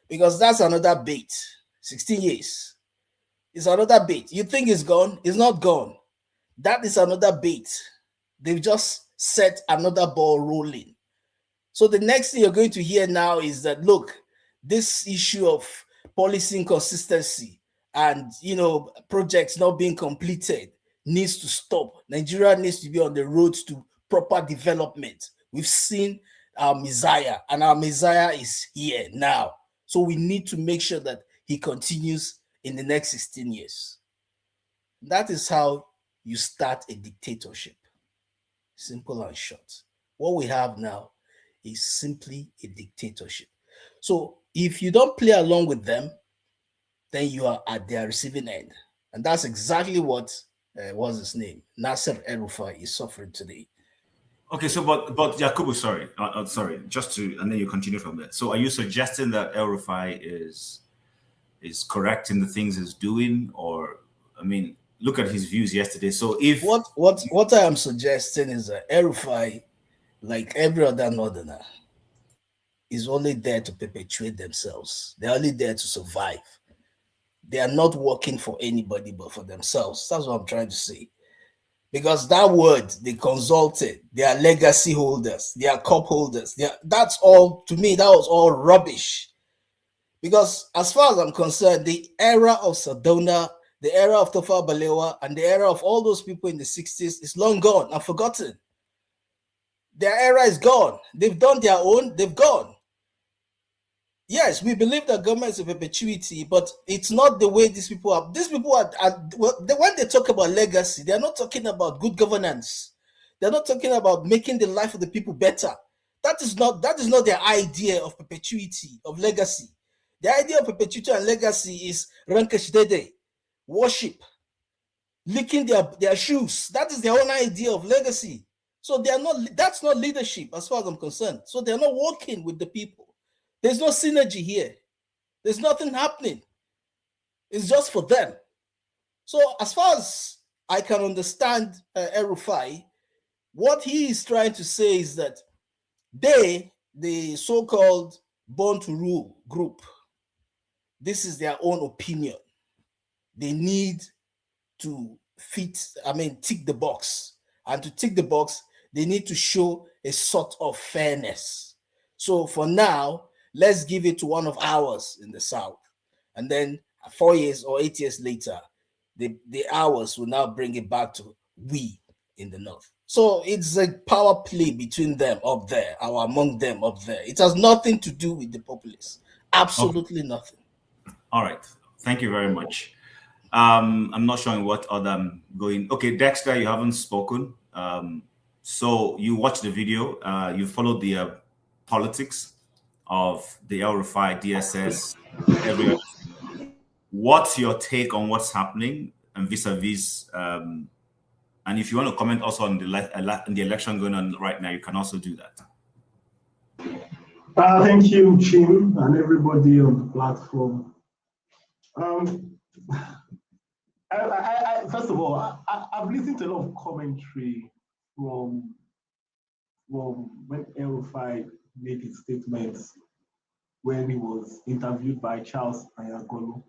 Because that's another bait. 16 years. It's another bait. You think it's gone? It's not gone. That is another bait. They've just set another ball rolling. So the next thing you're going to hear now is that, look, this issue of policy inconsistency and, projects not being completed needs to stop. Nigeria needs to be on the road to proper development. We've seen our Messiah, and our Messiah is here now. So we need to make sure that he continues in the next 16 years. That is how you start a dictatorship. Simple and short. What we have now is simply a dictatorship. So if you don't play along with them, then you are at their receiving end. And that's exactly what, what's his name? Nasir El-Rufai is suffering today. Okay, so but Yakubu, sorry, and then you continue from there. So are you suggesting that El-Rufai is correct in the things he's doing, or look at his views yesterday. So if what I am suggesting is that El-Rufai, like every other northerner, is only there to perpetuate themselves. They're only there to survive. They are not working for anybody but for themselves. That's what I'm trying to say. Because that word, they consulted, they are legacy holders, they are cup holders. That's all, to me, that was all rubbish. Because as far as I'm concerned, the era of Sardauna, the era of Tafawa Balewa, and the era of all those people in the 60s is long gone and forgotten. Their era is gone. They've done their own, they've gone. Yes, we believe that government is a perpetuity, but it's not the way these people are. These people are when they talk about legacy, they're not talking about good governance. They're not talking about making the life of the people better. That is not their idea of perpetuity, of legacy. The idea of perpetuity and legacy is rankashdede, worship, licking their shoes. That is their own idea of legacy. So that's not leadership as far as I'm concerned. So they're not working with the people. There's no synergy here. There's nothing happening. It's just for them. So as far as I can understand El-Rufai, what he is trying to say is that they, the so-called Born to Rule group, this is their own opinion. They need to tick the box. And to tick the box, they need to show a sort of fairness. So for now, let's give it to one of ours in the South. And then 4 years or 8 years later, the ours will now bring it back to we in the North. So it's a power play between them up there, or among them up there. It has nothing to do with the populace. Absolutely nothing. All right. Thank you very much. I'm not sure in what order I'm going. Okay, Dexter, you haven't spoken. So you watched the video. You followed the politics of the El-Rufai, DSS, everyone. What's your take on what's happening and vis-a-vis? And if you want to comment also on the election going on right now, you can also do that. Thank you, Chim, and everybody on the platform. First of all, I've listened to a lot of commentary from when El-Rufai made his statements when he was interviewed by Charles Ayagolo.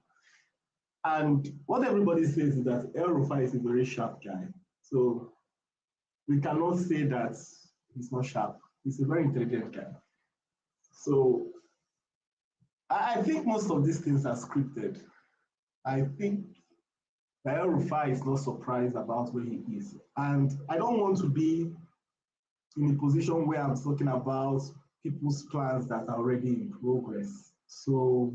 And what everybody says is that El-Rufai is a very sharp guy. So we cannot say that he's not sharp. He's a very intelligent guy. So I think most of these things are scripted. I think El-Rufai is not surprised about where he is. And I don't want to be in a position where I'm talking about people's plans that are already in progress. So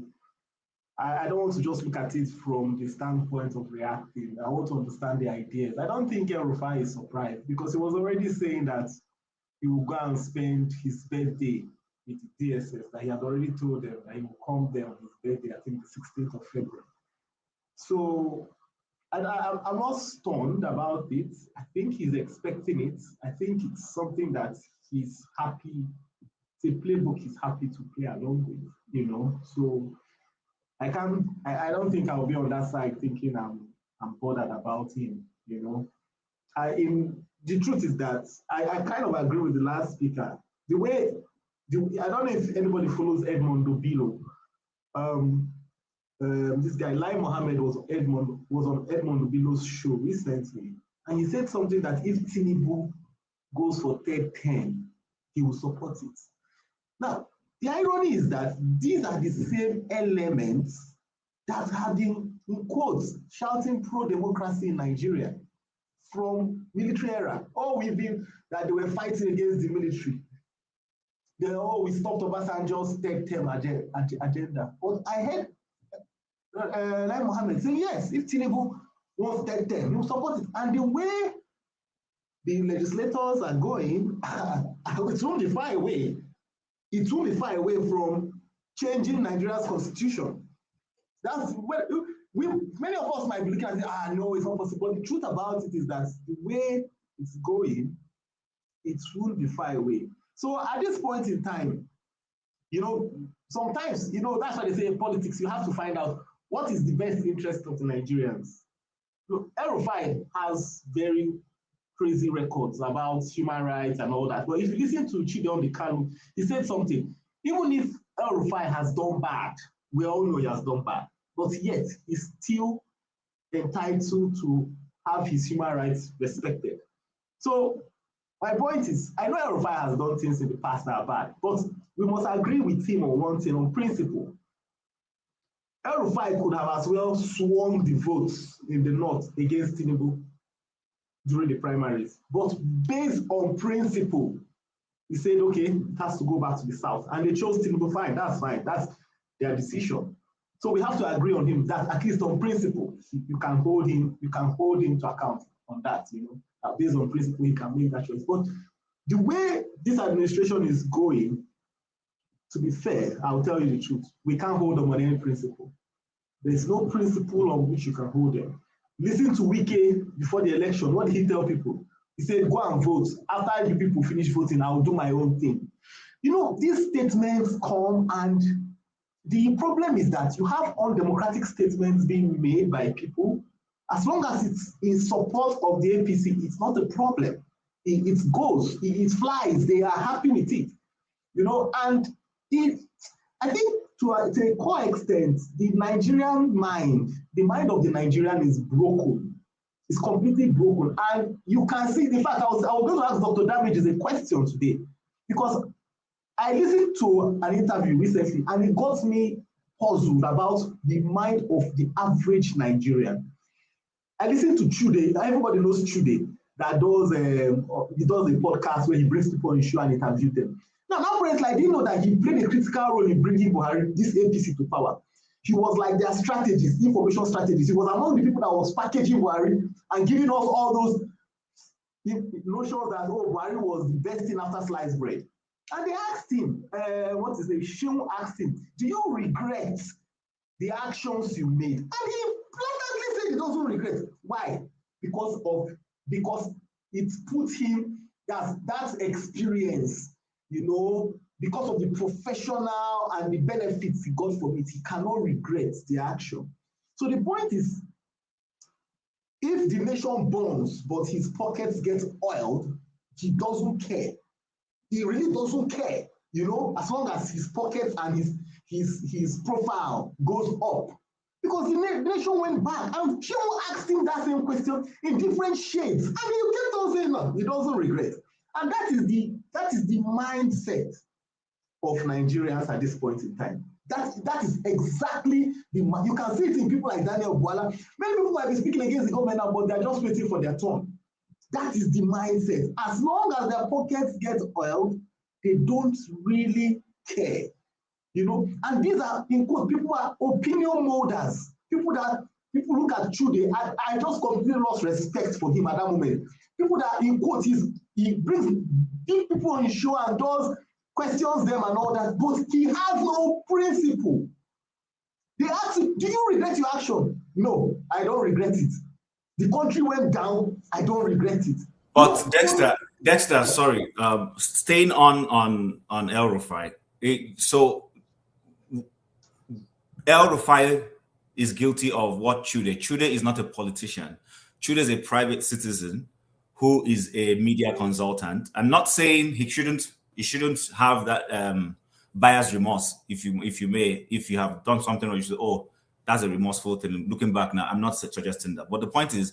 I don't want to just look at it from the standpoint of reacting. I want to understand the ideas. I don't think El-Rufai is surprised because he was already saying that he will go and spend his birthday with the DSS, that he had already told them that he will come there on his birthday, I think the 16th of February. So I'm not stunned about it. I think he's expecting it. I think it's something that he's happy, it's a playbook he's happy to play along with, you know. So I don't think I'll be on that side thinking I'm bothered about him, you know. The truth is that I kind of agree with the last speaker. I don't know if anybody follows Edmond Obilo. This guy, Lai Mohammed, was on Edmond Obilo's show recently, and he said something that if Tinubu goes for third term, he will support it. Now, the irony is that these are the same elements that have been, in quotes, shouting pro-democracy in Nigeria from military era. We've been that they were fighting against the military. We stopped Obasanjo's third-term agenda. But I heard Lai Mohammed say, yes, if Tinubu wants third term, he will support it. And the way the legislators are going, it won't be far away. It won't be far away from changing Nigeria's constitution. That's where many of us might be looking at it, no, it's not possible. But the truth about it is that the way it's going, it won't be far away. So at this point in time, you know, sometimes, you know, that's why they say in politics, you have to find out what is the best interest of the Nigerians. Look, El-Rufai has very crazy records about human rights and all that. But if you listen to Chidon Kanu, he said something. Even if El-Rufai has done bad, we all know he has done bad, but yet he's still entitled to have his human rights respected. So my point is, I know El-Rufai has done things in the past that are bad, but we must agree with him on one thing, on principle. El-Rufai could have as well swung the votes in the north against Tinubu during the primaries, but based on principle, he said, okay, it has to go back to the south, and they chose Tinubu. Fine, that's their decision. So we have to agree on him that at least on principle, you can hold him to account on that, you know, based on principle, he can make that choice. But the way this administration is going, to be fair, I'll tell you the truth, we can't hold them on any principle. There's no principle on which you can hold them. Listen to Wike before the election. What did he tell people? He said, go and vote. After you people finish voting, I'll do my own thing. You know, these statements come, and the problem is that you have undemocratic statements being made by people. As long as it's in support of the APC, it's not a problem. It goes, it flies, they are happy with it. You know, and I think to a core extent, the Nigerian mind, the mind of the Nigerian is broken. It's completely broken. And you can see, in fact, I was going to ask Dr. Damages a question today, because I listened to an interview recently and it got me puzzled about the mind of the average Nigerian. I listened to Chude. Everybody knows Chude, that he does a podcast where he brings people on the show and interviews them. Now, apparently, I didn't know that he played a critical role in bringing Buhari, this APC, to power. He was like their strategist, information strategist. He was among the people that was packaging Buhari and giving us all those notions that, Buhari was the best thing after sliced bread. And they asked him, what is it? Shun asked him, do you regret the actions you made? And he blatantly said he doesn't regret. Why? Because it put him, that experience, you know, because of the professional and the benefits he got from it, he cannot regret the action. So the point is, if the nation burns, but his pockets get oiled, he doesn't care. He really doesn't care, you know, as long as his pockets and his profile goes up. Because the nation went back, and people asked him that same question in different shades, and he kept on saying, no, he doesn't regret. And that is the mindset of Nigerians at this point in time. That is exactly you can see it in people like Daniel Bwala. Many people might be speaking against the government now, but they're just waiting for their turn. That is the mindset. As long as their pockets get oiled, they don't really care. You know, and these are, in quote, people are opinion molders. People look at Chude. I just completely lost respect for him at that moment. People that, in quote, he brings deep people on show and does questions them and all that, but he has no principle. They ask him, do you regret your action? No, I don't regret it. The country went down, I don't regret it. But Dexter, sorry, staying on El-Rufai. So El-Rufai is guilty of what Chude? Chude is not a politician. Chude is a private citizen who is a media consultant. I'm not saying he shouldn't have that buyer's remorse, if you have done something or you should, oh, that's a remorseful thing. Looking back now, I'm not suggesting that. But the point is,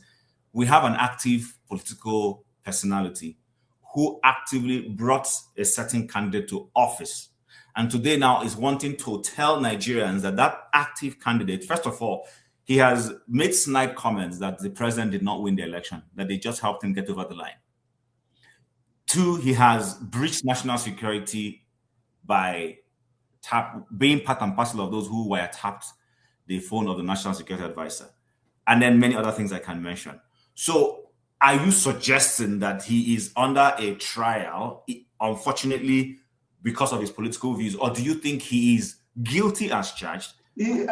we have an active political personality who actively brought a certain candidate to office. And today now is wanting to tell Nigerians that active candidate, first of all, he has made snide comments that the president did not win the election, that they just helped him get over the line. Two, he has breached national security by being part and parcel of those who wiretapped the phone of the National Security Advisor, and then many other things I can mention. So are you suggesting that he is under a trial, unfortunately, because of his political views, or do you think he is guilty as charged? Chin,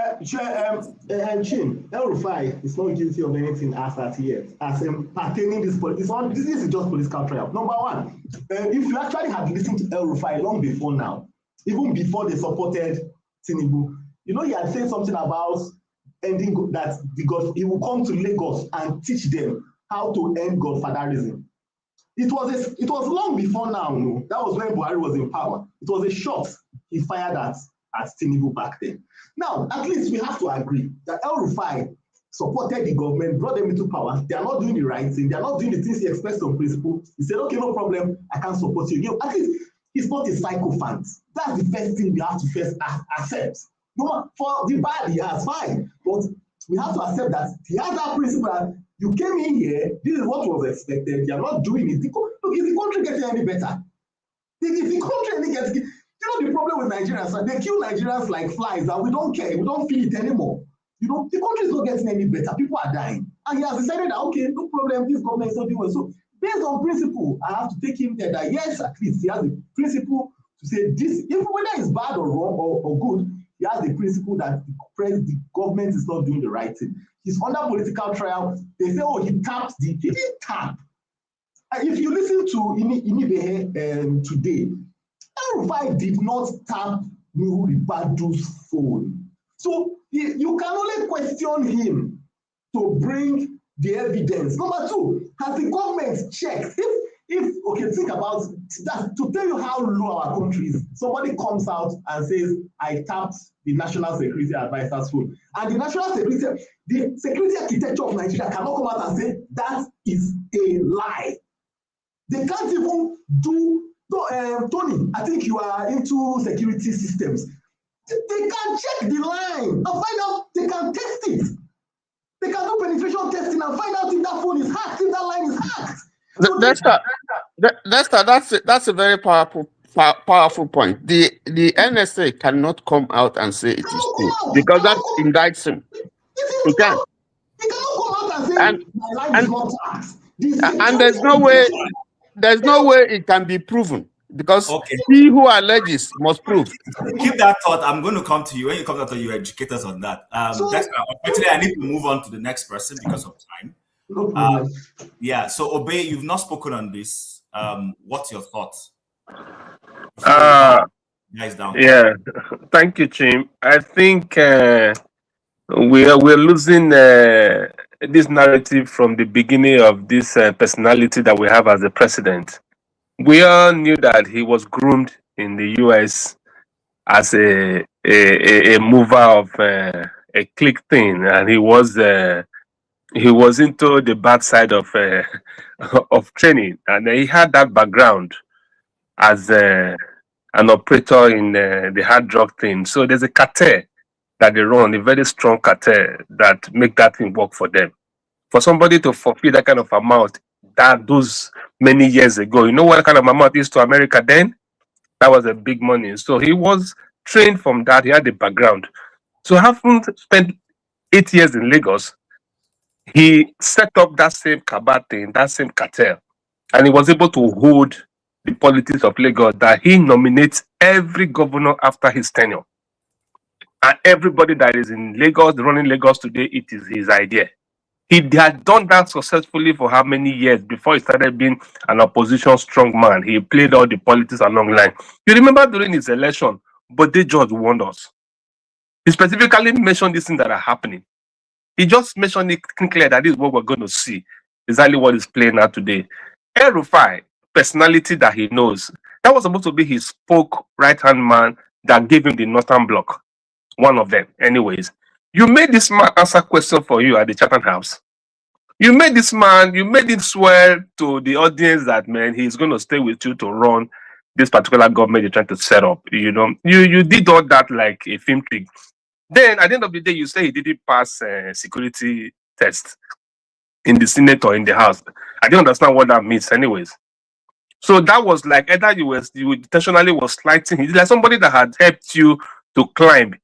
El-Rufai is not guilty of anything as at yet, as pertaining this political. This is just political trial. Number one, if you actually had listened to El-Rufai long before now, even before they supported Tinubu, you know, he had said something about ending that he will come to Lagos and teach them how to end godfatherism. It was long before now. No? That was when Buhari was in power. It was a shot he fired at Tinubu back then. Now, at least we have to agree that El-Rufai supported the government, brought them into power. They are not doing the right thing. They are not doing the things he expressed on principle. He said, okay, no problem, I can support you. You know, at least he's not a sycophant. That's the first thing we have to first accept. No, for the bad he has, fine. But we have to accept that he has that principle that you came in here, this is what was expected, you are not doing it. Look, is the country getting any better? If the country any gets, you know the problem with Nigerians, they kill Nigerians like flies and we don't care, we don't feel it anymore. You know, the country is not getting any better, people are dying. And he has decided that, okay, no problem, this government is not doing well. So based on principle, I have to take him there that yes, at least he has the principle to say this, even whether it's bad or wrong or good, he has the principle that the government is not doing the right thing. He's under political trial. They say, oh, he didn't tap. And if you listen to Inibehe today, El-Rufai did not tap Nuhu Ribadu's phone. So you can only question him to bring the evidence. Number two, has the government checked? Okay, think about that. To tell you how low our country is, somebody comes out and says, I tapped the National Security Advisor's phone. And the security architecture of Nigeria cannot come out and say, that is a lie. They can't even do, Tony, I think you are into security systems. They can check the line and find out, they can test it. They can do penetration testing and find out if that phone is hacked, if that line is hacked. So that's a very powerful point. The NSA cannot come out and say it is true because that indicts him. He can. He cannot come out and say my line is not hacked. And there's no way it can be proven because he who alleges must prove. Keep that thought. I'm going to come to you. When you come to you, educate us on that. Actually, I need to move on to the next person because of time. Yeah, so Obey, you've not spoken on this. What's your thoughts? Guys down. Yeah, thank you, Jim. I think we're losing this narrative from the beginning of this personality that we have as the president. We all knew that he was groomed in the US as a mover of a click thing, and he was into the bad side of training, and he had that background as an operator in the hard drug thing. So there's a cartel that they run, a very strong cartel that make that thing work for them. For somebody to fulfill that kind of amount those many years ago. You know what kind of amount is to America then? That was a big money. So he was trained from that. He had the background. So having spent 8 years in Lagos, he set up that same cabal thing, that same cartel, and he was able to hold the politics of Lagos, that he nominates every governor after his tenure. And everybody that is in Lagos, running Lagos today, it is his idea. He had done that successfully for how many years before he started being an opposition strong man. He played all the politics along the line. You remember during his election, but they just warned us. He specifically mentioned these things that are happening. He just mentioned it clear that this is what we're going to see, exactly what is playing out today. El-Rufai, personality that he knows, that was supposed to be his spoke right-hand man that gave him the Northern Bloc. One of them, anyways. You made this man answer question for you at the Chatham House. You made this man, you made him swear to the audience that, man, he's going to stay with you to run this particular government you're trying to set up. You know, you did all that like a film trick. Then at the end of the day, you say he didn't pass security test in the Senate or in the House. I don't understand what that means, anyways. So that was like either you intentionally was slighting him. It's like somebody that had helped you to climb.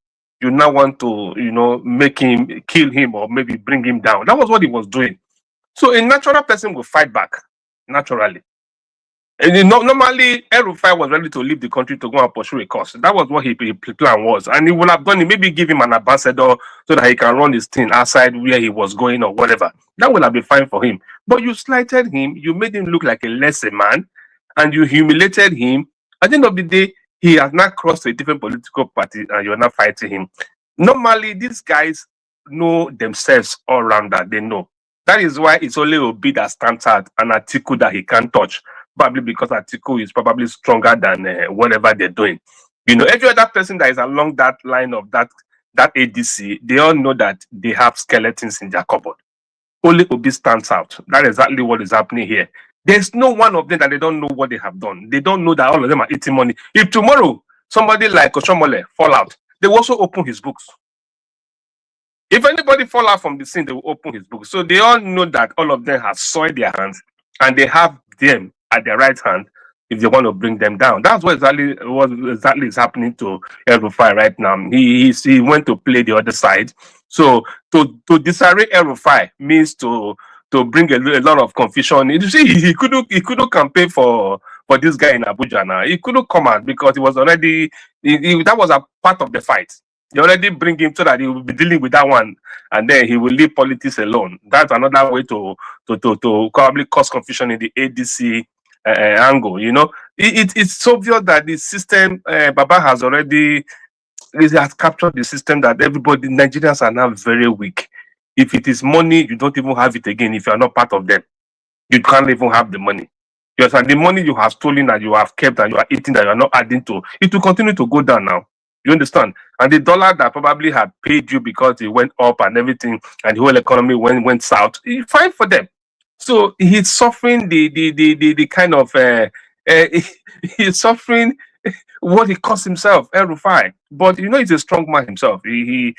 You now want to, you know, make him, kill him, or maybe bring him down. That was what he was doing. So a natural person will fight back, naturally. And normally, El-Rufai was ready to leave the country to go and pursue a cause. That was what his plan was. And he would have done it, maybe give him an ambassador so that he can run his thing outside where he was going or whatever. That would have been fine for him. But you slighted him, you made him look like a lesser man, and you humiliated him. At the end of the day, he has not crossed a different political party and you're not fighting him. Normally, these guys know themselves all around that. They know. That is why it's only Obi that stands out, an Atiku that he can't touch. Probably because Atiku is probably stronger than whatever they're doing. You know, every other person that is along that line of that ADC, they all know that they have skeletons in their cupboard. Only Obi stands out. That is exactly what is happening here. There's no one of them that they don't know what they have done. They don't know that all of them are eating money. If tomorrow somebody like Oshomole fall out, they will also open his books. If anybody fall out from the scene, they will open his books. So they all know that all of them have soiled their hands and they have them at their right hand if they want to bring them down. That's what exactly is happening to El-Rufai right now. He went to play the other side. So to disarray El-Rufai means to bring a lot of confusion. You see, he couldn't campaign for this guy in Abuja now. He couldn't come out because he was already that was a part of the fight. They already bring him so that he will be dealing with that one, and then he will leave politics alone. That's another way to probably cause confusion in the ADC angle. You know, it's so obvious that the system Baba has already has captured the system that everybody Nigerians are now very weak. If it is money, you don't even have it again. If you are not part of them, you can't even have the money. Yes, and the money you have stolen and you have kept and you are eating that you are not adding to, it will continue to go down now. You understand? And the dollar that probably had paid you because it went up and everything, and the whole economy went south, it's fine for them. So he's suffering the kind of he's suffering what he caused himself, El-Rufai. But you know, he's a strong man himself. He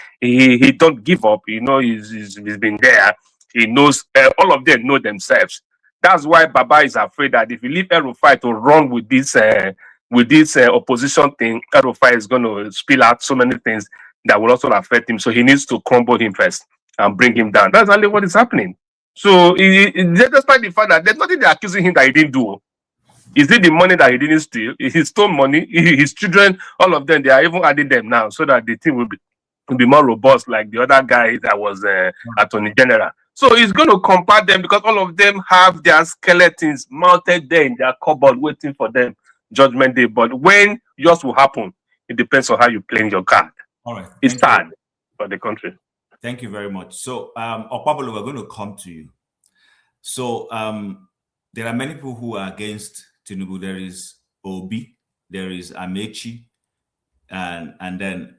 don't give up. You know, he's been there. He knows all of them know themselves. That's why Baba is afraid that if you leave El-Rufai to run with this opposition thing, El-Rufai is going to spill out so many things that will also affect him. So he needs to crumble him first and bring him down. That's only what is happening. So despite the fact that there's nothing they're accusing him that he didn't do. Is it the money that he didn't steal? He stole money. His children, all of them, they are even adding them now so that the thing will be more robust, like the other guy that was Attorney General. So he's going to compare them because all of them have their skeletons mounted there in their cupboard waiting for them Judgment Day. But when yours will happen, it depends on how you play your card. All right. It's sad for the country. Thank you very much. So, Okpabolo, we're going to come to you. So, there are many people who are against Tinubu. There is Obi, there is Amechi, and then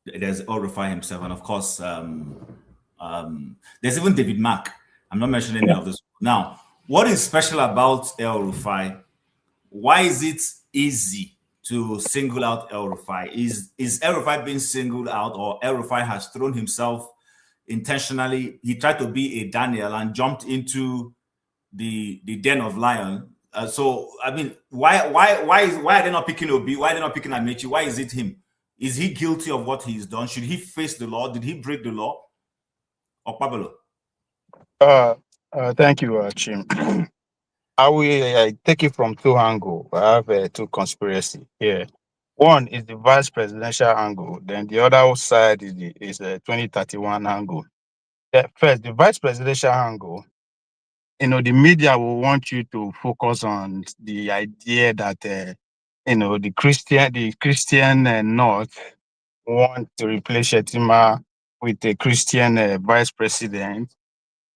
there's El-Rufai himself, and of course, there's even David Mark. I'm not mentioning any of this. Now, what is special about El-Rufai? Why is it easy to single out El-Rufai? Is El-Rufai being singled out, or El-Rufai has thrown himself intentionally? He tried to be a Daniel and jumped into the den of lion. So I mean, why are they not picking Obi? Why are they not picking Amechi? Why is it him? Is he guilty of what he's done? Should he face the law? Did he break the law? Or Pablo? Thank you, Chim. I will take it from two angles. I have two conspiracy here. One is the vice presidential angle, then the other side is the 2031 angle. First, the vice presidential angle, the media will want you to focus on the idea that the Christian North want to replace Shetima with a Christian vice president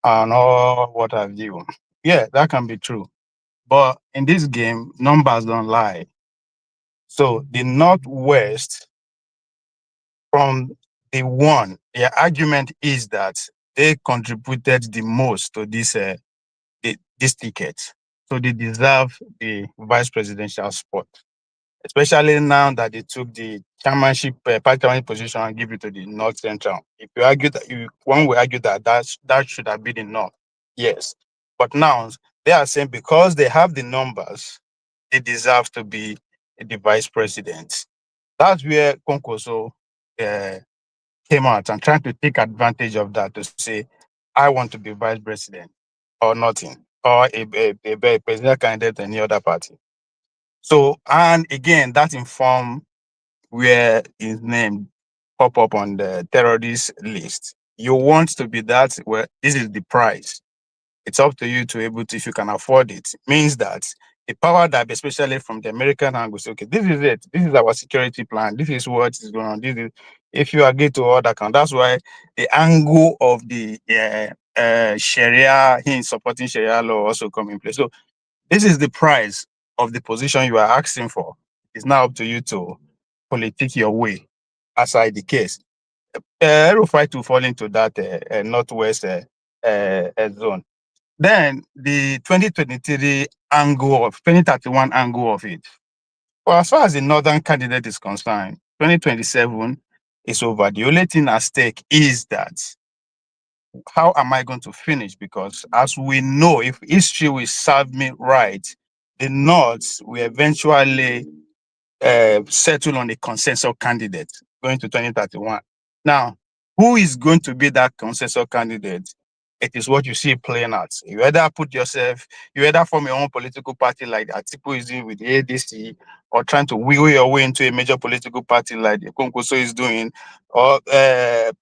and all what have you. Yeah, that can be true. But in this game, numbers don't lie. So the Northwest, from the one, their argument is that they contributed the most to this ticket. So they deserve the vice presidential spot, especially now that they took the chairmanship, party position and give it to the North Central. If you argue that, one will argue that should have been the North, yes. But now they are saying because they have the numbers, they deserve to be the vice president. That's where Konkoso came out and trying to take advantage of that to say, I want to be vice president or nothing, or a presidential candidate any other party. So, and again, that informed where his name pop up on the terrorist list. You want to be that, well, this is the price. It's up to you to able to, if you can afford it. Means that the power that, especially from the American angle, say, okay, this is it. This is our security plan. This is what is going on. This is, if you agree to all that, that's why the angle of the Sharia, him supporting Sharia law also come in place. So this is the price of the position you are asking for. It's now up to you to politic your way, aside the case. Rufai to fall into that Northwest zone. Then the 2023 angle of 2031 angle of it. Well, as far as the northern candidate is concerned, 2027 is over. The only thing at stake is that how am I going to finish? Because as we know, if history will serve me right, the North will eventually settle on a consensus candidate going to 2031. Now, who is going to be that consensus candidate? It is what you see playing out. You either form your own political party like Atiku is doing with the ADC, or trying to wiggle your way into a major political party like the Konkoso is doing, or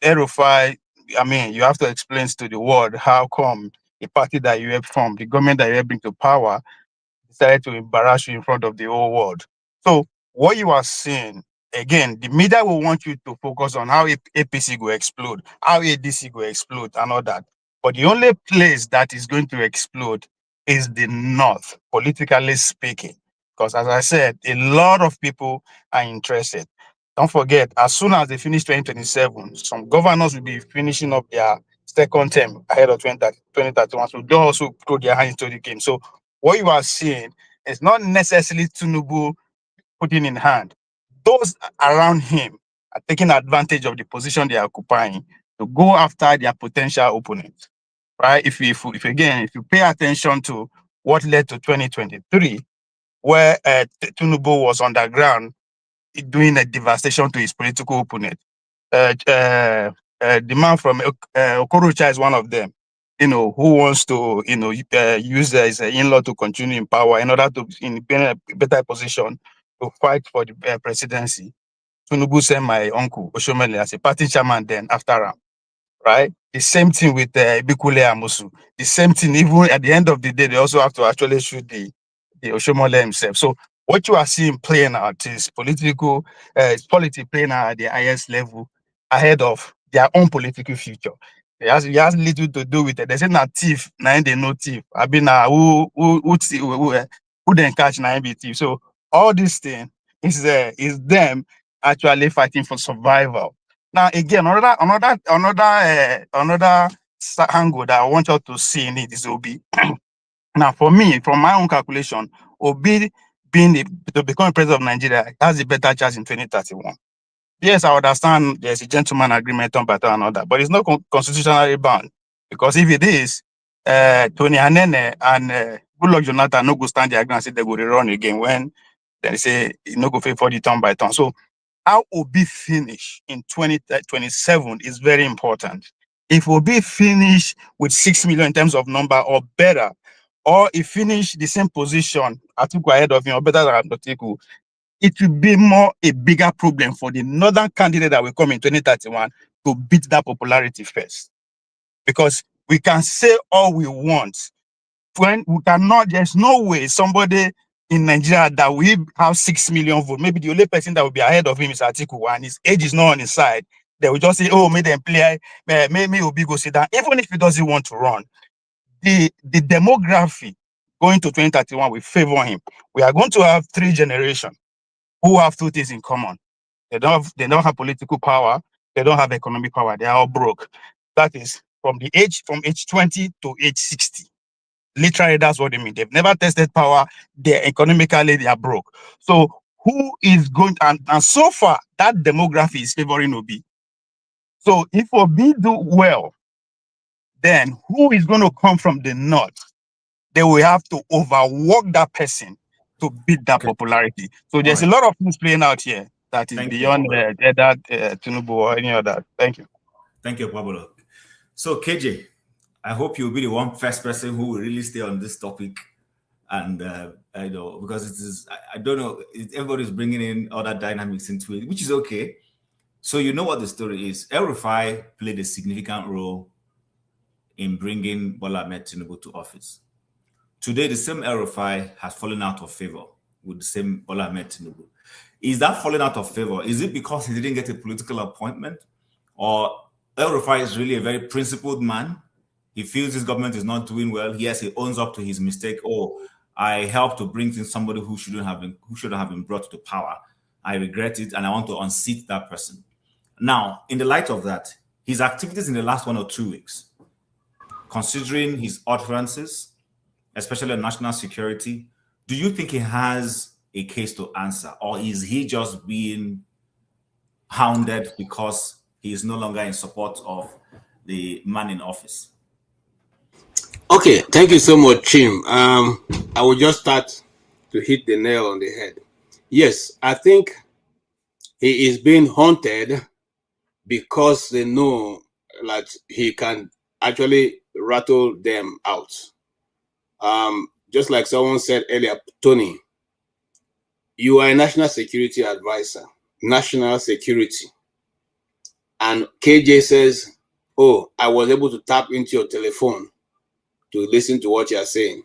El-Rufai. I mean, you have to explain to the world how come the party that you have formed, the government that you have bring to power, decided to embarrass you in front of the whole world. So what you are seeing, again, the media will want you to focus on how APC will explode, how ADC will explode and all that. But the only place that is going to explode is the North, politically speaking. Because as I said, a lot of people are interested. Don't forget, as soon as they finish 2027, some governors will be finishing up their second term ahead of 2031. So they also throw their hands into the game. So what you are seeing is not necessarily Tinubu putting in hand. Those around him are taking advantage of the position they are occupying to go after their potential opponents. Right? If you pay attention to what led to 2023, where Tinubu was on the ground doing a devastation to his political opponent. The man from Okorocha is one of them, who wants to, use his in-law to continue in power in order to be in a better position to fight for the presidency. Tinubu sent my uncle Oshomele as a party chairman then after him. Right? The same thing with Ibikule Amosu. The same thing, even at the end of the day, they also have to actually shoot the Oshomole himself. So what you are seeing playing out is politics playing out at the highest level ahead of their own political future. It has little to do with it. They say na thief, na they no thief. I mean, who then catch na be thief. So all this thing is them actually fighting for survival. Now again, another angle that I want you to see in it is Obi. Now, for me, from my own calculation, Obi to become president of Nigeria has a better chance in 2031. Yes, I understand there's a gentleman agreement on pattern and all that, but it's not constitutionally bound. Because if it is, Tony Hanene and Goodluck Jonathan no go stand their ground and say they go run again when they say you no go pay for the turn by turn. So how Obi finish in 2027 is very important. If Obi finish with 6 million in terms of number or better, or if finish the same position, Atiku ahead of him or better than Atiku, it will be a bigger problem for the northern candidate that will come in 2031 to beat that popularity first. Because we can say all we want. When we cannot, there's no way somebody in Nigeria that will have 6 million votes. Maybe the only person that will be ahead of him is Atiku, and his age is not on his side. They will just say, oh, may them play, may Obi go sit down. Even if he doesn't want to run, the demography going to 2031 will favor him. We are going to have 3 generations who have 2 things in common. They don't have political power, they don't have economic power, they are all broke. That is from age 20 to age 60. Literally, that's what they mean. They've never tested power. They're economically, they are broke. So who is going to, and so far, that demography is favoring Obi. So if Obi do well, then who is going to come from the north? They will have to overwork that person to beat that popularity. So there's a lot of things playing out here that is beyond that Tinubu or any other. Thank you. Thank you, Pablo. So KJ, I hope you'll be the first person who will really stay on this topic. And I know, because it is, I don't know, everybody's bringing in other dynamics into it, which is okay. So you know what the story is. El-Rufai played a significant role in bringing Bola Ahmed Tinubu to office. Today, the same El-Rufai has fallen out of favor with the same Bola Ahmed Tinubu. Is that falling out of favor? Is it because he didn't get a political appointment? Or El-Rufai is really a very principled man? He feels his government is not doing well. Yes, he owns up to his mistake. Oh, I helped to bring in somebody who shouldn't have been brought to power. I regret it, and I want to unseat that person. Now, in the light of that, his activities in the last 1 or 2 weeks, considering his utterances, especially on national security, do you think he has a case to answer, or is he just being hounded because he is no longer in support of the man in office? Okay, thank you so much, Chim. I will just start to hit the nail on the head. Yes, I think he is being haunted because they know that he can actually rattle them out. Just like someone said earlier, Tony, you are a national security advisor, national security. And KJ says, oh, I was able to tap into your telephone to listen to what you're saying.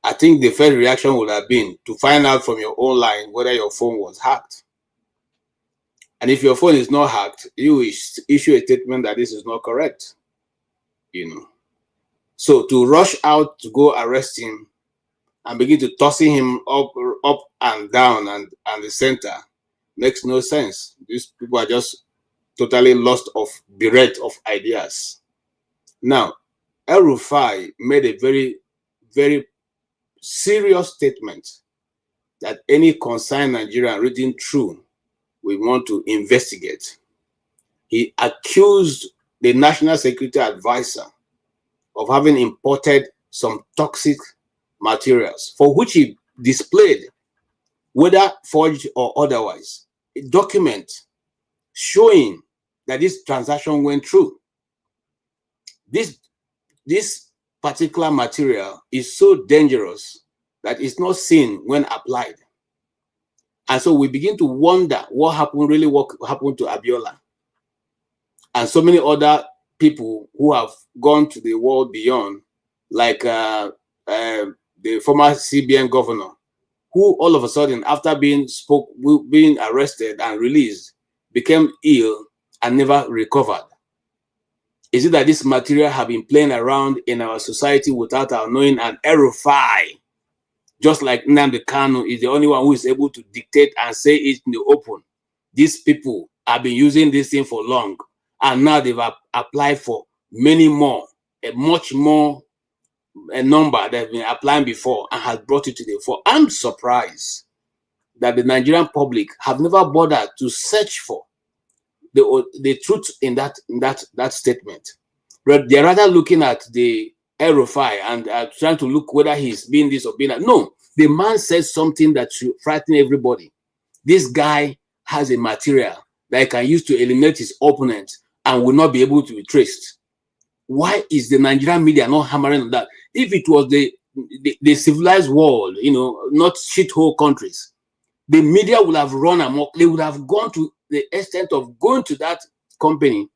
I think the first reaction would have been to find out from your own line whether your phone was hacked. And if your phone is not hacked, you issue a statement that this is not correct. You know. So to rush out to go arrest him and begin to tossing him up and down and the center makes no sense. These people are just totally lost of bereft of ideas. Now, El-Rufai made a very, very serious statement that any concerned Nigerian reading through we want to investigate. He accused the National Security Advisor of having imported some toxic materials for which he displayed, whether forged or otherwise, a document showing that this transaction went through. This particular material is so dangerous that it's not seen when applied. And so we begin to wonder what happened to Abiola and so many other people who have gone to the world beyond, like the former CBN governor, who all of a sudden, after being arrested and released, became ill and never recovered. Is it that this material have been playing around in our society without our knowing, and El-Rufai, just like Nnamdi Kanu, is the only one who is able to dictate and say it in the open? These people have been using this thing for long, and now they've applied for many more, a much more number that have been applying before and has brought it to the fore. I'm surprised that the Nigerian public have never bothered to search for the truth in that statement. but they're rather looking at the El-Rufai and trying to look whether he's being this or being that. No, the man says something that should frighten everybody. This guy has a material that he can use to eliminate his opponent and will not be able to be traced. Why is the Nigerian media not hammering on that? If it was the civilized world, you know, not shithole countries, the media would have run amok. They would have gone to the extent of going to that company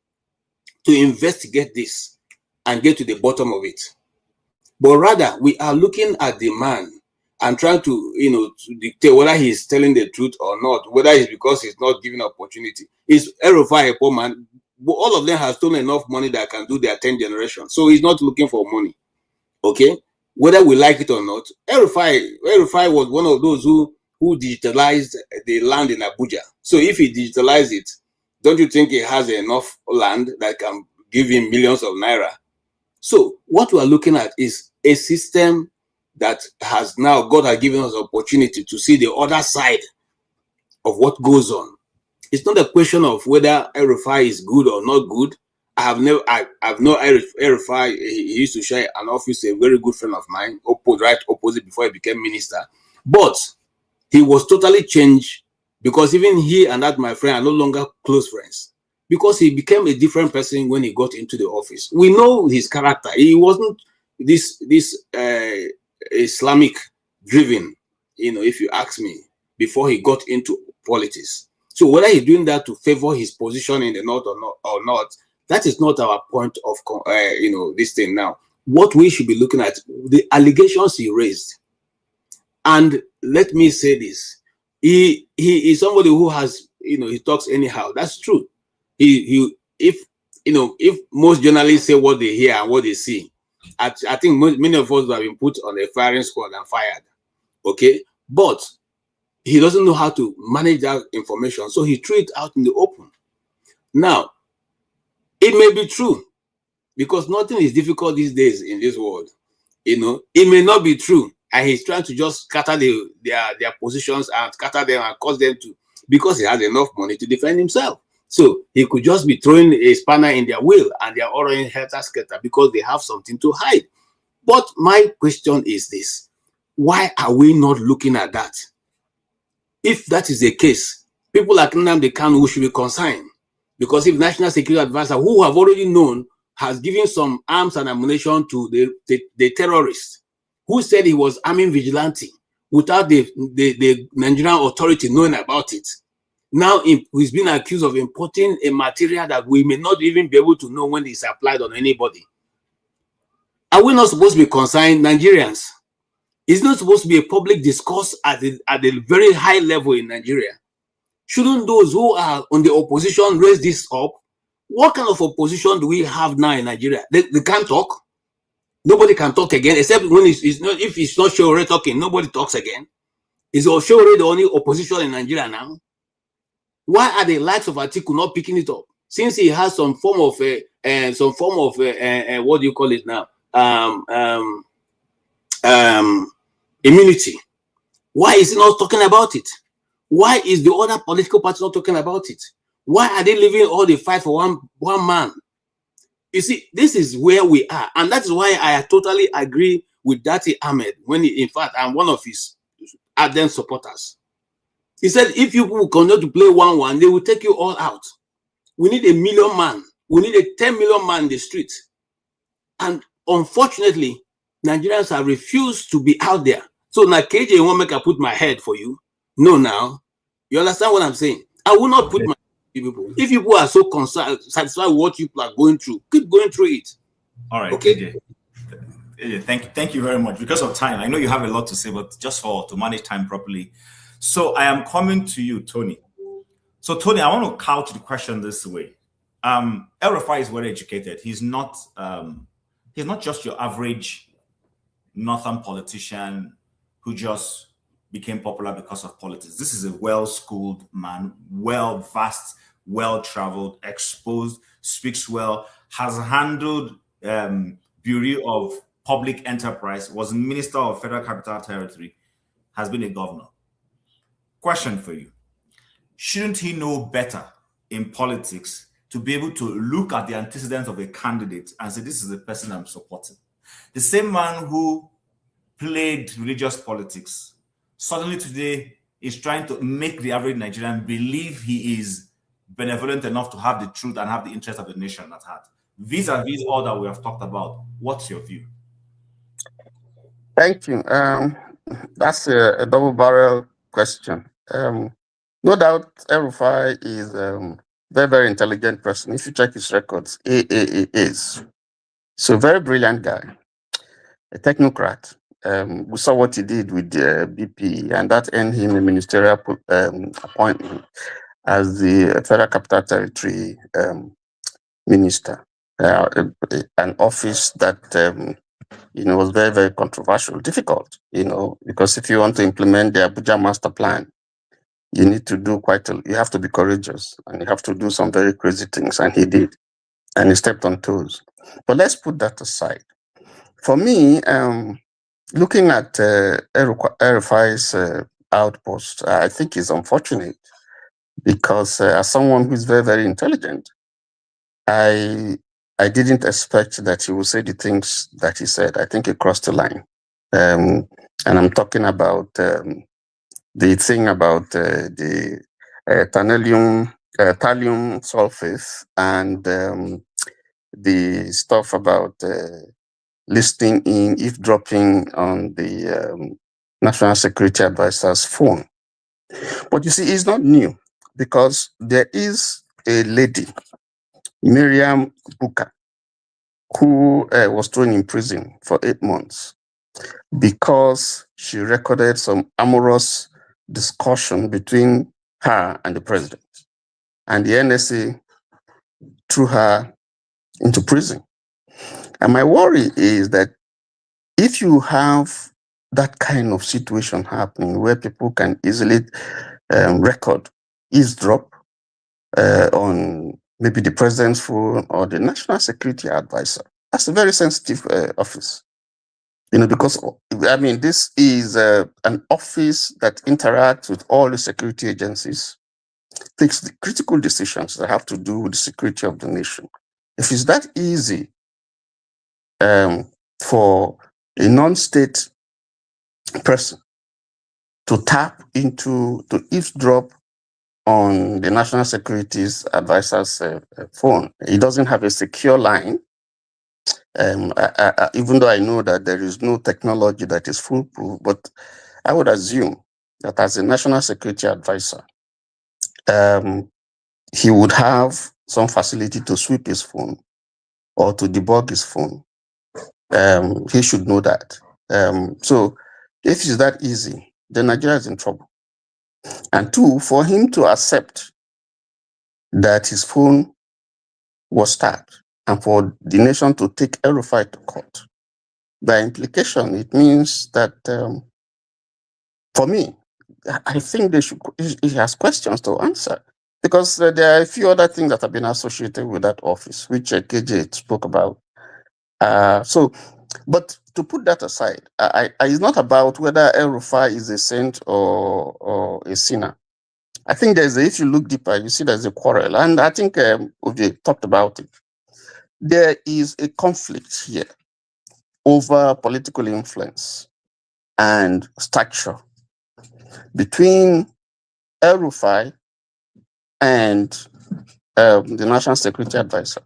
to investigate this and get to the bottom of it. But rather, we are looking at the man and trying to, you know, to dictate whether he's telling the truth or not, whether it's because he's not giving opportunity. Is El-Rufai a poor man? But all of them have stolen enough money that can do their 10th generation. So he's not looking for money. Okay? Whether we like it or not, El-Rufai was one of those who digitalized the land in Abuja. So if he digitalized it, don't you think he has enough land that can give him millions of naira? So what we are looking at is a system that has now, God has given us opportunity to see the other side of what goes on. It's not a question of whether El-Rufai is good or not good. I've known El-Rufai. He used to share an office, a very good friend of mine, right opposite before he became minister. But he was totally changed because even he and that my friend are no longer close friends because he became a different person when he got into the office. We know his character. He wasn't this Islamic driven, you know, if you ask me, before he got into politics. So whether he's doing that to favor his position in the north or not, that is not our point of, you know, this thing now. What we should be looking at, the allegations he raised. And let me say this, he is somebody who has, you know, he talks anyhow. That's true. If most journalists say what they hear and what they see, I think many of us have been put on a firing squad and fired. Okay, but he doesn't know how to manage that information, so he threw it out in the open. Now, it may be true because nothing is difficult these days in this world. You know, it may not be true, and he's trying to just scatter their positions and scatter them and cause them to, because he has enough money to defend himself. So he could just be throwing a spanner in their wheel and they're all in helter-skelter because they have something to hide. But my question is this: why are we not looking at that? If that is the case, people like Nnamdi Kanu should be concerned, because if National Security Advisor, who have already known, has given some arms and ammunition to the terrorists, who said he was arming vigilante without the Nigerian authority knowing about it, now he's been accused of importing a material that we may not even be able to know when it's applied on anybody. Are we not supposed to be concerned, Nigerians? It's not supposed to be a public discourse at a very high level in Nigeria. Shouldn't those who are on the opposition raise this up? What kind of opposition do we have now in Nigeria? They can't talk. Nobody can talk again, except when if it's not Showore talking, nobody talks again. Is Showore the only opposition in Nigeria now? Why are the likes of Atiku not picking it up? Since he has some form of what do you call it now? Immunity. Why is he not talking about it? Why is the other political party not talking about it? Why are they leaving all the fight for one man? You see, this is where we are, and that is why I totally agree with Dati Ahmed when in fact, I'm one of his ardent supporters. He said, if you will continue to play 1-1, they will take you all out. We need 1 million man. We need a 10 million man in the street. And unfortunately, Nigerians have refused to be out there. So now, KJ, you want me to put my head for you? No, now. You understand what I'm saying? I will not put my people. If people are so concerned, satisfied with what people are going through, keep going through it. All right, okay. KJ, thank you very much. Because of time, I know you have a lot to say, but just to manage time properly. So I am coming to you, Tony. So Tony, I want to couch the question this way. El-Rufai is well educated. He's not just your average northern politician who just became popular because of politics. This is a well-schooled man, well-versed, well-traveled, exposed, speaks well, has handled Bureau of Public Enterprise, was Minister of Federal Capital Territory, has been a governor. Question for you. Shouldn't he know better in politics to be able to look at the antecedents of a candidate and say, this is the person I'm supporting. The same man who played religious politics suddenly today is trying to make the average Nigerian believe he is benevolent enough to have the truth and have the interest of the nation at heart. Vis-a-vis all that we have talked about, what's your view? Thank you. That's a double-barrel question. No doubt, El-Rufai is very, very intelligent person. If you check his records, he is. So very brilliant guy, a technocrat. We saw what he did with the BP, and that earned him a ministerial appointment as the Federal Capital Territory Minister, an office that was very, very controversial, difficult, because if you want to implement the Abuja Master Plan, you need to do you have to be courageous, and you have to do some very crazy things, and he did, and he stepped on toes. But let's put that aside. For me, looking at El-Rufai's outpost, I think is unfortunate, because as someone who is very, very intelligent, I didn't expect that he would say the things that he said. I think he crossed the line. And I'm talking about the thing about the thallium sulphate and the stuff about listening in, eavesdropping on the National Security Advisor's phone. But you see, it's not new, because there is a lady, Miriam Buka, who was thrown in prison for 8 months because she recorded some amorous discussion between her and the president. And the NSA threw her into prison. And my worry is that if you have that kind of situation happening where people can easily record, eavesdrop on maybe the president's phone or the National Security Advisor, that's a very sensitive office. Because, I mean, this is an office that interacts with all the security agencies, takes the critical decisions that have to do with the security of the nation. If it's that easy for a non-state person to tap into, to eavesdrop on the National Security Advisor's phone, he doesn't have a secure line. Even though I know that there is no technology that is foolproof, but I would assume that as a National Security Advisor, he would have some facility to sweep his phone or to debug his phone. He should know that. So if it's that easy, then Nigeria is in trouble. And two, for him to accept that his phone was tapped and for the nation to take El-Rufai to court, by implication, it means that, for me, I think he has questions to answer, because there are a few other things that have been associated with that office, which KJ spoke about. But to put that aside, it's not about whether El-Rufai is a saint or a sinner. I think if you look deeper, you see there's a quarrel, and I think we talked about it. There is a conflict here over political influence and stature between El-Rufai and the National Security Advisor.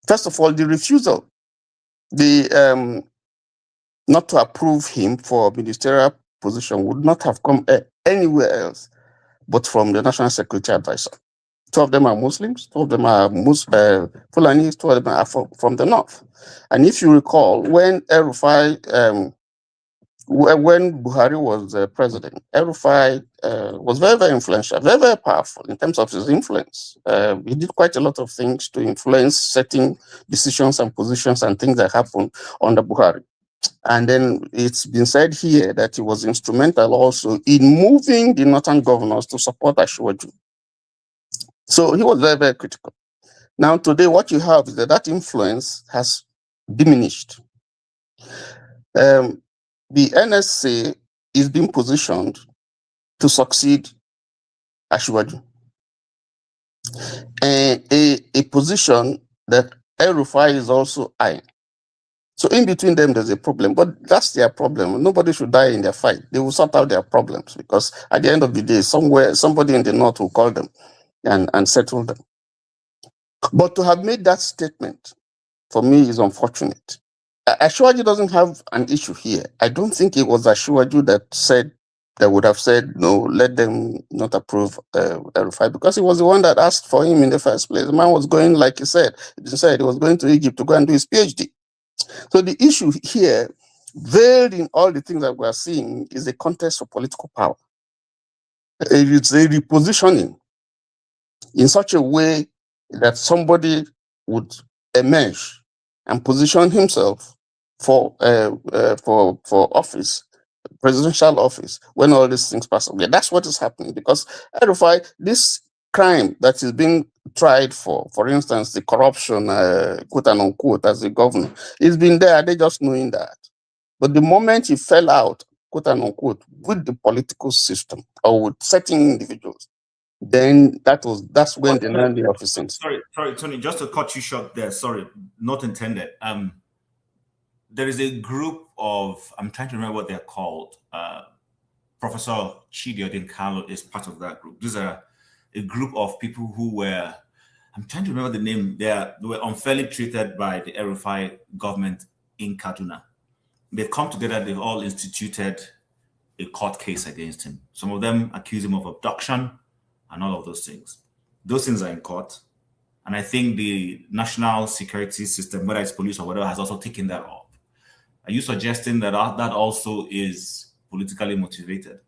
First of all, the refusal, not to approve him for a ministerial position would not have come anywhere else but from the National Security Advisor. Two of them are Muslims, two of them are Fulanis, two of them are from the north. And if you recall, when El-Rufai, when Buhari was president, El-Rufai was very, very influential, very, very powerful in terms of his influence. He did quite a lot of things to influence setting decisions and positions and things that happened under Buhari. And then it's been said here that he was instrumental also in moving the northern governors to support Ashwaju. So he was very, very critical. Now, today, what you have is that influence has diminished. The NSA is being positioned to succeed Ashwaju. a position that El-Rufai is also eyeing. So in between them, there's a problem, but that's their problem. Nobody should die in their fight. They will sort out their problems because at the end of the day, somewhere, somebody in the north will call them and settle them. But to have made that statement, for me, is unfortunate. Ashwaju doesn't have an issue here. I don't think it was Ashwaju that would have said, no, let them not approve El-Rufai, because he was the one that asked for him in the first place. The man was going, like he said, he was going to Egypt to go and do his PhD. So the issue here, veiled in all the things that we are seeing, is a contest for political power. It's a repositioning in such a way that somebody would emerge and position himself for office, presidential office, when all these things pass away. That's what is happening, because El-Rufai, this crime that is being tried for instance, the corruption, quote and unquote, as the governor, it's been there, they just knowing that. But the moment he fell out, quote and unquote, with the political system or with certain individuals, then that's when the Nnamdi office. Sorry, Tony, just to cut you short there, sorry, not intended. There is a group of, I'm trying to remember what they're called. Professor Chidi Odinkalo is part of that group. These are a group of people who were, I'm trying to remember the name, they were unfairly treated by the El-Rufai government in Kaduna. They've come together, they've all instituted a court case against him. Some of them accuse him of abduction and all of those things. Those things are in court. And I think the national security system, whether it's police or whatever, has also taken that up. Are you suggesting that that also is politically motivated?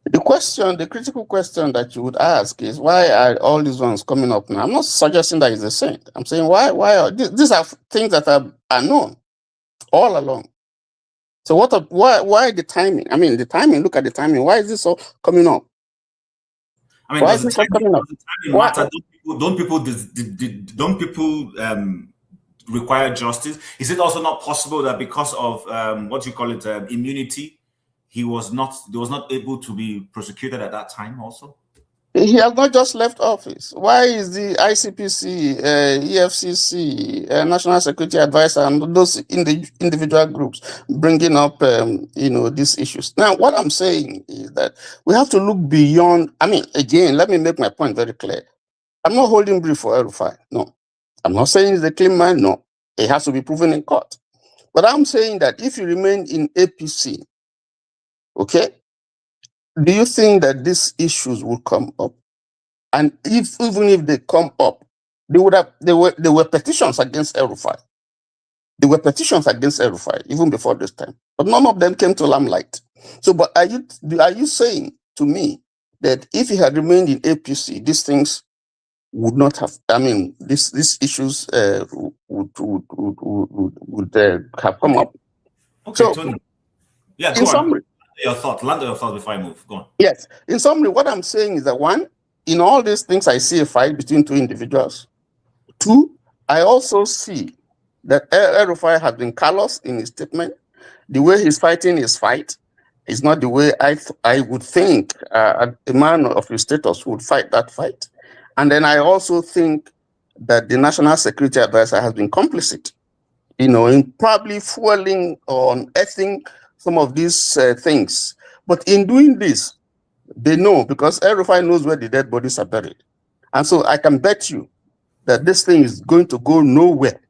The critical question that you would ask is, why are all these ones coming up now? I'm not suggesting that it's the same. I'm saying, why are these are things that are known all along. So why the timing? I mean, the timing, look at the timing. Why is this all coming up? I mean, why is this all coming up? Don't people require justice? Is it also not possible that because of immunity, he was not able to be prosecuted at that time also? He has not just left office. Why is the ICPC, EFCC, National Security Advisor, and those individual groups bringing up, these issues? Now, what I'm saying is that we have to look beyond. I mean, again, let me make my point very clear. I'm not holding brief for El-Rufai. No, I'm not saying he's a clean man. No, it has to be proven in court. But I'm saying that if you remain in APC, okay, do you think that these issues will come up? And even if they come up, there were petitions against El-Rufai. There were petitions against El-Rufai even before this time, but none of them came to limelight. So, but are you saying to me that if he had remained in APC, these things would not have? I mean, these issues would have come up. Okay, so, Tony. Yeah, in summary, land your thought before I move. Go on. Yes. In summary, what I'm saying is that, one, in all these things, I see a fight between two individuals. Two, I also see that El-Rufai has been callous in his statement. The way he's fighting his fight is not the way I would think a man of his status would fight that fight. And then I also think that the National Security Advisor has been complicit, in probably fueling or unearthing some of these things. But in doing this, they know, because El-Rufai knows where the dead bodies are buried. And so I can bet you that this thing is going to go nowhere,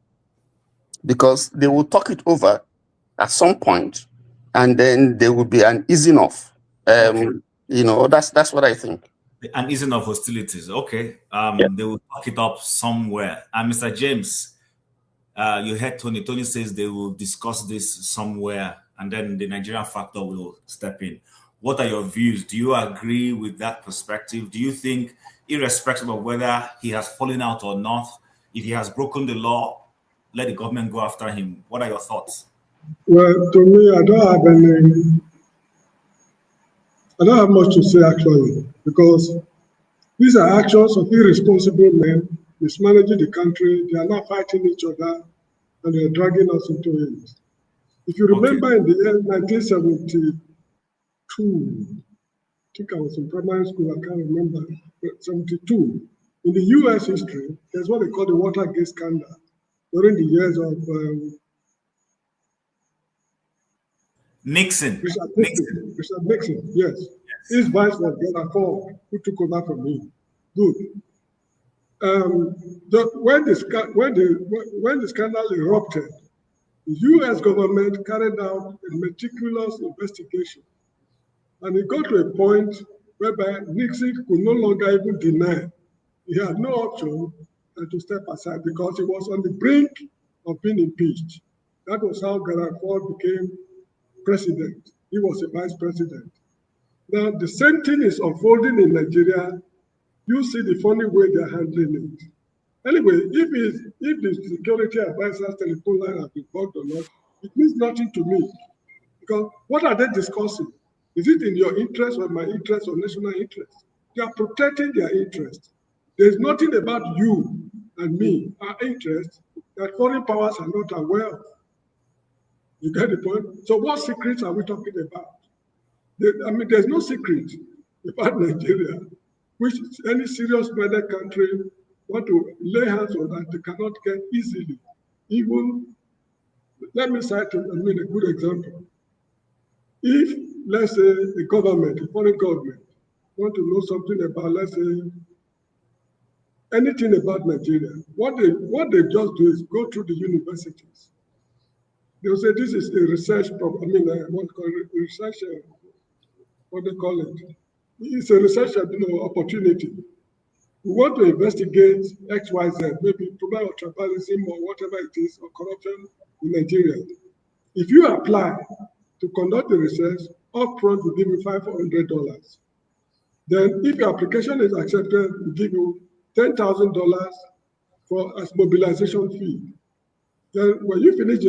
because they will talk it over at some point, and then there will be an easing off. That's what I think. An easing of hostilities. Okay. They will talk it up somewhere. And Mr. James, you heard Tony. Tony says they will discuss this somewhere, and then the Nigerian factor will step in. What are your views? Do you agree with that perspective? Do you think, irrespective of whether he has fallen out or not, if he has broken the law, let the government go after him? What are your thoughts? Well, to me, I don't have much to say, actually, because these are actions of irresponsible men mismanaging the country. They are not fighting each other, and they're dragging us into it. If you remember, in the year 1972, I think I was in primary school, I can't remember, 72, In the US history, there's what they call the Watergate scandal during the years of Nixon. Richard Nixon, yes. His vice was Gerald Ford, who took over from him. Good. When the scandal erupted, the US government carried out a meticulous investigation. And it got to a point whereby Nixon could no longer even deny. He had no option than to step aside because he was on the brink of being impeached. That was how Gerald Ford became president. He was a vice president. Now, the same thing is unfolding in Nigeria. You see the funny way they're handling it. Anyway, if the security advisor's telephone line has been blocked or not, it means nothing to me. Because what are they discussing? Is it in your interest or my interest or national interest? They are protecting their interest. There's nothing about you and me, our interest, that foreign powers are not aware of. You get the point? So what secrets are we talking about? There's no secret about Nigeria, which any serious-minded country want to lay hands on that they cannot get easily. Even, let me cite a good example. If, let's say, a government, a foreign government, want to know something about, let's say, anything about Nigeria, what they just do is go through the universities. They'll say this is a research problem. What they call it? It's a research opportunity. We want to investigate XYZ, maybe tribal tribalism or whatever it is, or corruption in Nigeria. If you apply to conduct the research, upfront will give you $500. Then, if your application is accepted, we give you $10,000 as mobilization fee. Then, when you finish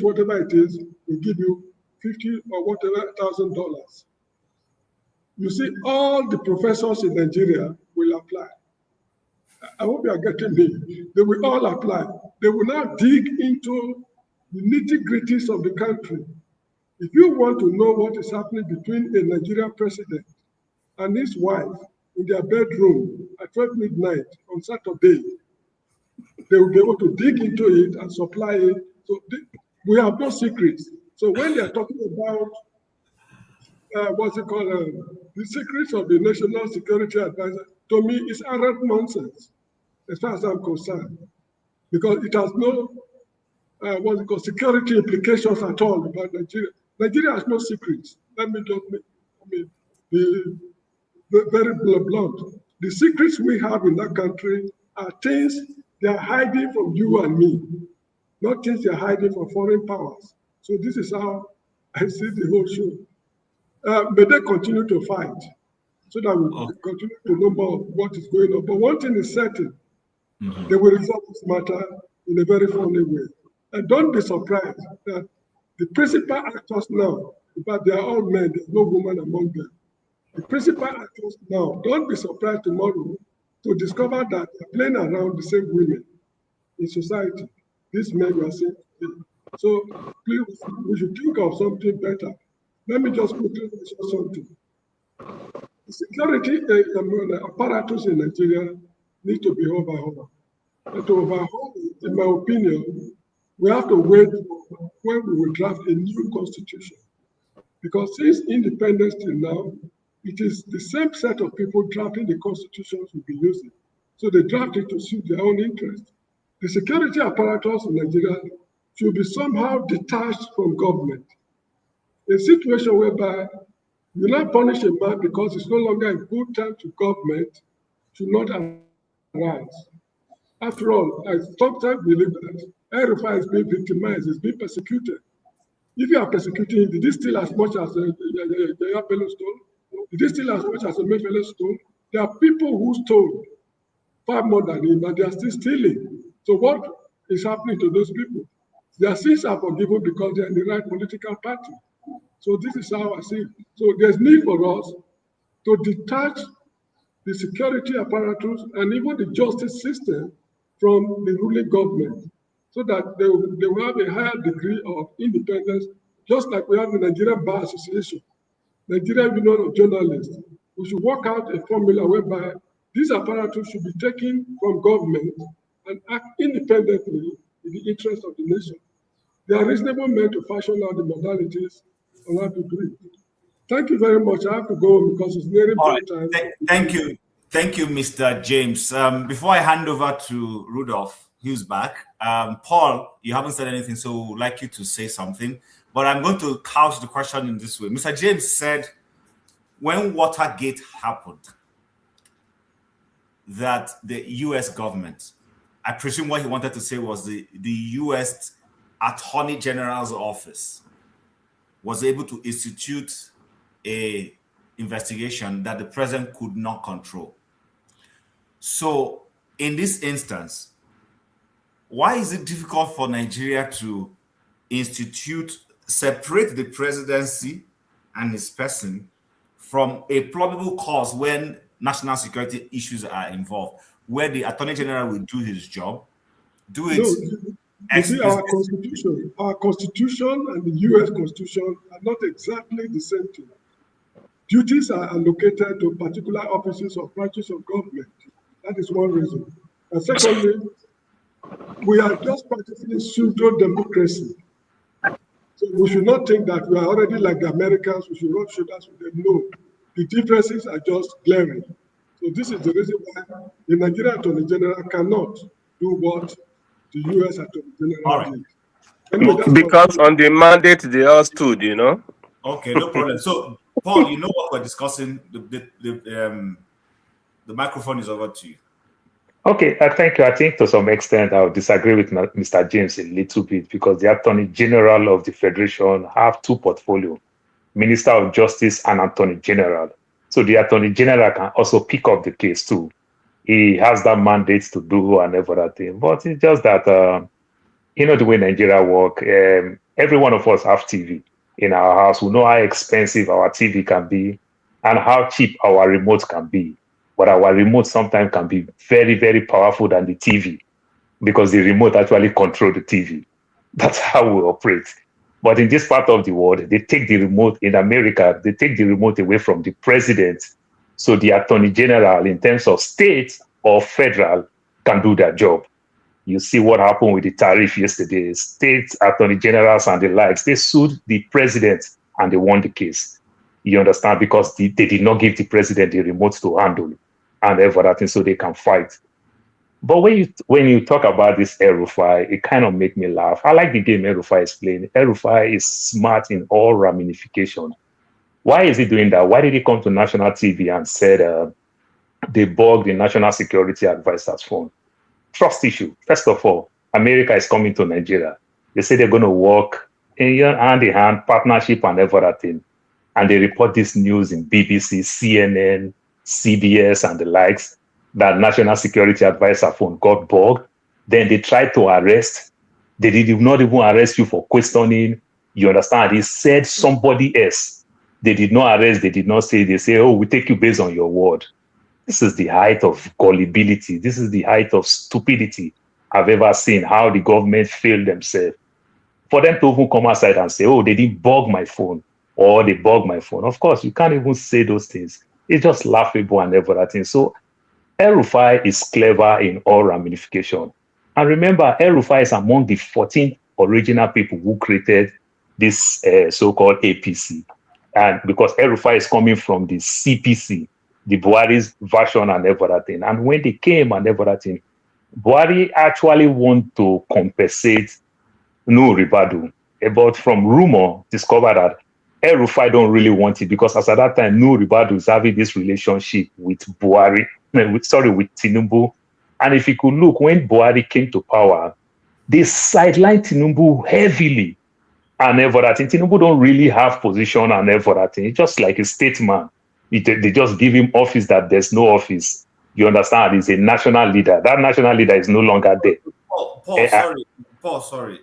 whatever it is, we give you $50,000 or whatever $1,000. You see, all the professors in Nigeria will apply. I hope you are getting me. They will all apply. They will now dig into the nitty-gritties of the country. If you want to know what is happening between a Nigerian president and his wife in their bedroom at 12 midnight on Saturday, they will be able to dig into it and supply it. So we have no secrets. So when they are talking about the secrets of the National Security Advisor, to me, it's arrant nonsense, as far as I'm concerned, because it has no security implications at all about Nigeria. Nigeria has no secrets. Let me just be very blunt. The secrets we have in that country are things they are hiding from you and me, not things they are hiding from foreign powers. So this is how I see the whole show. May they continue to fight so that we continue to know more of what is going on. But one thing is certain, they will resolve this matter in a very funny way. And don't be surprised that the principal actors now, in fact, they are all men, there's no woman among them. The principal actors now, don't be surprised tomorrow to discover that they're playing around the same women in society. These men you are seeing today. So please, we should think of something better. Let me just quickly mention something. The security apparatus in Nigeria need to be overhauled. And to overhaul it, in my opinion, we have to wait for when we will draft a new constitution. Because since independence till now, it is the same set of people drafting the constitutions we'll be using. So they draft it to suit their own interest. The security apparatus in Nigeria should be somehow detached from government. A situation whereby you not punish a man because it's no longer a good time to government should not arise. After all, I sometimes believe that El-Rufai is being victimized, is being persecuted. If you are persecuting him, did he steal as much as Yaya Bello stole? Did he steal as much as Emefiele stole? There are people who stole far more than him, and they are still stealing. So what is happening to those people? Their sins are forgiven because they are in the right political party. So this is how I see it. So there's need for us to detach the security apparatus and even the justice system from the ruling government, so that they will have a higher degree of independence, just like we have the Nigerian Bar Association, Nigerian Union of Journalists. We should work out a formula whereby These apparatus should be taken from government and act independently in the interest of the nation. They are reasonable men to fashion out the modalities on how to do it. Thank you very much. I have to go because it's nearly time. Thank you. Thank you, Mr. James. Before I hand over to Rudolph, who's back, Paul, you haven't said anything, so I would like you to say something. But I'm going to couch the question in this way. Mr. James said, when Watergate happened, that the U.S. government, I presume what he wanted to say was the U.S. Attorney General's office was able to institute a investigation that the president could not control. So in this instance, why is it difficult for Nigeria to separate the presidency and his person from a probable cause when national security issues are involved, where the Attorney General will do his job, do it? No, you see, our constitution and the U.S. Constitution are not exactly the same thing. Duties are allocated to particular offices or branches of government. That is one reason. And secondly, we are just practicing pseudo-democracy. So we should not think that we are already like the Americans, we should rub shoulders with them. No, the differences are just glaring. So this is the reason why the Nigerian Attorney General cannot do what the U.S. Attorney General did. Anyway, because on the mandate they all stood, you know. Okay, no problem. So, Paul, you know what we're discussing. The microphone is over to you. Okay, thank you. I think to some extent I would disagree with Mr. James a little bit because the Attorney General of the Federation have two portfolios, Minister of Justice and Attorney General. So the Attorney General can also pick up the case too. He has that mandate to do and everything. But it's just that, you know, the way Nigeria work, every one of us have TV in our house. We know how expensive our TV can be and how cheap our remote can be. But our remote sometimes can be very, very powerful than the TV because the remote actually controls the TV. That's how we operate. But in this part of the world, they take the remote, in America, they take the remote away from the president. So the Attorney General, in terms of state or federal, can do their job. You see what happened with the tariff yesterday. State Attorney Generals and the likes, they sued the president and they won the case. You understand? Because they did not give the president the remote to handle and everything so they can fight. But when you talk about this El-Rufai, it kind of make me laugh. I like the game El-Rufai is playing. El-Rufai is smart in all ramifications. Why is he doing that? Why did he come to national TV and said they bugged the National Security Advisor's phone? Trust issue. First of all, America is coming to Nigeria. They say they're going to work hand in hand, partnership and everything. And they report this news in BBC, CNN, CBS and the likes, that National Security Advisor phone got bugged. Then they tried to arrest. They did not even arrest you for questioning. You understand? He said somebody else. They did not arrest. They did not say. They say, oh, we take you based on your word. This is the height of gullibility. This is the height of stupidity I've ever seen, how the government failed themselves. For them to even come outside and say, oh, they didn't bug my phone or they bugged my phone. Of course, you can't even say those things. It's just laughable and everything. So El-Rufai is clever in all ramifications. And remember, El-Rufai is among the 14 original people who created this so-called APC. And because El-Rufai is coming from the CPC, the Buhari's version and everything. And when they came and everything, Buhari actually want to compensate Nuhu Ribadu. But from rumor, discovered that El-Rufai don't really want it because as at that time, Nuhu Ribadu is having this relationship with Buhari, with Tinubu. And if you could look, when Buhari came to power, they sidelined Tinubu heavily and everything. Tinubu don't really have position and everything. It's just like a statesman. They just give him office that there's no office. You understand? He's a national leader. That national leader is no longer there. Paul, sorry.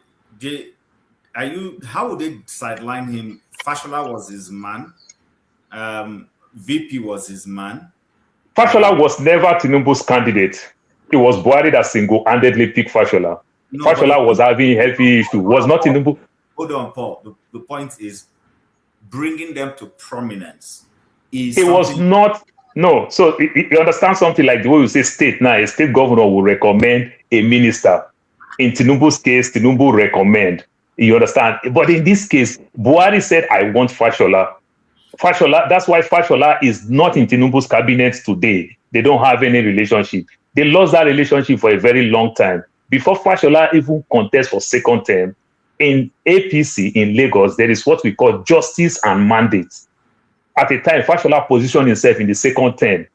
How would they sideline him? Fashola was his man. VP was his man. Fashola was never Tinubu's candidate. It was Buhari that single-handedly picked Fashola. No, Fashola was having heavy issue. Was not Tinubu. Hold on, Paul. The point is bringing them to prominence. It was not No, so you understand something like the way you say state now, a state governor will recommend a minister. In Tinubu's case, Tinubu recommend. You understand? But in this case, Buhari said, I want Fashola. Fashola, that's why Fashola is not in Tinubu's cabinet today. They don't have any relationship. They lost that relationship for a very long time. Before Fashola even contest for second term, in APC in Lagos, there is what we call justice and mandate. At the time, Fashola positioned himself in the second term.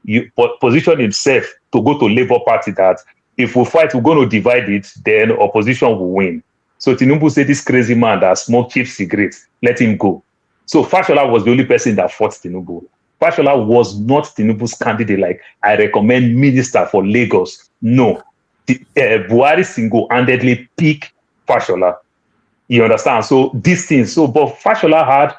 He positioned himself to go to Labour Party that if we fight, we're going to divide it, then opposition will win. So Tinubu said, this crazy man that smoked cheap cigarettes, let him go. So Fashola was the only person that fought Tinubu. Fashola was not Tinubu's candidate, like, I recommend minister for Lagos. No. Buhari single-handedly picked Fashola. You understand? So these things. So, but Fashola had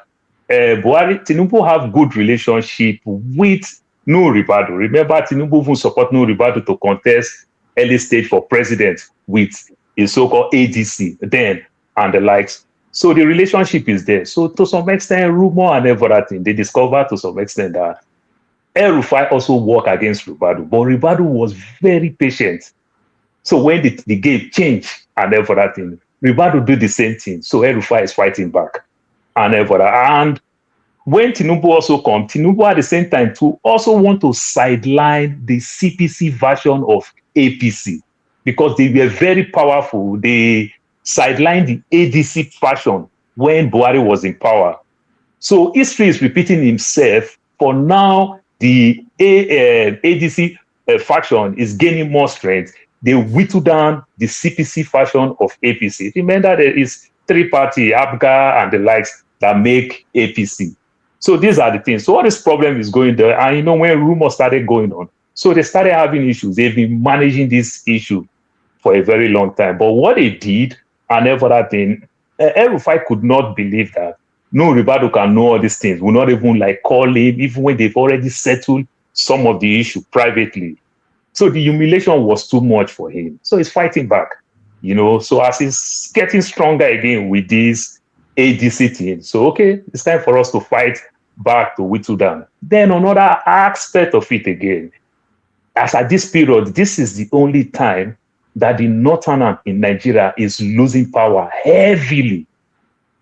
Tinubu have good relationship with Nuhu Ribadu. Remember, Tinubu even support Nuhu Ribadu to contest early stage for president with a so-called ADC then and the likes. So the relationship is there. So to some extent, rumor and everything, they discovered to some extent that El-Rufai also worked against Ribadu, but Ribadu was very patient. So when the game changed and everything, Ribadu did the same thing. So El-Rufai is fighting back and everything. And when Tinubu also comes, Tinubu at the same time too also want to sideline the CPC version of APC because they were very powerful. They sidelined the ADC faction when Buhari was in power. So history is repeating itself. For now, the ADC faction is gaining more strength. They whittle down the CPC faction of APC. Remember, there is three-party, ABGA and the likes that make APC. So these are the things. So all this problem is going there. And you know, when rumors started going on, so they started having issues. They've been managing this issue for a very long time. But what they did, and everything, El-Rufai could not believe that Nuhu Ribadu can know all these things. Will not even like call him, even when they've already settled some of the issue privately. So the humiliation was too much for him. So he's fighting back, you know. So as he's getting stronger again with this ADC team, so okay, it's time for us to fight back to whittle down. Then another aspect of it again, as at this period, this is the only time that the Northern in Nigeria is losing power heavily.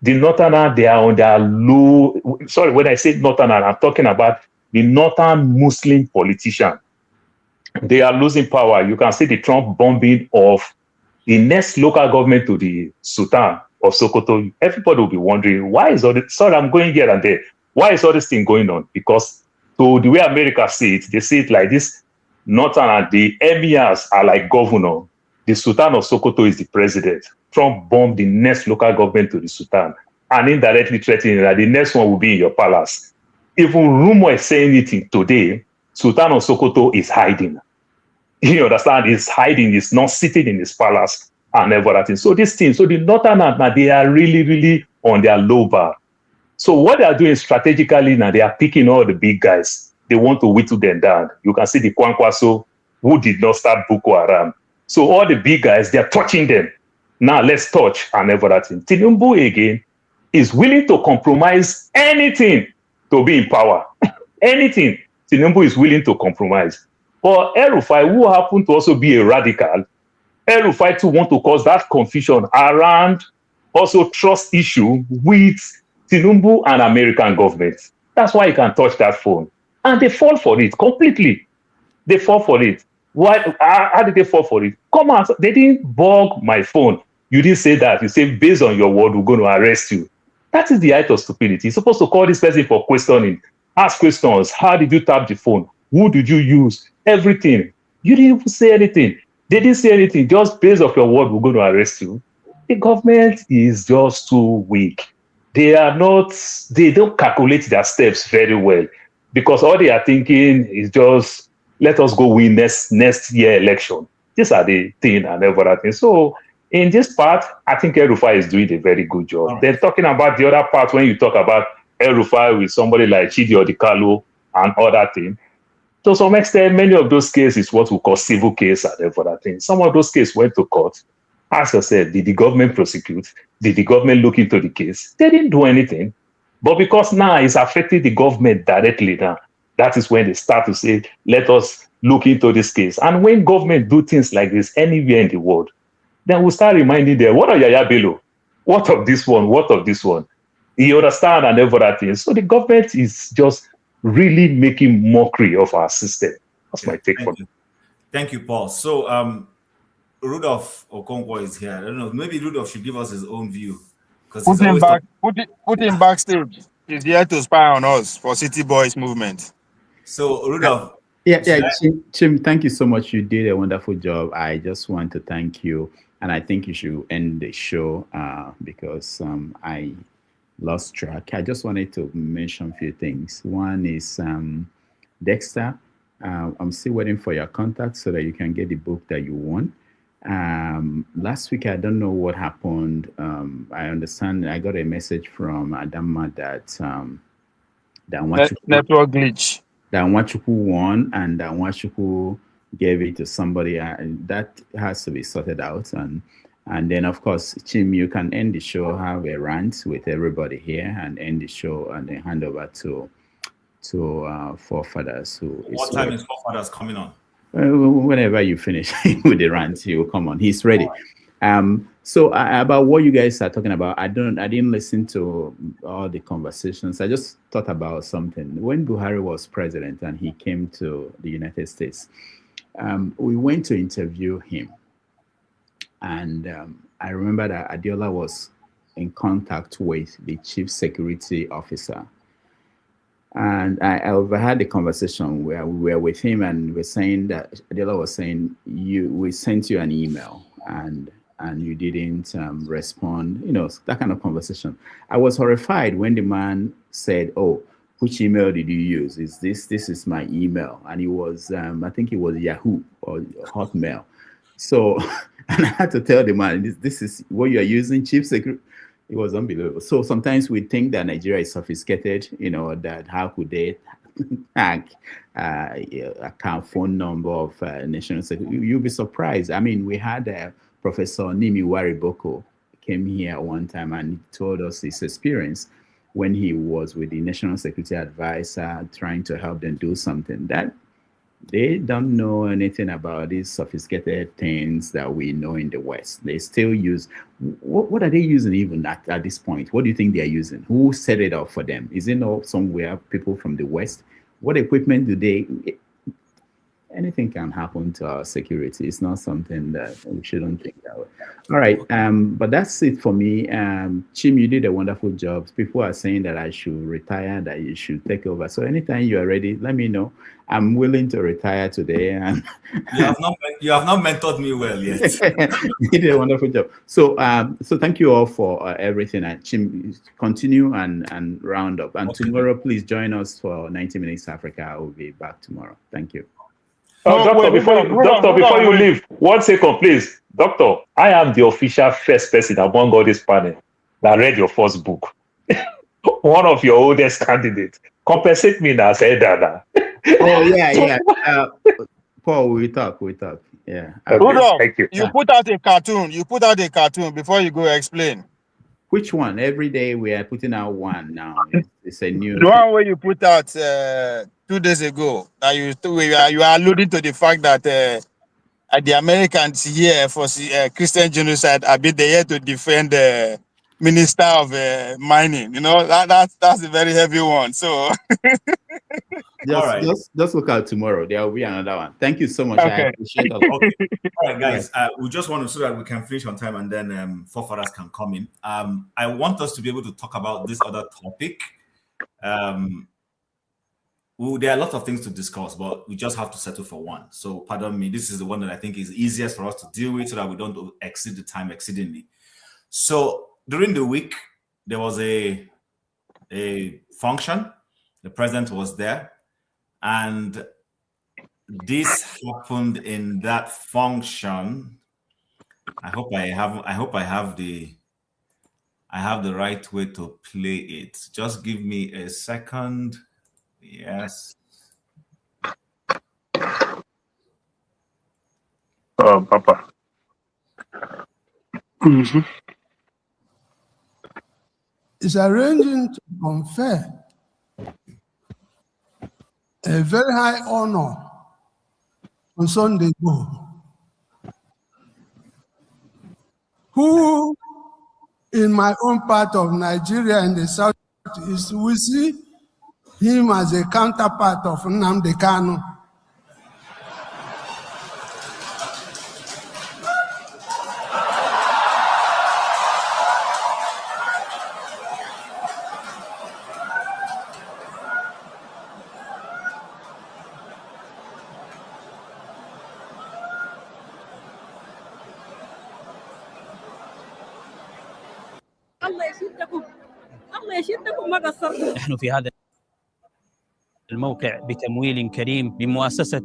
The Northern, they are on their low. Sorry, when I say Northern, I'm talking about the Northern Muslim politician. They are losing power. You can see the Trump bombing of the next local government to the Sultan of Sokoto. Everybody will be wondering, why is all this? Sorry, I'm going here and there. Why is all this thing going on? Because so the way America see it, they see it like this. Northern and the emirs are like governor. The Sultan of Sokoto is the president. Trump bombed the next local government to the Sultan and indirectly threatening that the next one will be in your palace. Even rumor is saying it today, Sultan of Sokoto is hiding. You understand? He's hiding. He's not sitting in his palace and everything. So this thing, so the Northern now, they are really, really on their low bar. So what they are doing strategically now, they are picking all the big guys. They want to whittle them down. You can see the Kwankwaso, who did not start Boko Haram. So all the big guys, they are touching them. Now let's touch and everything. Tinubu again is willing to compromise anything to be in power. Anything. Tinubu is willing to compromise. But El-Rufai, who happened to also be a radical, El-Rufai too want to cause that confusion around also trust issue with Tinubu and American government. That's why you can touch that phone. And they fall for it completely. They fall for it. Why? How did they fall for it? Come on, they didn't bug my phone. You didn't say that. You say, based on your word, we're going to arrest you. That is the height of stupidity. You're supposed to call this person for questioning. Ask questions. How did you tap the phone? Who did you use? Everything. You didn't even say anything. They didn't say anything. Just based on your word, we're going to arrest you. The government is just too weak. They don't calculate their steps very well because all they are thinking is just, let us go win next year election. These are the thing and everything. So in this part, I think El-Rufai is doing a very good job. Right. They're talking about the other part when you talk about El-Rufai with somebody like Chidi Odikalo and other things. To some extent, many of those cases, what we call civil case and everything. Some of those cases went to court. Ask yourself, did the government prosecute? Did the government look into the case? They didn't do anything. But because now it's affecting the government directly now, that is when they start to say, let us look into this case. And when government do things like this anywhere in the world, then we'll start reminding them, what of Yaya Bello? What of this one? What of this one? You understand, and every other thing. So the government is just really making mockery of our system. That's my take on it. Thank you, Paul. So Rudolph Okonkwo is here. I don't know. Maybe Rudolph should give us his own view. Put him back. Put him backstage. He's here to spy on us for City Boys movement. So Rudolph. Chim, thank you so much. You did a wonderful job. I just want to thank you, and I think you should end the show because I lost track. I just wanted to mention a few things. One is Dexter. I'm still waiting for your contact so that you can get the book that you want. Last week, I don't know what happened. I understand I got a message from Adama that network glitch. That Nwachukwu won and that Nwachukwu gave it to somebody. That has to be sorted out. And then, of course, Chim, you can end the show, have a rant with everybody here, and end the show, and then hand over to Forefathers. What time is Forefathers coming on? Whenever you finish with the rant, he will come on. He's ready. So about what you guys are talking about, I didn't listen to all the conversations. I just thought about something. When Buhari was president and he came to the United States, we went to interview him. And I remember that Adiola was in contact with the chief security officer. And I overheard the conversation where we were with him, and we're saying that Adiola was saying, we sent you an email and you didn't respond, that kind of conversation. I was horrified when the man said, oh, which email did you use? This is my email. And it was, I think it was Yahoo or Hotmail. So, and I had to tell the man, this is what you are using, chief security. It was unbelievable. So sometimes we think that Nigeria is sophisticated, that how could they hack account phone number of national security? You'll be surprised. I mean, we had Professor Nimi Wariboko came here one time and told us his experience when he was with the National Security Advisor trying to help them do something. That they don't know anything about these sophisticated things that we know in the West. They still use, what are they using even at this point? What do you think they are using? Who set it up for them? Is it not somewhere people from the West? What equipment do they, anything can happen to our security. It's not something that we shouldn't think that way. All right, but that's it for me. Chim, you did a wonderful job. People are saying that I should retire, that you should take over. So anytime you are ready, let me know. I'm willing to retire today. And you have not mentored me well yet. You did a wonderful job. So so thank you all for everything. And Chim, continue and round up. And tomorrow, please join us for 90 Minutes Africa. I will be back tomorrow. Thank you. Doctor, before you leave, 1 second, please. Doctor, I am the official first person among all this panel that read your first book. One of your oldest candidates. Compensate me now, say that. Oh, yeah. Paul, we talk. Yeah. Rudolph, thank you. You put out a cartoon before you go explain. Which one? Every day we are putting out one now. It's a new. The one where you put out 2 days ago, that you are alluding to the fact that the Americans here for Christian genocide are there to defend the Minister of Mining. That's a very heavy one. So just look out tomorrow. There will be another one. Thank you so much. Okay. I appreciate it. Okay. All right, guys. We just want to so that we can finish on time, and then Forefathers can come in. I want us to be able to talk about this other topic. There are a lot of things to discuss, but we just have to settle for one. So pardon me. This is the one that I think is easiest for us to deal with, so that we don't exceed the time exceedingly. So during the week, there was a function. The president was there, and this happened in that function. I hope I have the right way to play it. Just give me a second. Yes. Oh, Papa. Mm-hmm. Is arranging to confer a very high honor on Sunday go, who in my own part of Nigeria in the southeast, we see him as a counterpart of Nnamdi Kanu. نحن في هذا الموقع بتمويل كريم بمؤسسة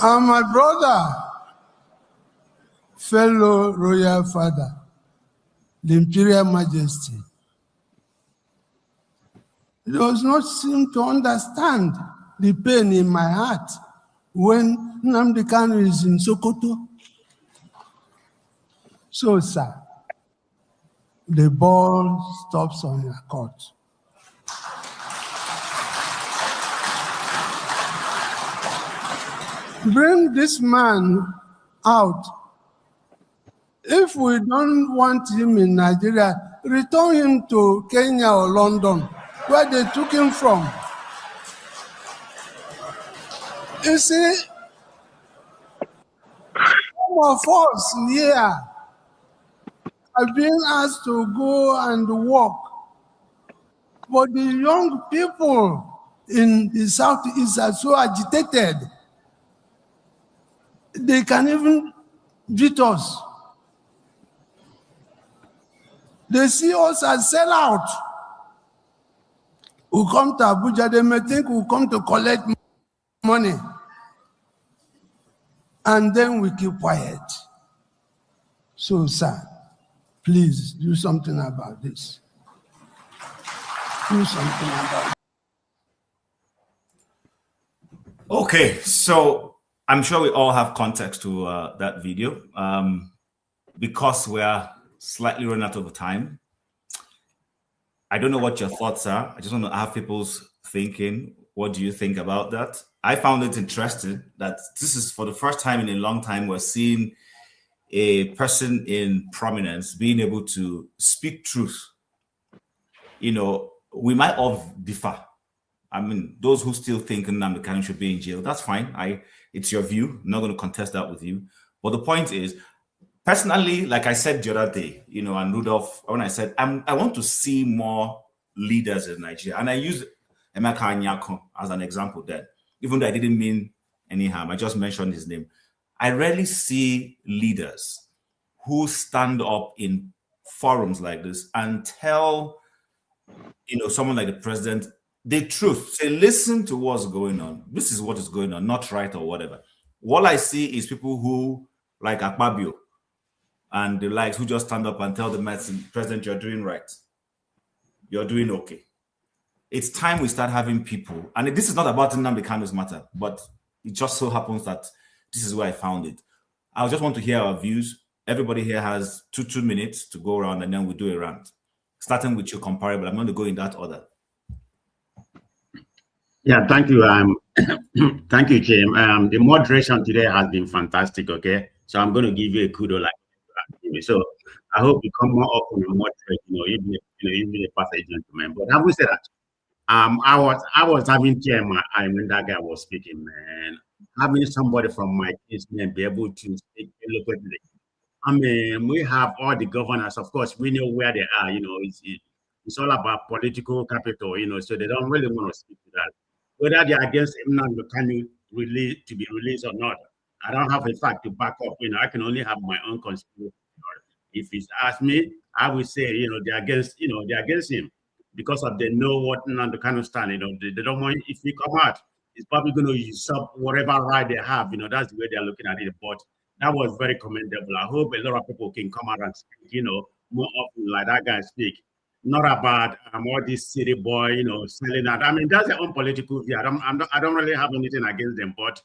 And my brother, fellow royal father, the Imperial Majesty, does not seem to understand the pain in my heart when Nnamdi Kanu is in Sokoto. So, sir, the ball stops on your court. Bring this man out. If we don't want him in Nigeria, return him to Kenya or London, where they took him from. You see, some of us here are being asked to go and work, but the young people in the Southeast are so agitated, they can even beat us. They see us as sellout. We come to Abuja, they may think we come to collect money. And then we keep quiet. So, sir, please do something about this. Do something about it. Okay, so I'm sure we all have context to that video. Because we are slightly running out of time, I don't know what your thoughts are. I just want to have people's thinking. What do you think about that? I found it interesting that this is for the first time in a long time we're seeing a person in prominence being able to speak truth. You know, we might all differ. I mean, those who still think Nnamdi Kanu should be in jail, that's fine. It's your view. I'm not going to contest that with you. But the point is, personally, like I said the other day, you know, and Rudolph, when I said, I want to see more leaders in Nigeria. And I use Emeka Anyako as an example there. Even though I didn't mean any harm, I just mentioned his name. I rarely see leaders who stand up in forums like this and tell, you know, someone like the president the truth. Say, listen to what's going on. This is what is going on, not right or whatever. What I see is people who, like Akpabio and the likes, who just stand up and tell the president, you're doing right. You're doing okay. It's time we start having people, and this is not about Nnamdi Kanu's matter, but it just so happens that this is where I found it. I just want to hear our views. Everybody here has two minutes to go around, and then we do a rant. Starting with you, comparable. I'm going to go in that order. Yeah, thank you. Thank you, Jim. The moderation today has been fantastic. Okay, so I'm going to give you a kudos. So I hope you come more often and moderate. You be a perfect gentleman. But having said that, I was having Jim when that guy was speaking, man. Having somebody from my kinsmen be able to speak eloquently. I mean, we have all the governors. Of course, we know where they are. It's all about political capital. So they don't really want to speak to that. Whether they're against Nnamdi Kanu to be released or not, I don't have a fact to back up. I can only have my own conspiracy. If it's asked me, I would say, they're against him because they know what Nnamdi Kanu stand. They don't want, if he come out, it's probably going to usurp whatever right they have. That's the way they're looking at it. But that was very commendable. I hope a lot of people can come out and speak, more often like that guy speak. Not about all this city boy, selling out. I mean, that's their own political view. I don't really have anything against them, but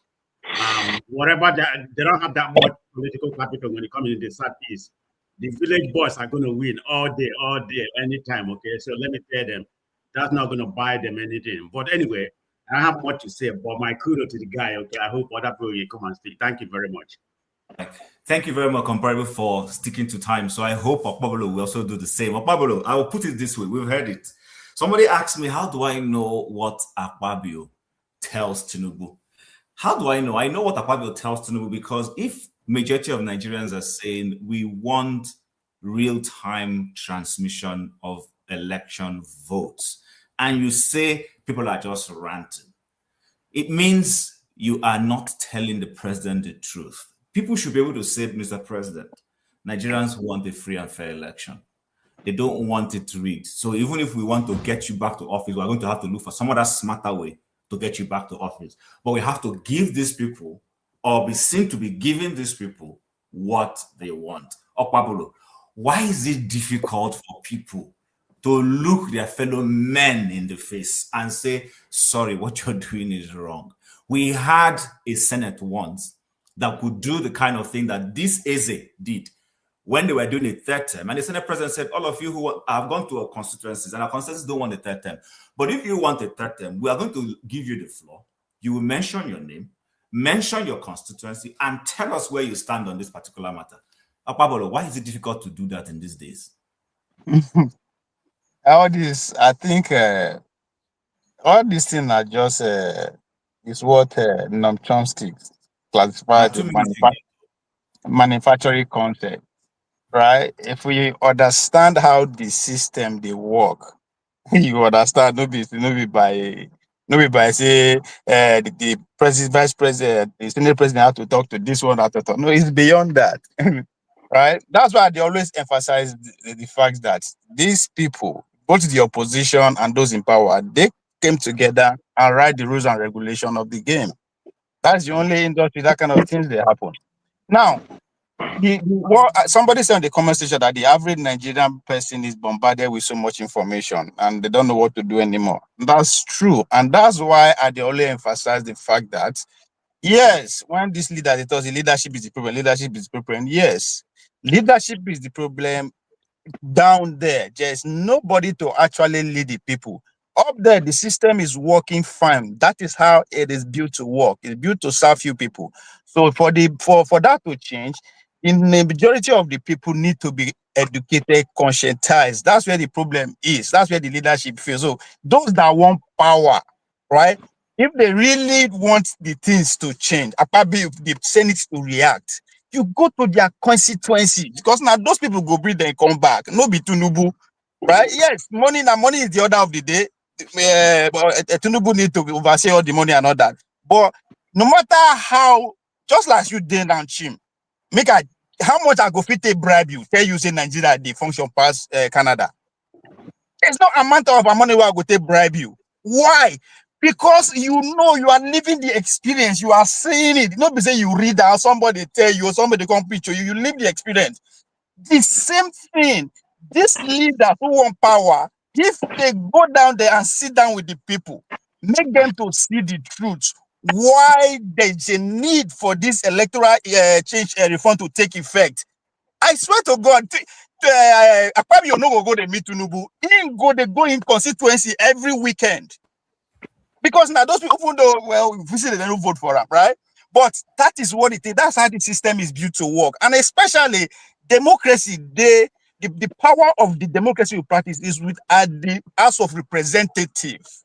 Whatever they don't have that much political capital when it comes in the Southeast. The village boys are going to win all day, anytime. Okay, so let me tell them that's not going to buy them anything. But anyway, I have what to say. But my kudos to the guy. Okay, I hope other people will come and speak. Thank you very much. Thank you very much, Comparable, for sticking to time. So I hope Okpabolo will also do the same. Okpabolo, I will put it this way. We've heard it. Somebody asked me, how do I know what Akpabio tells Tinubu? How do I know? I know what Akpabio tells Tinubu because if majority of Nigerians are saying we want real-time transmission of election votes, and you say people are just ranting, it means you are not telling the president the truth. People should be able to say, Mr. President, Nigerians want a free and fair election. They don't want it to read. So even if we want to get you back to office, we're going to have to look for some other smarter way to get you back to office. But we have to give these people, or be seen to be giving these people, what they want. Okpabolo, why is it difficult for people to look their fellow men in the face and say, sorry, what you're doing is wrong? We had a Senate once that could do the kind of thing that this Eze did when they were doing a third term. And the Senate president said, all of you who have gone to our constituencies, and our constituencies don't want a third term. But if you want a third term, we are going to give you the floor. You will mention your name, mention your constituency, and tell us where you stand on this particular matter. Okpabolo, why is it difficult to do that in these days? All this, I think, all these things are just is what Noam Chomsky classified as manufacturing concept, right? If we understand how the system they work, you understand. No be by say the president, vice president, the senate president have to talk to this one, have to talk. No, it's beyond that, right? That's why they always emphasize the fact that these people, both the opposition and those in power, they came together and write the rules and regulation of the game. That's the only industry that kind of things they happen. Now, somebody said in the comment section that the average Nigerian person is bombarded with so much information and they don't know what to do anymore. That's true. And that's why I only emphasize the fact that, yes, when this leader, they tell us the leadership is the problem, leadership is the problem. Yes, leadership is the problem down there. There's nobody to actually lead the people. Up there, the system is working fine. That is how it is built to work. It's built to serve few people. So for that to change, in the majority of the people need to be educated, conscientized. That's where the problem is. That's where the leadership feels. So those that want power, right? If they really want the things to change, probably if the Senate to react, you go to their constituency because now those people go breathe and come back. No be Tinubu, right? Yes, money is the order of the day. Tinubu need to oversee all the money and all that. But no matter how, just like you did and Chim, how much I go fit take bribe you, tell you say Nigeria they function past Canada. There's no amount of money where I go take bribe you. Why? Because you know you are living the experience, you are seeing it. Not be say you read out, somebody tell you, or somebody come preach you, you live the experience. The same thing, this leader who want power, if they go down there and sit down with the people, make them to see the truth, why there's a need for this electoral change reform to take effect. I swear to God, Akpabio no go to meet Tinubu. They go in constituency every weekend. Because now those people, even though, well, they don't vote for them, right? But that is what it is. That's how the system is built to work. And especially democracy, the power of the democracy we practice is with the House of Representatives.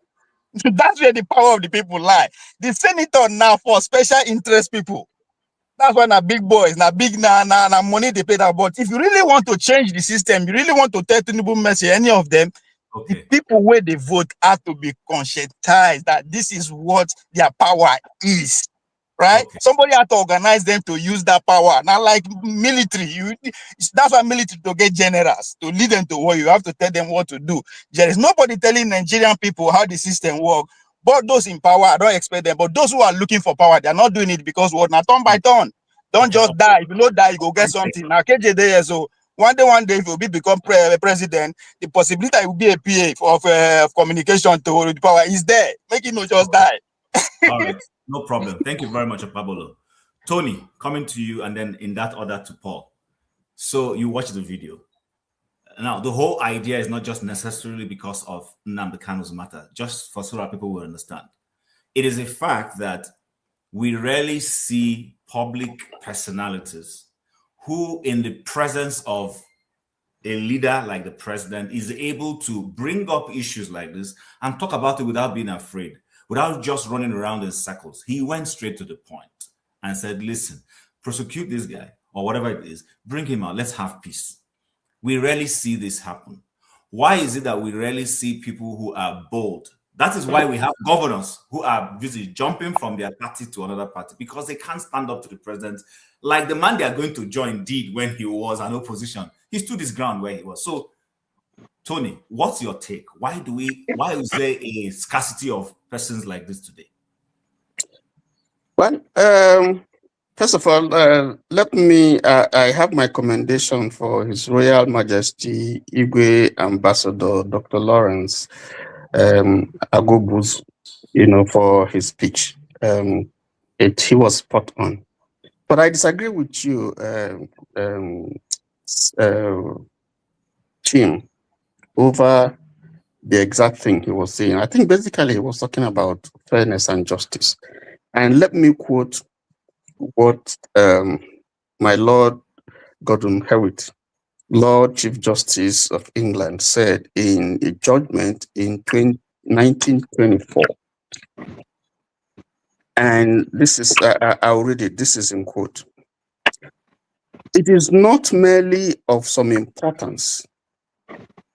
That's where the power of the people lie. The senator now for special interest people. That's why now big boys, now big money they pay that. But if you really want to change the system, you really want to tell Tinubu Mercy, any of them, the people where they vote have to be conscientized that this is what their power is. Right? Somebody had to organize them to use that power. Now, like military, that's why military to get generals, to lead them to war. You have to tell them what to do. There is nobody telling Nigerian people how the system works. But those in power, I don't expect them. But those who are looking for power, they're not doing it because what? Now, turn by turn. Don't just die. If you don't die, you go get something. Now, KJD, so one day, if you become president, the possibility that you will be a PA of communication to the power is there. Make it not just die. All right. No problem. Thank you very much, Pablo. Tony, coming to you, and then in that order to Paul. So you watched the video. Now, the whole idea is not just necessarily because of Nnamdi Kanu's matter, just for so that people will understand. It is a fact that we rarely see public personalities who, in the presence of a leader like the president, is able to bring up issues like this and talk about it without being afraid, without just running around in circles. He went straight to the point and said, listen, prosecute this guy or whatever it is, bring him out, let's have peace. We rarely see this happen. Why is it that we rarely see people who are bold? That is why we have governors who are busy jumping from their party to another party, because they can't stand up to the president like the man they are going to join did when he was an opposition. He stood his ground where he was. So, Tony, what's your take? Why is there a scarcity of persons like this today? Well, first of all, let me, I have my commendation for His Royal Majesty Igwe Ambassador Dr. Lawrence Agobus, for his speech. He was spot on. But I disagree with you, Tim, over the exact thing he was saying. I think basically he was talking about fairness and justice. And let me quote what my Lord Gordon Hewitt, Lord Chief Justice of England, said in a judgment in 1924. And this is, I'll read it, this is in quote. It is not merely of some importance,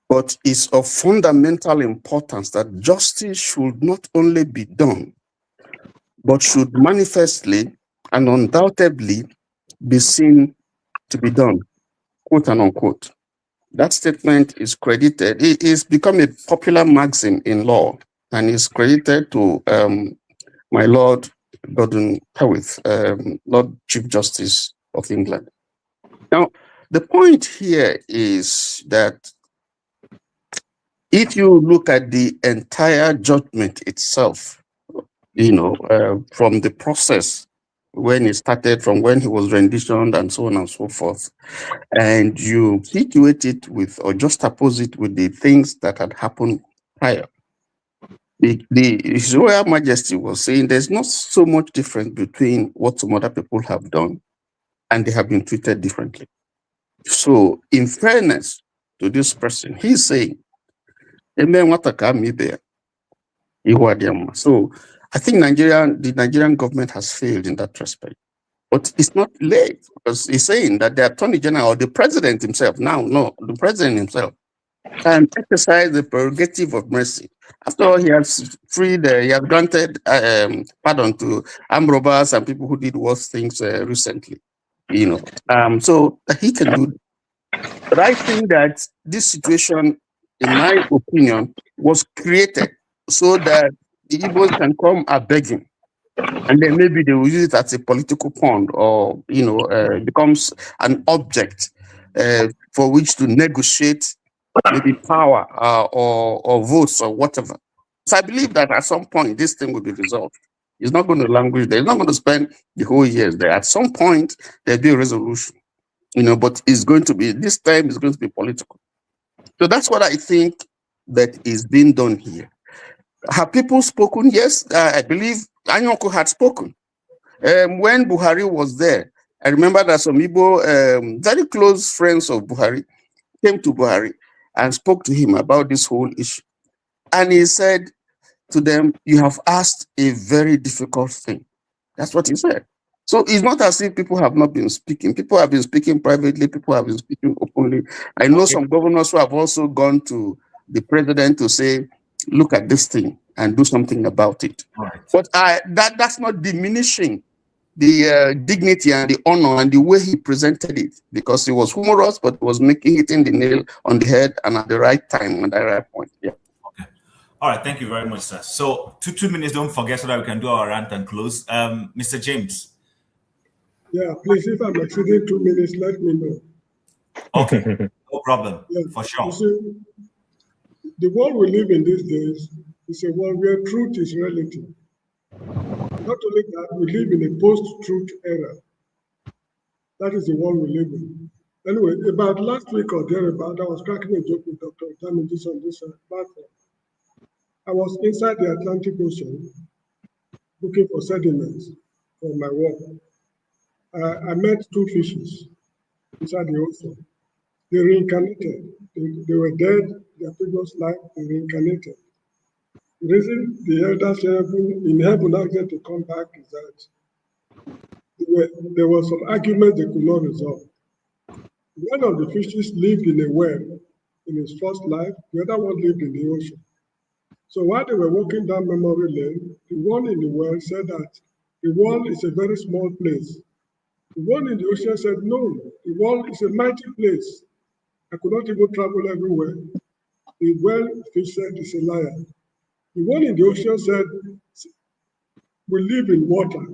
but is of fundamental importance that justice should not only be done, but should manifestly and undoubtedly be seen to be done, quote and unquote. That statement is credited, it is become a popular maxim in law, and is credited to my Lord Gordon Hewitt, Lord Chief Justice of England. Now, the point here is that if you look at the entire judgment itself, from the process when it started, from when he was renditioned and so on and so forth, and you situate it with or just oppose it with the things that had happened prior, His Royal Majesty was saying there's not so much difference between what some other people have done and they have been treated differently. So, in fairness to this person, he's saying, so I think the Nigerian government has failed in that respect. But it's not late, because he's saying that the Attorney General or the President himself, the President himself can exercise the prerogative of mercy. After all, he has freed, he has granted pardon to armed robbers and people who did worse things recently. So he can do that. But I think that this situation, in my opinion, was created so that the Igbos can come a begging, and then maybe they will use it as a political pawn, or becomes an object for which to negotiate maybe power or votes or whatever. So I believe that at some point this thing will be resolved. It's not going to languish there. It's not going to spend the whole years there. At some point there'll be a resolution, but it's going to be, this time it's going to be political. So that's what I think that is being done here. Have people spoken? Yes, I believe Anyoko had spoken. When Buhari was there, I remember that some Igbo, very close friends of Buhari, came to Buhari and spoke to him about this whole issue. And he said to them, you have asked a very difficult thing. That's what he said. So it's not as if people have not been speaking. People have been speaking privately. People have been speaking openly. I know some governors who have also gone to the president to say, look at this thing and do something about it. Right. But that's not diminishing the dignity and the honor and the way he presented it, because he was humorous, but was hitting the nail on the head and at the right time and the right point. Yeah. Okay. All right. Thank you very much, sir. So 2 minutes, don't forget, so that we can do our rant and close. Mr. James. Yeah, please, if I'm exceeding 2 minutes, let me know. Okay, no problem, Yeah. for sure. You see, the world we live in these days is a world where truth is relative. Not only that, we live in a post-truth era. That is the world we live in. Anyway, about last week or thereabout, I was cracking a joke with Dr. Damagis on this platform. I was inside the Atlantic Ocean looking for sediments for my work. I met two fishes inside the ocean. They reincarnated. They were dead, their previous life, they reincarnated. The reason the elders in heaven asked them to come back is that there was some argument they could not resolve. One of the fishes lived in a well in his first life, the other one lived in the ocean. So while they were walking down memory lane, the one in the well said that the world is a very small place. The one in the ocean said, no, the world is a mighty place. I could not even travel everywhere. The well fish said, it's a liar. The one in the ocean said, we live in water.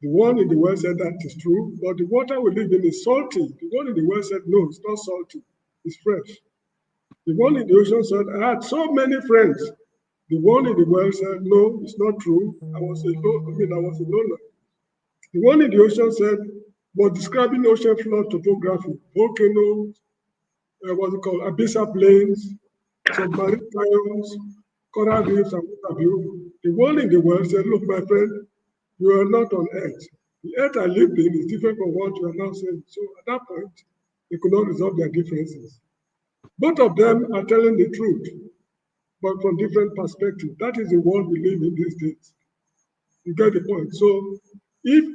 The one in the well said that is true, but the water we live in is salty. The one in the well said, no, it's not salty, it's fresh. The one in the ocean said, I had so many friends. The one in the well said, no, it's not true. I was a loner. The one in the ocean said, was describing ocean floor topography, volcanoes, what's it called, abyssal plains, submarine caverns, coral reefs, and what have you. The one in the well said, look, my friend, you are not on Earth. The Earth I lived in is different from what you are now saying. So at that point, they could not resolve their differences. Both of them are telling the truth, but from different perspectives. That is the world we live in these days. You get the point. So if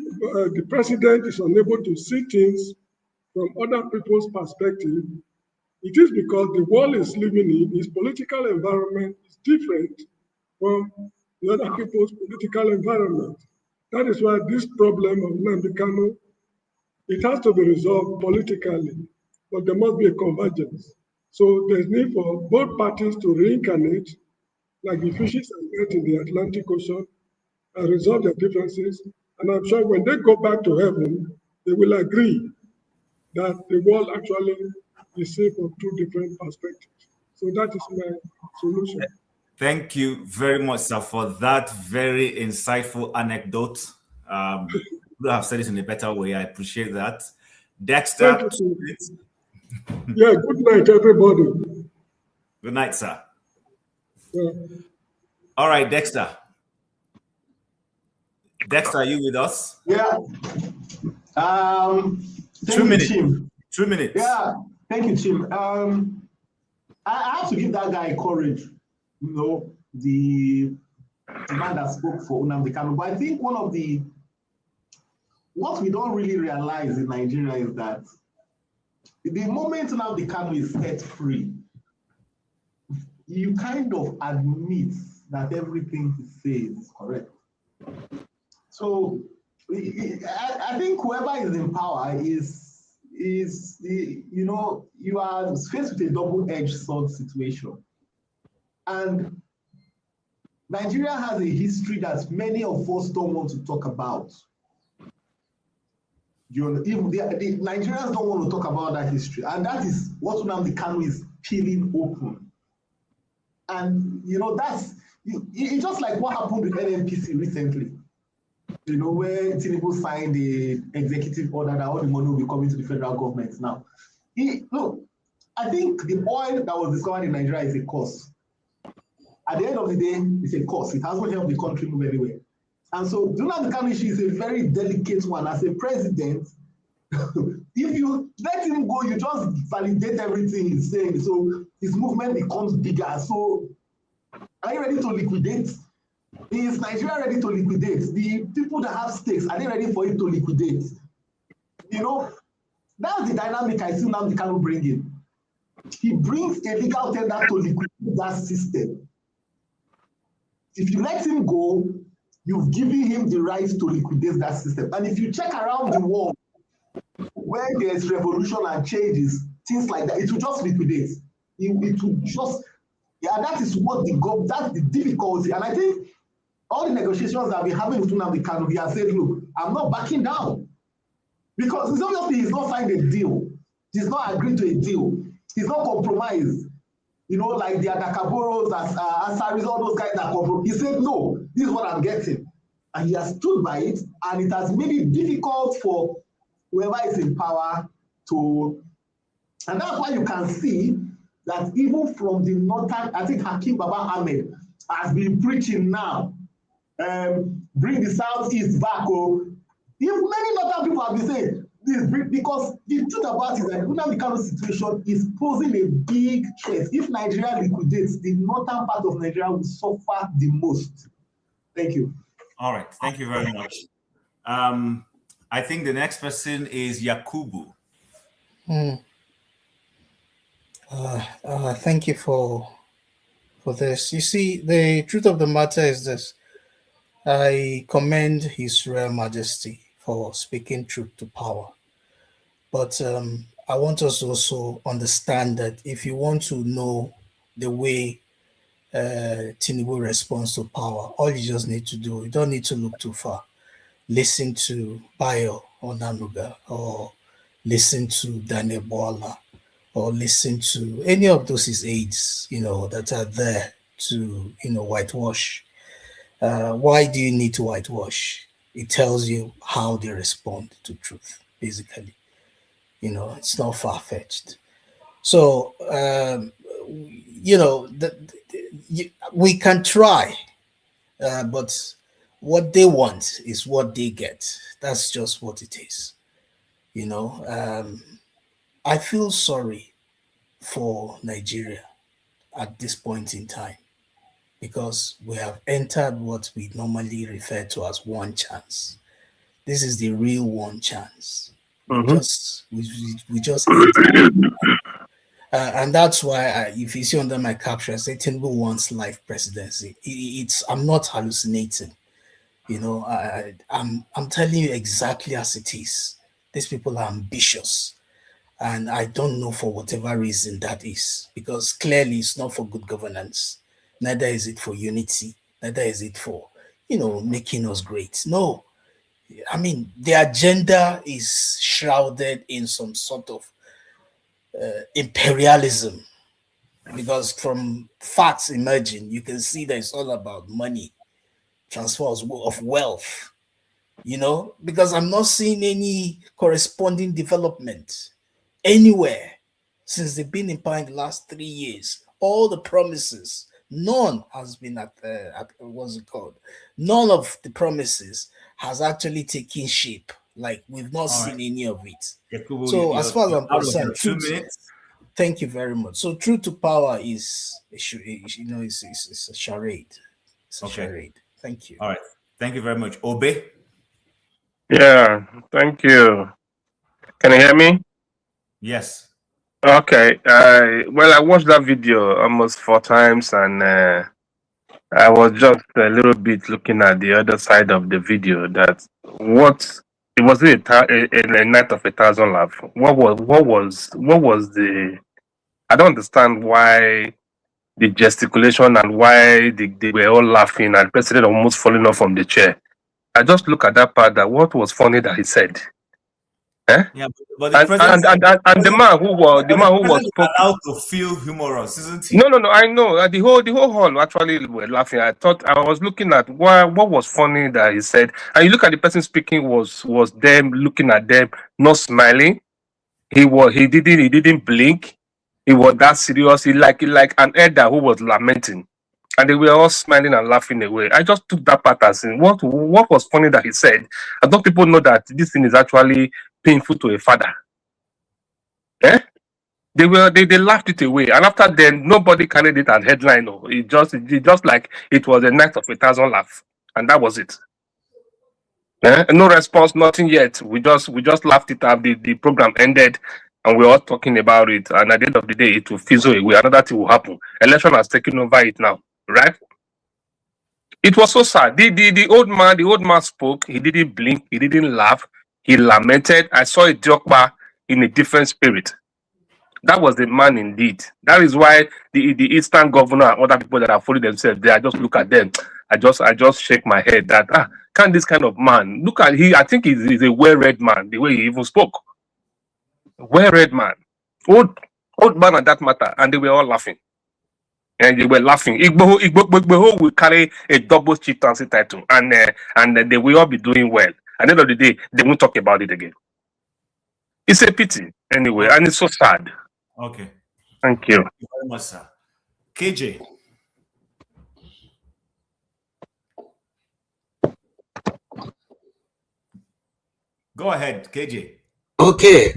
the president is unable to see things from other people's perspective, it is because the world is living in, his political environment is different from the other people's political environment. That is why this problem of Nnamdi Kanu, it has to be resolved politically, but there must be a convergence. So there's need for both parties to reincarnate, like the fishes in the Atlantic Ocean, and resolve their differences. And I'm sure when they go back to heaven, they will agree that the world actually is seen from two different perspectives. So that is my solution. Thank you very much, sir, for that very insightful anecdote. You have said it in a better way. I appreciate that. Dexter. Yeah, good night, everybody. Good night, sir. Yeah. All right, Dexter. Dexter, are you with us? Yeah. 2 minutes. Tim. 2 minutes. Yeah. Thank you, Tim. I have to give that guy courage. You know, the man that spoke for Nnamdi Kanu. But I think what we don't really realize in Nigeria is that the moment Nnamdi Kanu is set free, you kind of admit that everything he says is correct. So I think whoever is in power is you know, you are faced with a double-edged sword situation. And Nigeria has a history that many of us don't want to talk about. You know, even the Nigerians don't want to talk about that history. And that is what Nnamdi Kanu is peeling open. And, you know, it's just like what happened with NNPC recently. You know, where Tinubu signed the executive order that all the money will be coming to the federal government now. Look, I think the oil that was discovered in Nigeria is a cost. At the end of the day, it's a cost. It hasn't helped the country move anywhere. And so, Nnamdi Kanu issue is a very delicate one. As a president, if you let him go, you just validate everything he's saying. So his movement becomes bigger. So are you ready to liquidate? Is Nigeria ready to liquidate? The people that have stakes, are they ready for him to liquidate? You know, that's the dynamic I see Nnamdi Kanu bringing. He brings a legal tender to liquidate that system. If you let him go, you've given him the right to liquidate that system. And if you check around the world, where there's revolution and changes, things like that, it will just liquidate. It will just, yeah, that is what that's the difficulty. And I think all the negotiations that we're having with Nnamdi Kanu, he has said, look, I'm not backing down. Because it's obviously he's not signed a deal. He's not agreed to a deal. He's not compromised. You know, like the Adakaboros, Asaris, all those guys that compromise. He said, no, this is what I'm getting. and he has stood by it, and it has made it difficult for whoever is in power to, and that's why you can see that even from the northern, I think Hakim Baba Ahmed has been preaching now, bring the Southeast back. Oh, if many northern people have been saying this, because the truth about it is that the Nnamdi Kanu situation is posing a big threat. If Nigeria liquidates, the northern part of Nigeria will suffer the most. Thank you. All right, thank you very much. I think the next person is Yakubu. Thank you for this. You see, the truth of the matter is this. I commend His Royal Majesty for speaking truth to power. But I want us to also understand that if you want to know the way Tinubu responds to power, all you just need to do, you don't need to look too far. Listen to Bayo or Nanuga, or listen to Daniel Boala, or listen to any of those his aides, that are there to, whitewash. Why do you need to whitewash? It tells you how they respond to truth, basically. It's not far-fetched. So, we can try, but what they want is what they get. That's just what it is. I feel sorry for Nigeria at this point in time, because we have entered what we normally refer to as one chance. This is the real one chance. We just and that's why if you see under my caption, I say Tinubu wants life presidency. I'm not hallucinating. I'm telling you exactly as it is. These people are ambitious, and I don't know for whatever reason that is, because clearly it's not for good governance. Neither is it for unity. Neither is it for, making us great. No. I mean, the agenda is shrouded in some sort of imperialism, because from facts emerging, you can see that it's all about money, transfers of wealth, because I'm not seeing any corresponding development anywhere since they've been in power in the last 3 years. All the promises, none has been at what's it called? None of the promises has actually taken shape. Like, we've not seen any of it. Yakubu, so as far as I'm concerned, thank you very much. So truth to power is, it's a charade. It's a charade. Thank you. All right. Thank you very much. Obe? Yeah, thank you. Can you hear me? Yes. Okay. Well, I watched that video almost 4 times, and I was just a little bit looking at the other side of the video. That it wasn't a night of 1,000 laughs. What was the? I don't understand why the gesticulation and why they were all laughing and the president almost falling off from the chair. I just look at that part. That what was funny that he said. Eh? Yeah, but the president and the man who was allowed to feel humorous, isn't he? No. I know the whole hall actually were laughing. I was looking at what was funny that he said, and you look at the person speaking was them looking at them, not smiling. He didn't blink. He was that serious. He like an elder who was lamenting, and they were all smiling and laughing away. I just took that part as in what was funny that he said. I don't people know that this thing is actually painful to a father. Eh? They laughed it away, and after then nobody carried it as headline. No, it just like it was a night of 1,000 laughs, and that was it. No response, nothing yet. We just laughed it up. The program ended, and we're all talking about it. And at the end of the day, it will fizzle away. Another thing will happen. Election has taken over it now, right? It was so sad. The old man spoke. He didn't blink. He didn't laugh. He lamented. I saw a Diokba in a different spirit. That was the man indeed. That is why the Eastern governor and other people that are following themselves, I just look at them. I just shake my head that can this kind of man look at I think he's a well-read man, the way he even spoke. Well-read man. Old man at that matter, and they were all laughing. And they were laughing. Igboho will carry a double chieftaincy title, and they will all be doing well. At the end of the day, they won't talk about it again. It's a pity, anyway, and it's so sad. Okay. Thank you. Thank you very much, sir. KJ. Go ahead, KJ. Okay.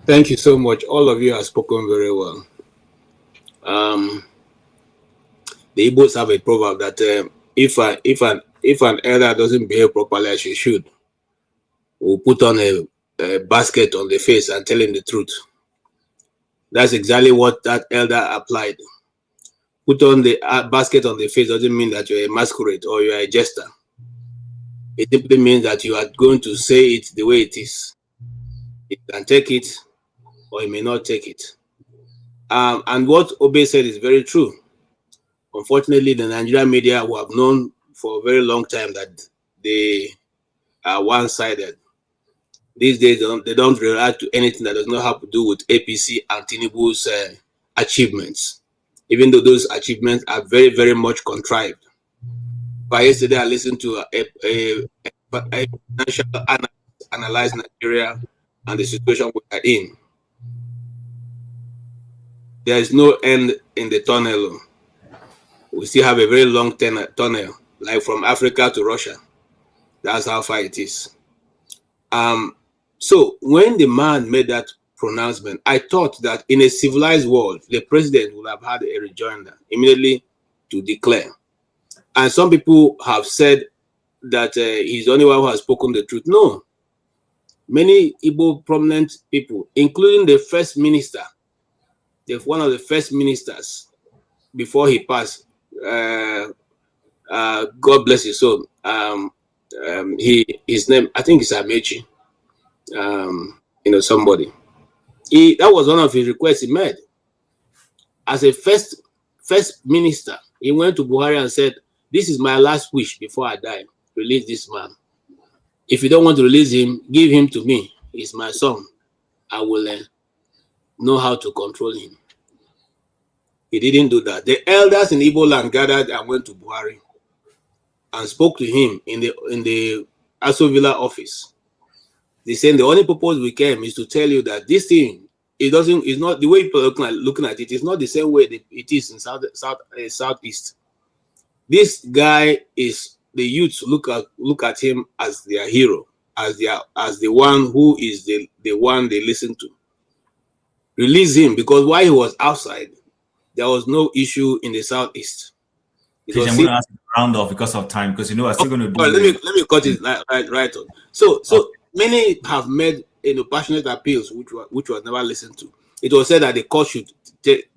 Thank you so much. All of you have spoken very well. The Igbos have a proverb that if an elder doesn't behave properly as he should, we'll put on a basket on the face and tell him the truth. That's exactly what that elder applied. Put on the basket on the face doesn't mean that you're a masquerade or you're a jester. It simply means that you are going to say it the way it is. You can take it or you may not take it. And what Obe said is very true. Unfortunately, the Nigerian media who have known for a very long time that they are one-sided. These days, they don't react to anything that does not have to do with APC and Tinubu's achievements, even though those achievements are very, very much contrived. But yesterday, I listened to a financial analyst analyze Nigeria and the situation we are in. There is no end in the tunnel. We still have a very long tunnel, like from Africa to Russia. That's how far it is. So when the man made that pronouncement, I thought that in a civilized world, the president would have had a rejoinder immediately to declare. And some people have said that he's the only one who has spoken the truth. No. Many Igbo prominent people, including the first minister, one of the first ministers before he passed, God bless his soul. His name, I think it's Amechi. Somebody. That was one of his requests he made. As a first minister, he went to Buhari and said, "This is my last wish before I die. Release this man. If you don't want to release him, give him to me. He's my son. I will know how to control him." He didn't do that. The elders in Igbo land gathered and went to Buhari and spoke to him in the Aso Villa office. They said the only purpose we came is to tell you that this thing, is not the way people are looking at it. It's not the same way it is in southeast. This guy is the youths look at him as their hero, as the one who is the one they listen to. Release him, because while he was outside, there was no issue in the southeast. I'm going to ask you to round off because of time, because I'm still going to do. Let me cut it right on. So many have made passionate appeals which was never listened to. It was said that the court should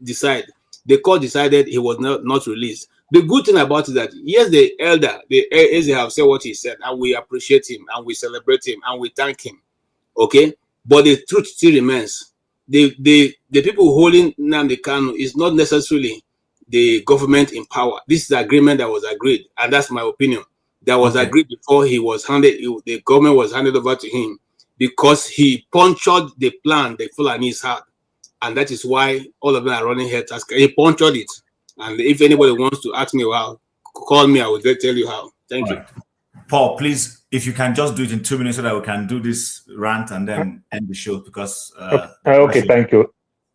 decide. The court decided he was not released. The good thing about it is that yes, the elder, they have said what he said, and we appreciate him, and we celebrate him, and we thank him. Okay, but the truth still remains. The people holding Nnamdi Kanu is not necessarily the government in power. This is the agreement that was agreed, and that's my opinion. That was agreed before the government was handed over to him, because he punctured the plan the Fulanis had, and that is why all of them are running head task. He punctured it, and if anybody wants to ask me how, call me. I will tell you how. Thank you. Paul, please, if you can just do it in 2 minutes so that we can do this rant and then end the show, because okay, thank you.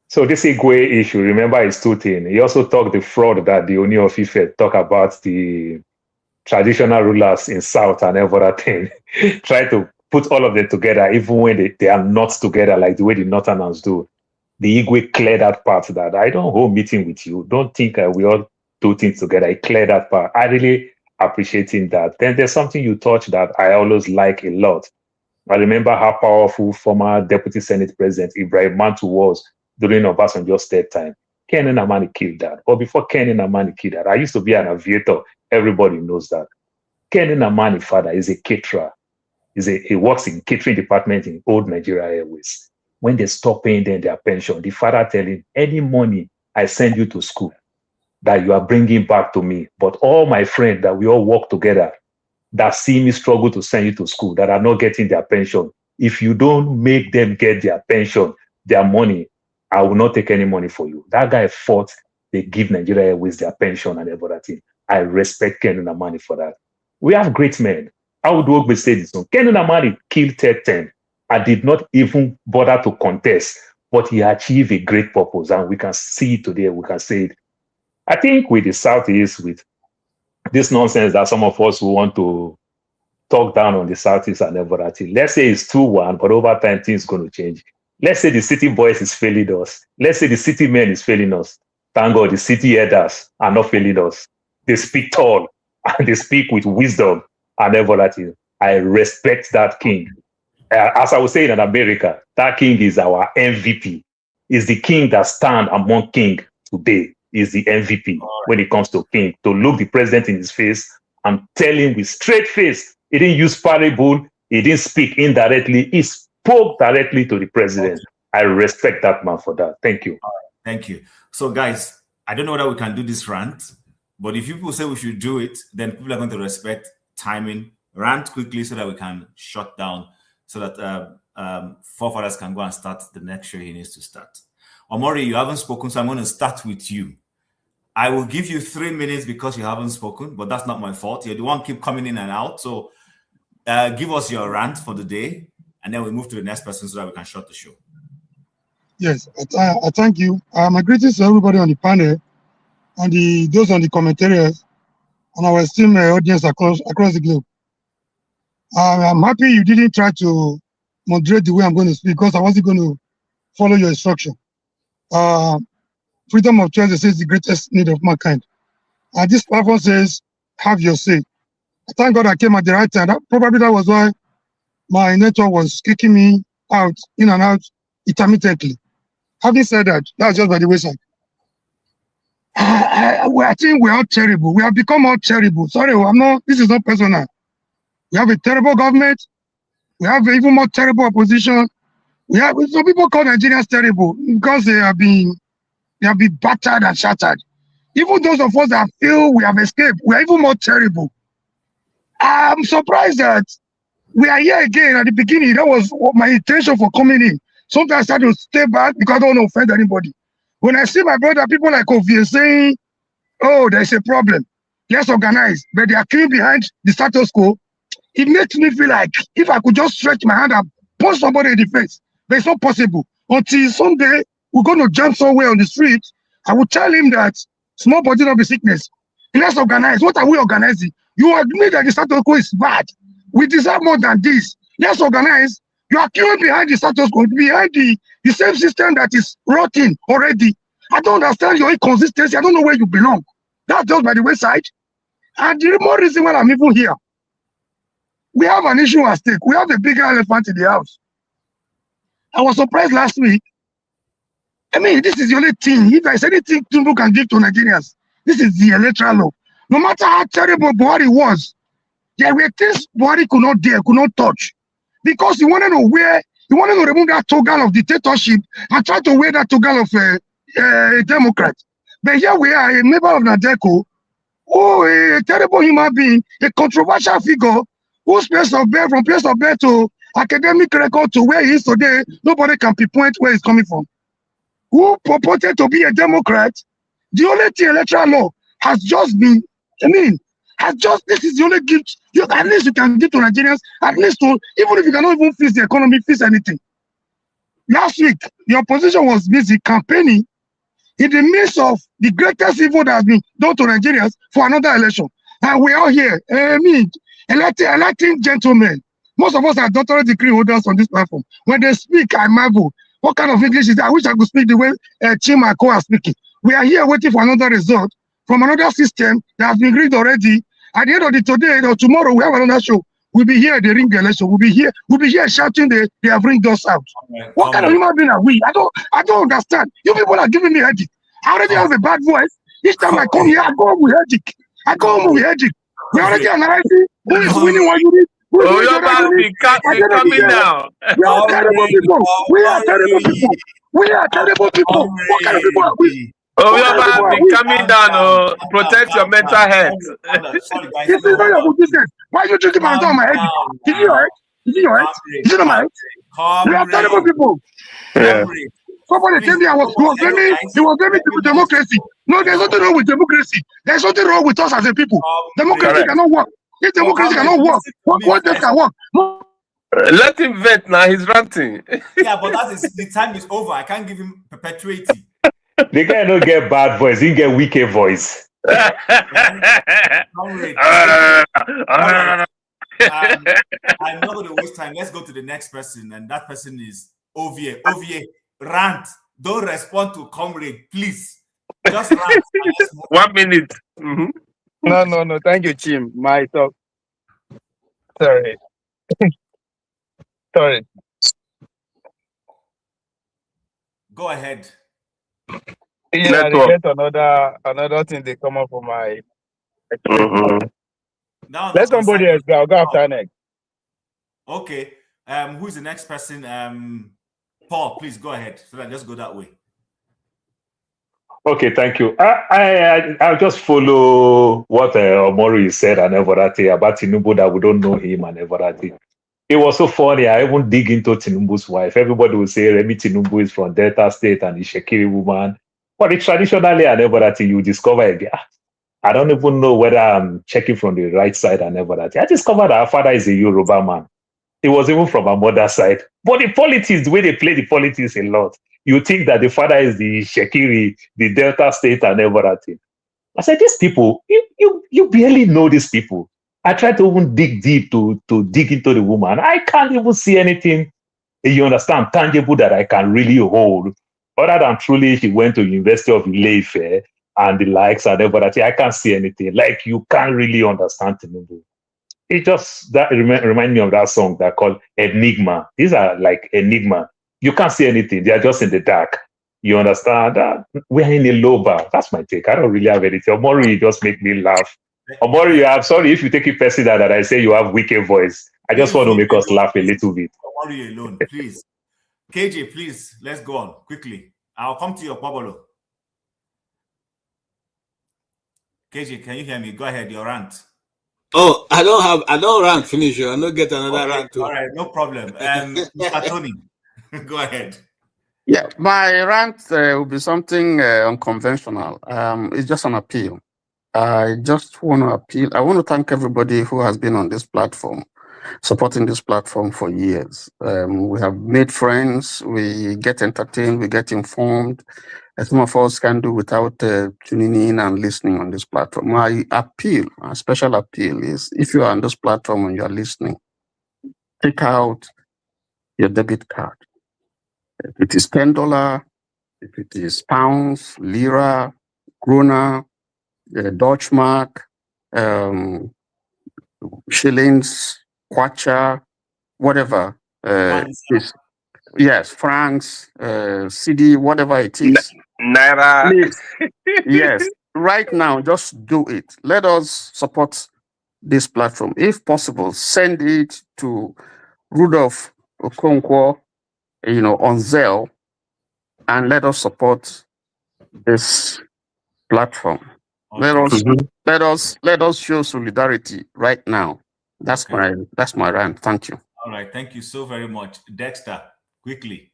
So this Igwe issue, remember, is two things. He also talked the fraud that the Oni of Ife talk about the traditional rulers in South and everything. Try to put all of them together, even when they are not together, like the way the Northerners do. The Igwe cleared that part that I don't hold meeting with you. Don't think we all do things together. He cleared that part. I really appreciating that. Then there's something you touched that I always like a lot. I remember how powerful former Deputy Senate President Ibrahim Mantu was during Obasanjo's third time. Ken Nnamdi killed that. But before Ken Nnamdi killed that, I used to be an aviator. Everybody knows that. Ken Nnamdi's father is a caterer. He works in catering department in old Nigeria Airways. When they stop paying them their pension, the father tell him, any money I send you to school that you are bringing back to me, but all my friends that we all work together that see me struggle to send you to school, that are not getting their pension, if you don't make them get their pension, their money, I will not take any money for you. That guy fought they give Nigeria Airways their pension and everything. I respect Ken Nnamdi for that. We have great men. I would work with say this one. Ken Nnamdi killed 10. I did not even bother to contest, but he achieved a great purpose, and we can see it today. We can say it. I think with the Southeast, with this nonsense that some of us who want to talk down on the Southeast and everything, let's say it's 2-1, but over time things going to change. Let's say the city boys is failing us. Let's say the city men is failing us. Thank God the city elders are not failing us. They speak tall and they speak with wisdom and everything. I respect that king. As I was saying in America, that king is our MVP. Is the king that stands among kings today. Is the MVP when it comes to king. To look the president in his face and tell him with straight face. He didn't use parable. He didn't speak indirectly. He spoke directly to the president. I respect that man for that. Thank you. Thank you. So, guys, I don't know whether we can do this rant, but if people say we should do it, then people are going to respect timing. Rant quickly so that we can shut down, so that forefathers can go and start the next show he needs to start. Omori, you haven't spoken, so I'm going to start with you. I will give you 3 minutes because you haven't spoken, but that's not my fault. You're the one keep coming in and out. So give us your rant for the day, and then we move to the next person so that we can shut the show. Yes, I thank you. My greetings to everybody on the panel, and those on the commentaries, and our esteemed audience across the globe. I'm happy you didn't try to moderate the way I'm going to speak, because I wasn't going to follow your instruction. Freedom of choice is the greatest need of mankind. And this platform says, have your say. I thank God I came at the right time. Probably that was why my network was kicking me out, in and out, intermittently. Having said that, that's just by the wayside. I think we're all terrible. We have become all terrible. Sorry, this is not personal. We have a terrible government. We have even more terrible opposition. We have some people call Nigerians terrible because they have been battered and shattered. Even those of us that feel we have escaped, we are even more terrible. I'm surprised that we are here again. At the beginning, that was my intention for coming in. Sometimes I had to stay back because I don't want to offend anybody. When I see my brother, people like Ovie saying, oh, there's a problem. Let's organize. But they are clean behind the status quo. It makes me feel like if I could just stretch my hand and punch somebody in the face, but it's not possible. Until someday we're going to jump somewhere on the street, I will tell him that small body not be sickness. Let's organize. What are we organizing? You admit that the status quo is bad. We deserve more than this. Let's organize. You are queuing behind the status quo, behind the same system that is rotting already. I don't understand your inconsistency. I don't know where you belong. That's just by the wayside. And the more reason why I'm even here, we have an issue at stake. We have a bigger elephant in the house. I was surprised last week. I mean, this is the only thing. If there's anything Tinubu can give to Nigerians, this is the electoral law. No matter how terrible Buhari was, there were things Buhari could not dare, could not touch. Because he wanted to remove that togal of dictatorship and try to wear that togal of a Democrat. But here we are, a member of Nadeco, a terrible human being, a controversial figure, whose place of birth, from place of birth to academic record to where he is today, nobody can pinpoint where he's coming from. Who purported to be a Democrat, the only thing electoral law has just been, this is the only gift, at least you can give to Nigerians, at least to, even if you cannot even fix the economy, fix anything. Last week, the opposition was busy campaigning in the midst of the greatest evil that has been done to Nigerians for another election. And we are here, electing gentlemen. Most of us are doctorate degree holders on this platform. When they speak, I marvel. What kind of English is that? I wish I could speak the way Chima and Co are speaking. We are here waiting for another result from another system that has been rigged already. At the end of the today or tomorrow, we have another show. We'll be here, they ring the election. We'll be here shouting they have ringed us out. What kind of human being are we? I don't understand. You people are giving me headache. I already have a bad voice. Each time I come here, I go home with headache. We already analyzing who is winning one unit. Oh, you're about to be coming now. We are terrible people. We are terrible people. What kind of people are we? Oh, you're about to be coming down. Oh, protect your mental health. This is not your business. Why are you drinking my on my head? Is it your head? Is it your head? Is it not my head? We are terrible people. Yeah. Somebody came here, he was blaming democracy. No, there's nothing wrong with democracy. There's something wrong with us as a people. Democracy cannot work. If democracy cannot work, what else can work? Let him vent now. He's ranting. Yeah, but that is the time is over. I can't give him perpetuity. The guy don't get bad voice. He get wicked voice. I'm not going to waste time. Let's go to the next person, and that person is Ovie. Ovie, rant. Don't respond to comrade, please. Just rant. 1 minute. No. Thank you, Chim. My talk. Sorry. Sorry. Go ahead. Yeah, I get another thing they come up for my. Now Let somebody else go. I'll go after next. Okay. Who's the next person? Paul, please go ahead. So that just go that way. Okay, thank you. I'll just follow what Omori said and everything about Tinubu, that we don't know him and everything. It was so funny. I even dig into Tinubu's wife. Everybody will say Remi Tinubu is from Delta State and he's Shekiri woman. But traditionally and everything, you discover, I don't even know whether I'm checking from the right side and everything. I discovered that our father is a Yoruba man. He was even from our mother's side. But the politics, the way they play the politics a lot, you think that the father is the Shekiri, the Delta State and everything. I said, these people, you barely know these people. I tried to even dig deep to dig into the woman. I can't even see anything, you understand, tangible that I can really hold. Other than truly she went to University of Ile-Ife and the likes and everything. I can't see anything. Like, you can't really understand Tinubu. It just, that remind me of that song that called Enigma. These are like Enigma. You can't see anything. They are just in the dark. You understand? We're in a low bar. That's my take. I don't really have anything. Omori just make me laugh. Omori, I'm sorry if you take it personal that I say you have wicked voice. I just want to make us laugh a little bit. Omori alone, please. KJ, please, let's go on quickly. I'll come to your bubble. KJ, can you hear me? Go ahead, your rant. Oh, I don't rant finish you. I don't get another rant too. All right, no problem. Mr. Tony, go ahead. Yeah, my rant will be something unconventional. It's just an appeal. I just want to appeal. I want to thank everybody who has been on this platform, supporting this platform for years. We have made friends, we get entertained, we get informed. Some of us can do without tuning in and listening on this platform. My appeal, a special appeal is, if you are on this platform and you are listening, take out your debit card. If it is $10, if it is pounds, lira, krona, Deutschmark, shillings, kwacha, whatever. Yes, francs, CD, whatever it is. Naira. Please. Yes, right now, just do it. Let us support this platform. If possible, send it to Rudolph Okonkwo, on Zelle, and let us support this platform. Okay. Let us show solidarity right now. That's my rant. Thank you. All right, thank you so very much. Dexter, quickly.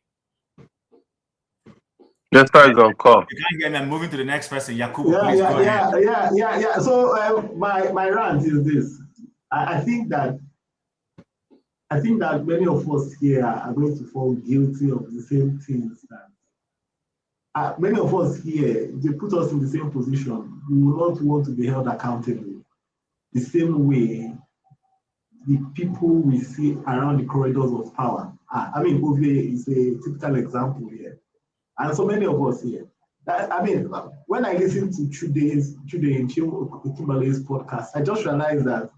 Dexter is on call. You can't get me. I'm moving to the next person. Yakubu, please go ahead. Yeah. So my rant is this. I think that many of us here are going to fall guilty of the same things that many of us here, they put us in the same position. We will not want to be held accountable the same way the people we see around the corridors of power. Ovie is a typical example here. And so many of us here. When I listen to Chude in Kimbale's podcast, I just realized that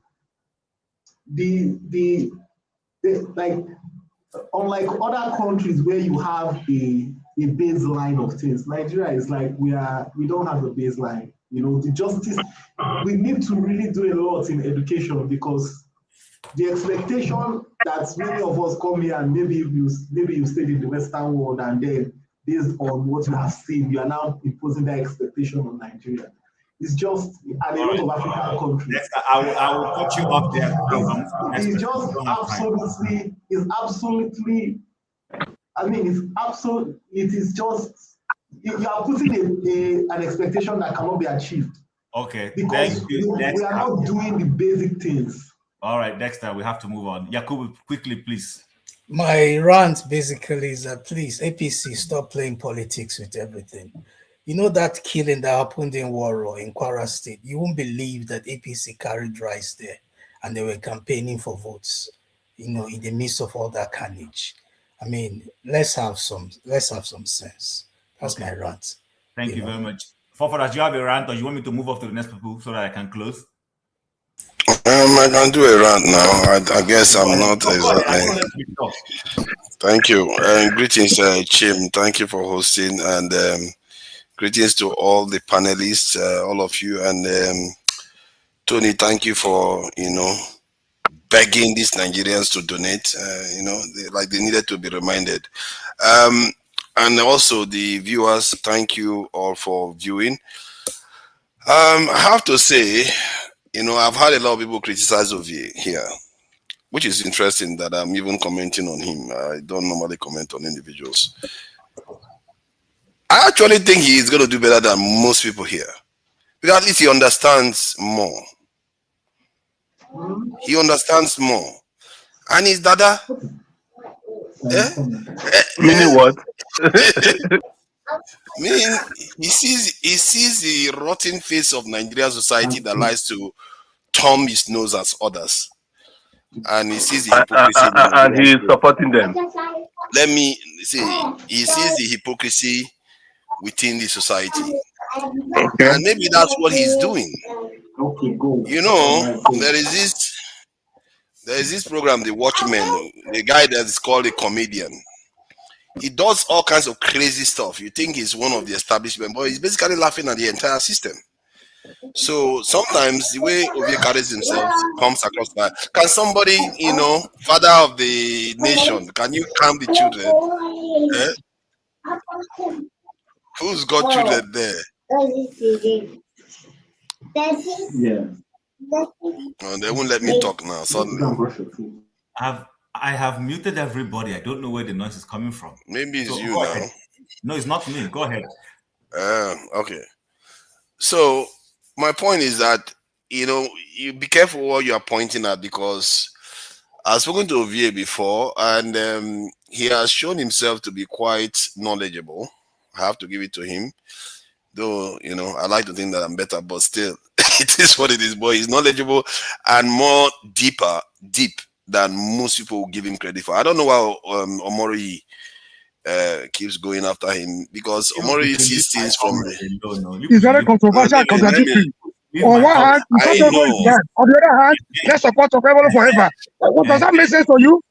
unlike other countries where you have a baseline of things, Nigeria is like we don't have a baseline. The justice, we need to really do a lot in education, because the expectation that many of us come here and maybe you stayed in the Western world, and then based on what you have seen, you are now imposing that expectation on Nigeria. It's just, and a lot of African countries. I will cut you off there. It's just it is just you are putting an expectation that cannot be achieved. Okay, Because thank you. we are not doing the basic things. All right, Dexter, we have to move on. Yakubu, quickly, please. My rant basically is that please, APC, stop playing politics with everything. You know that killing that happened in Waro in Kwara State? You won't believe that APC carried rice there and they were campaigning for votes, you know, in the midst of all that carnage. I mean, let's have some sense. That's my rant. Thank you very much. Foforas, do you have a rant, or you want me to move off to the next people so that I can close? I can do a rant now. I guess I'm not exactly. Thank you. Greetings, Chim. Thank you for hosting, and greetings to all the panelists, all of you, and Tony. Thank you for begging these Nigerians to donate. They needed to be reminded. And also the viewers, thank you all for viewing. I have to say, I've had a lot of people criticize Ovie here, which is interesting that I'm even commenting on him. I don't normally comment on individuals. I actually think he is going to do better than most people here, because at least he understands more. He understands more. And his dada. Meaning what? Meaning he sees the rotten face of Nigerian society that likes to thumb his nose at others, and he sees the hypocrisy. And he is supporting them. Let me see. He sees the hypocrisy within the society, and maybe that's what he's doing. There is this program, The Watchmen. The guy that is called a comedian. He does all kinds of crazy stuff. You think he's one of the establishment, but he's basically laughing at the entire system. So sometimes the way Ovie carries himself comes across that. Can somebody, father of the nation, can you calm the children? Who's got children there? Yeah. Oh, they won't let me talk now. Suddenly. I have muted everybody. I don't know where the noise is coming from. Maybe it's you now. Ahead. No, it's not me. Go ahead. Okay. So my point is that you be careful what you are pointing at, because I've spoken to Ovie before, and he has shown himself to be quite knowledgeable. I have to give it to him. Though, I like to think that I'm better, but still, it is what it is. But he's knowledgeable and more deep than most people will give him credit for. I don't know why Omori keeps going after him, because Omori sees things from the... It's very controversial, contradictory. On one hand, on the other hand, let's support Okebolo forever. What does that make sense for you?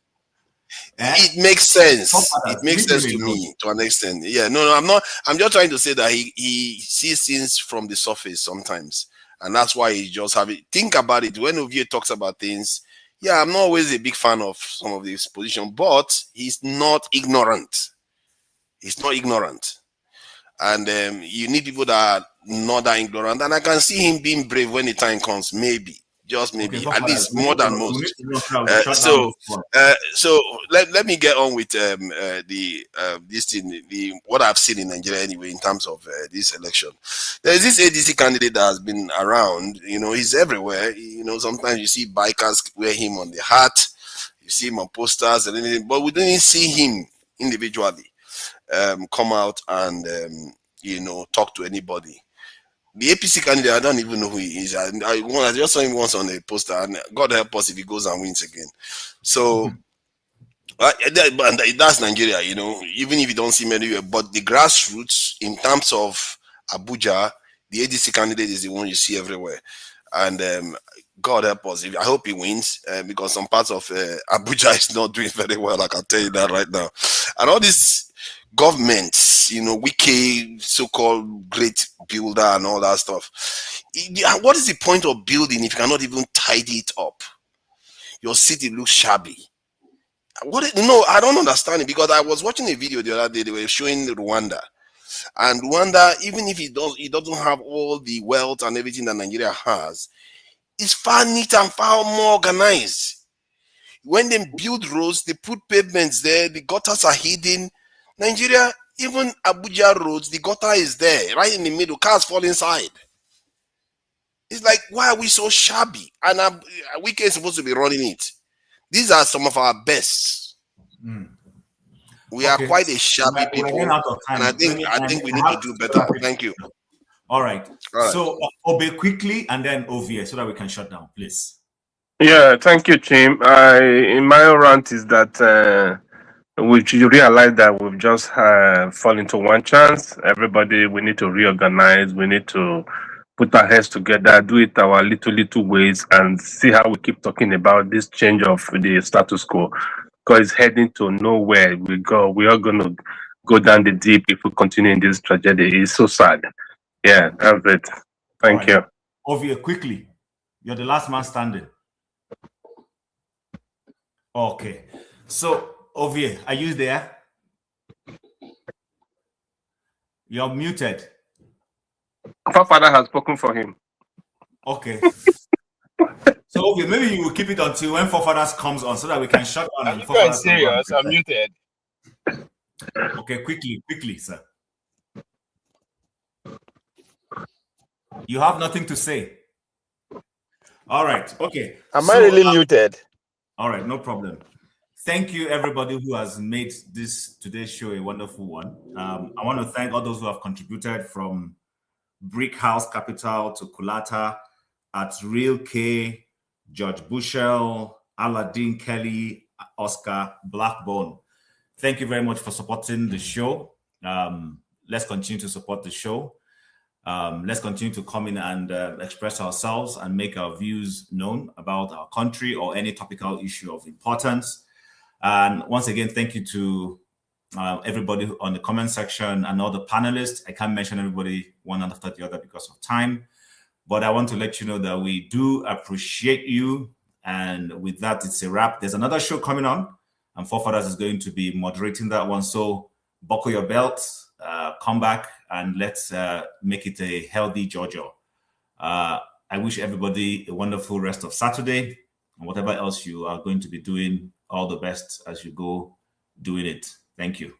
It makes sense. It makes sense to me to an extent. Yeah, no, I'm not. I'm just trying to say that he sees things from the surface sometimes, and that's why he just have it. Think about it. When Ovie talks about things, yeah, I'm not always a big fan of some of his position, but he's not ignorant. He's not ignorant, and you need people that are not that ignorant. And I can see him being brave when the time comes. Maybe. Just maybe, at least more than most. So let me get on with this thing, what I've seen in Nigeria anyway in terms of this election. There is this ADC candidate that has been around. He's everywhere. Sometimes you see bikers wear him on the hat, you see him on posters and anything, but we didn't see him individually come out and talk to anybody. The APC candidate, I don't even know who he is. I just saw him once on a poster, and God help us if he goes and wins again. So, that's Nigeria, even if you don't see him anywhere. But the grassroots, in terms of Abuja, the ADC candidate is the one you see everywhere. And God help us. I hope he wins, because some parts of Abuja is not doing very well. I can tell you that right now. And all this governments, Wike, so-called great builder and all that stuff. What is the point of building if you cannot even tidy it up? Your city looks shabby. I don't understand it, because I was watching a video the other day. They were showing Rwanda, and Rwanda, even if it doesn't have all the wealth and everything that Nigeria has, it's far neater and far more organized. When they build roads, they put pavements there. The gutters are hidden. Nigeria, Even Abuja roads, the gutter is there, right in the middle. Cars fall inside. It's like, why are we so shabby? And Wike is supposed to be running it. These are some of our best. We are quite a shabby people, and I think we need to do better. Thank you. All right. So Obe quickly, and then OVA, so that we can shut down, please. Yeah, thank you, Jim. In my rant is that we should realize that we've just fallen into one chance. Everybody, we need to reorganize. We need to put our heads together, do it our little ways, and see how we keep talking about this change of the status quo, because it's heading to nowhere. We are going to go down the deep if we continue in this tragedy. It's so sad. Yeah, that's it. Thank you. Ovia, quickly. You're the last man standing. Okay. So, Ovia, are you there? You're muted. Our father has spoken for him. Okay. So, Ovia, maybe you will keep it until when Forefathers comes on so that we can shut down. Are you serious? I'm muted. Okay, quickly, sir. You have nothing to say. All right. Okay. Am I really muted? All right. No problem. Thank you, everybody who has made today's show a wonderful one. I want to thank all those who have contributed, from Brick House Capital to Kulata, at Real K, George Bushell, Aladdin Kelly, Oscar Blackbone. Thank you very much for supporting the show. Let's continue to support the show. Let's continue to come in and express ourselves and make our views known about our country or any topical issue of importance. And once again, thank you to everybody on the comment section and all the panelists. I can't mention everybody one after the other because of time, but I want to let you know that we do appreciate you. And with that, it's a wrap. There's another show coming on, and Forefathers is going to be moderating that one. So buckle your belt, come back, and let's make it a healthy JoJo. I wish everybody a wonderful rest of Saturday, and whatever else you are going to be doing, all the best as you go doing it. Thank you.